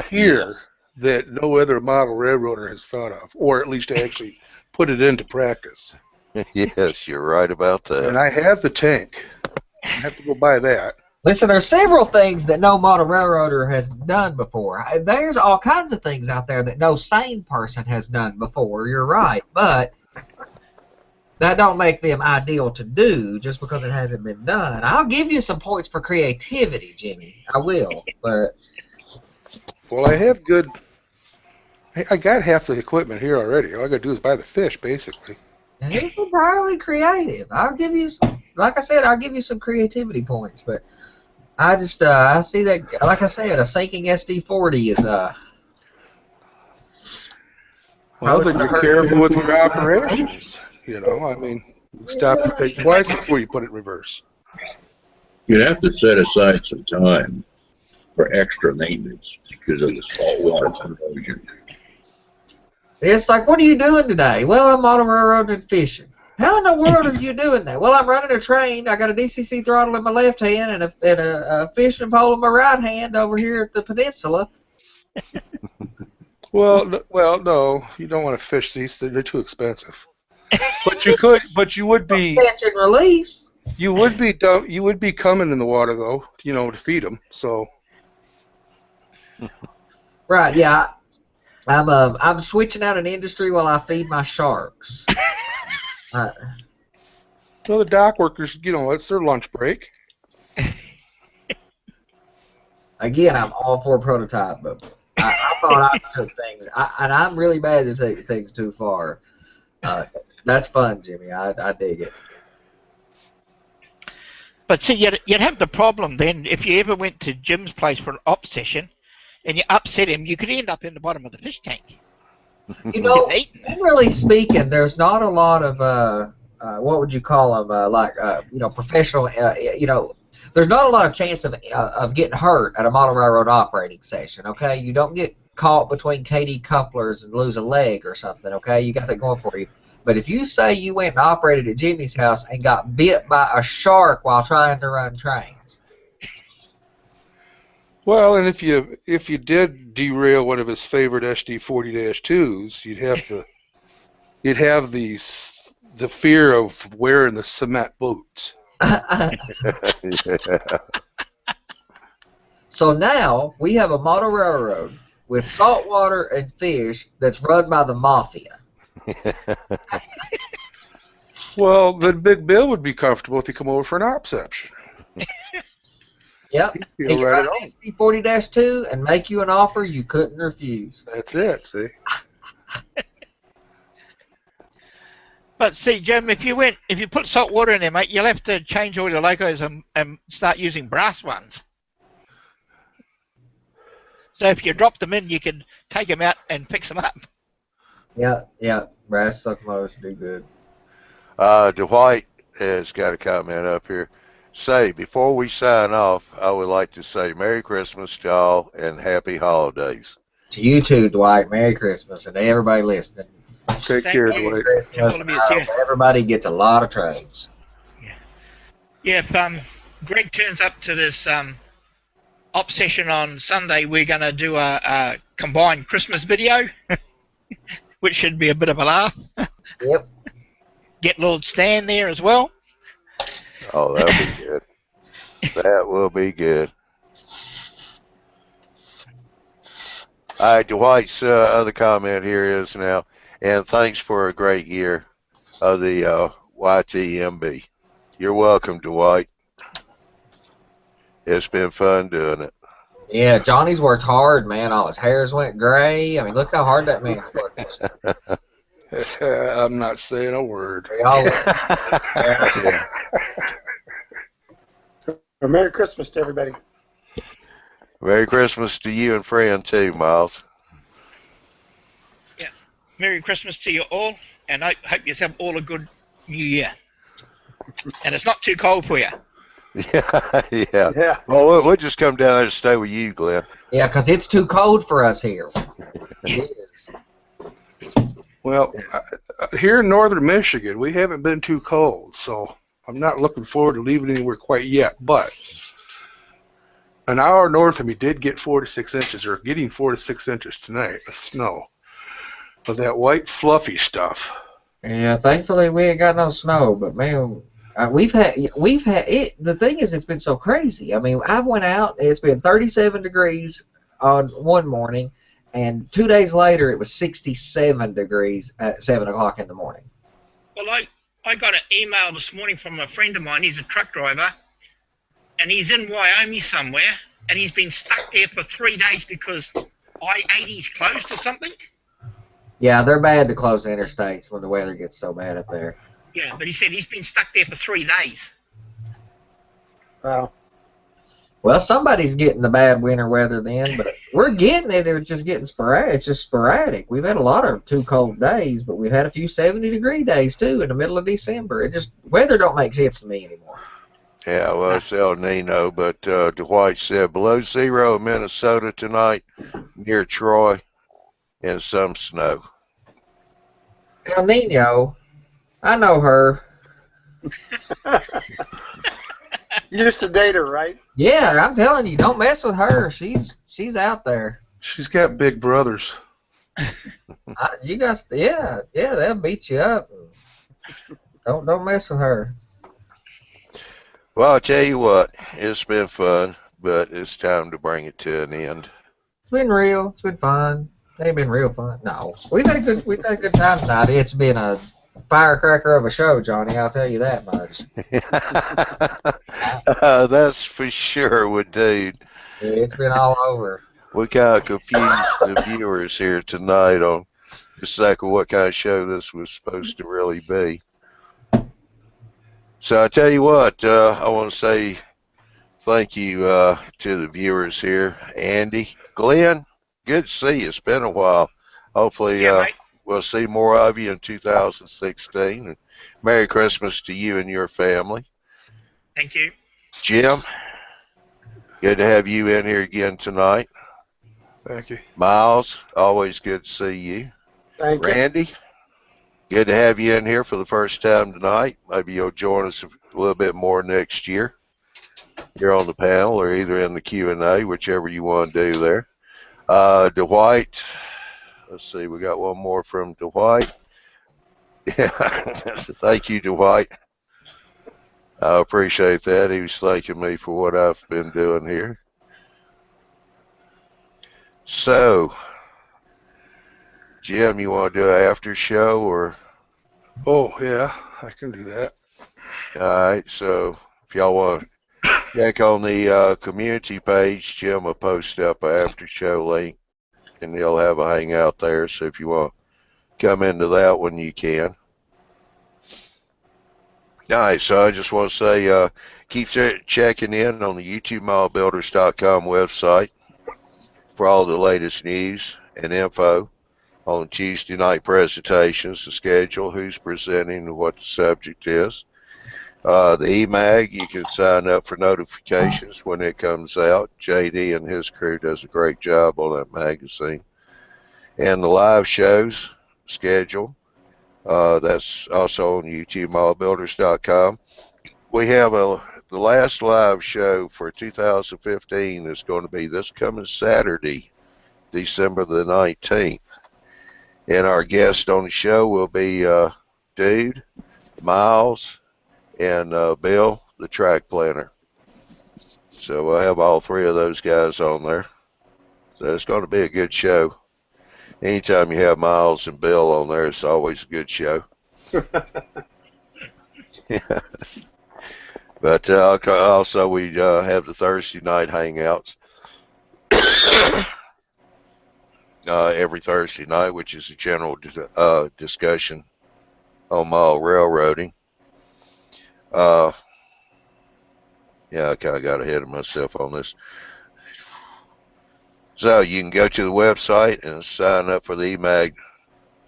E: here that no other model railroader has thought of, or at least actually put it into practice.
B: Yes, you're right about that.
E: And I have the tank. I have to go buy that.
D: Listen, there's several things that no model railroader has done before. There's all kinds of things out there that no sane person has done before. You're right, but that don't make them ideal to do just because it hasn't been done. I'll give you some points for creativity, Jimmy. I will, but...
E: Well, I have good... I got half the equipment here already. All I got to do is buy the fish, basically.
D: And it's entirely creative. I'll give you some, like I said, I'll give you some creativity points, but I just, I see that, like I said, a sinking SD40 is,
E: Well, then you're careful with your operations. You know, I mean, stop and think twice before you put it in reverse.
J: You have to set aside some time for extra maintenance because of the saltwater corrosion.
D: It's like, what are you doing today? Well, I'm on a railroad and fishing. How in the world are you doing that? Well, I'm running a train. I got a DCC throttle in my left hand and a fishing pole in my right hand over here at the peninsula.
E: Well, no, you don't want to fish these. They're too expensive. But you could. But you would be
D: catch and release.
E: You would be coming in the water though, you know, to feed them. So.
D: Right. Yeah. I'm switching out an industry while I feed my sharks.
E: Well, the dock workers, you know, it's their lunch break.
D: Again, I'm all for a prototype, but I thought I took things, and I'm really bad at taking things too far. That's fun, Jimmy. I dig it.
I: But see, you'd have the problem then if you ever went to Jim's place for an op session, and you upset him, you could end up in the bottom of the fish tank.
D: You know, generally speaking, there's not a lot of what would you call them? You know, professional. You know, there's not a lot of chance of getting hurt at a model railroad operating session. Okay, you don't get caught between KD couplers and lose a leg or something. Okay, you got that going for you. But if you say you went and operated at Jimmy's house and got bit by a shark while trying to run trains.
E: Well, and if you did derail one of his favorite SD40-2s, you'd have the fear of wearing the cement boots.
B: Yeah.
D: So now we have a model railroad with saltwater and fish that's run by the mafia.
E: Well, then Big Bill would be comfortable if he come over for an opception.
D: Yep. He can run an SD40-2 and make you an offer you couldn't refuse.
E: That's it, see?
I: But see, Jim, if you put salt water in there, mate, you'll have to change all your locos and start using brass ones. So if you drop them in, you can take them out and fix them up.
D: Yeah. Brass locomotives do good.
B: Dwight has got a comment up here. Say, before we sign off, I would like to say Merry Christmas to all and Happy Holidays.
D: To you too, Dwight. Merry Christmas, and to everybody listening.
E: Take care, Dwight.
D: Christmas. Everybody gets a lot of trains.
I: Yeah, if Greg turns up to this op session on Sunday, we're going to do a combined Christmas video, which should be a bit of a laugh.
D: Yep.
I: Get Lord Stan there as well.
B: Oh, that'll be good. That will be good. All right, Dwight's other comment here is now, and thanks for a great year of the YTMB. You're welcome, Dwight. It's been fun doing it.
D: Yeah, Johnny's worked hard, man. All his hairs went gray. I mean, look how hard that man's worked.
E: I'm not saying a word.
D: Yeah.
H: Well, Merry Christmas to everybody.
B: Merry Christmas to you and Fran too, Miles.
I: Yeah. Merry Christmas to you all, and I hope you have all a good New Year. And it's not too cold for you.
B: Yeah. Well, we'll just come down there to stay with you, Glenn.
D: Yeah, because it's too cold for us here. It is.
E: Well, here in northern Michigan, we haven't been too cold, so I'm not looking forward to leaving anywhere quite yet. But an hour north of me did get 4 to 6 inches, or getting 4 to 6 inches tonight of snow, of that white fluffy stuff.
D: Yeah, thankfully we ain't got no snow, but man, we've had it. The thing is, it's been so crazy. I mean, I've went out. It's been 37 degrees on one morning. And 2 days later, it was 67 degrees at 7 o'clock in the morning.
I: Well, I got an email this morning from a friend of mine. He's a truck driver, and he's in Wyoming somewhere, and he's been stuck there for 3 days because I-80's closed or something.
D: Yeah, they're bad to close the interstates when the weather gets so bad up there.
I: Yeah, but he said he's been stuck there for 3 days.
H: Wow.
D: Well, somebody's getting the bad winter weather then, but we're getting it. It's just getting sporadic. It's just sporadic. We've had a lot of too cold days, but we've had a few 70-degree days too in the middle of December. It just weather don't make sense to me anymore.
B: Yeah, well, it's El Nino, but Dwight said below zero in Minnesota tonight near Troy and some snow.
D: El Nino, I know her.
H: You used to date her, right?
D: Yeah, I'm telling you, don't mess with her. She's out there.
E: She's got big brothers.
D: You guys, yeah, they'll beat you up. Don't mess with her.
B: Well, I'll tell you what, it's been fun, but it's time to bring it to an end.
D: It's been real. It's been fun. It ain't been real fun. No, we've had a good time tonight. It's been a firecracker of a show, Johnny. I'll tell you that much.
B: That's for sure, with dude.
D: Yeah, it's been all over.
B: We kind of confused the viewers here tonight on exactly what kind of show this was supposed to really be. So I tell you what, I want to say thank you to the viewers here. Andy, Glenn, good to see you. It's been a while. Hopefully we'll see more of you in 2016. And Merry Christmas to you and your family.
I: Thank you.
B: Jim, good to have you in here again tonight.
E: Thank you.
B: Miles, always good to see you.
H: Thank you.
B: Randy, good to have you in here for the first time tonight. Maybe you'll join us a little bit more next year. You're on the panel or either in the Q&A, whichever you want to do there. Dwight, let's see, we got one more from Dwight. Yeah, thank you, Dwight. I appreciate that. He was thanking me for what I've been doing here. So, Jim, you want to do an after show or?
E: Oh, yeah, I can do that.
B: All right, so if y'all want to check on the community page, Jim will post up an after show link, and he'll have a hangout there. So if you want to come into that one, you can. All right, so I just want to say keep checking in on the YouTubeModelBuilders.com website for all the latest news and info on Tuesday night presentations, the schedule, who's presenting, and what the subject is. The eMag, you can sign up for notifications when it comes out. JD and his crew does a great job on that magazine. And the live shows schedule, that's also on YouTubeModelBuilders.com. We have the last live show for 2015 is going to be this coming Saturday, December the 19th. And our guest on the show will be Dude, Miles, and Bill, the track planner. So we'll have all three of those guys on there. So it's going to be a good show. Anytime you have Miles and Bill on there, it's always a good show. Yeah. But also we have the Thursday night hangouts every Thursday night, which is a general discussion on mile railroading. Yeah, I kind of got ahead of myself on this. So you can go to the website and sign up for the eMag,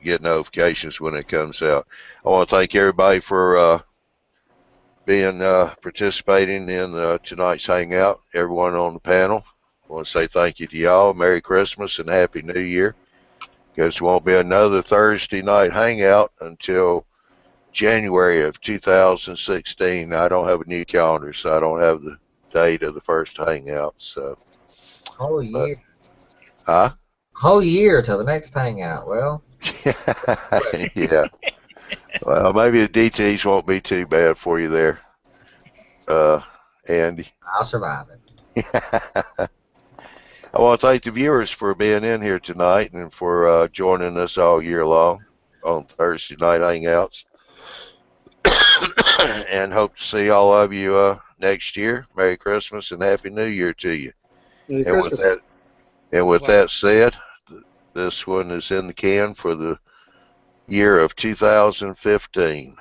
B: get notifications when it comes out. I want to thank everybody for being participating in tonight's hangout. Everyone on the panel, I want to say thank you to y'all. Merry Christmas and Happy New Year. Because there won't be another Thursday night hangout until January of 2016. I don't have a new calendar, so I don't have the date of the first hangout. So
D: Whole year.
B: Huh?
D: Whole year till the next hangout. Well.
B: Yeah. Well, maybe the DTs won't be too bad for you there, Andy.
D: I'll survive it.
B: I want to thank the viewers for being in here tonight and for joining us all year long on Thursday night hangouts. And hope to see all of you next year. Merry Christmas and Happy New Year to you.
H: Merry
B: And
H: Christmas.
B: with that said, this one is in the can for the year of 2015.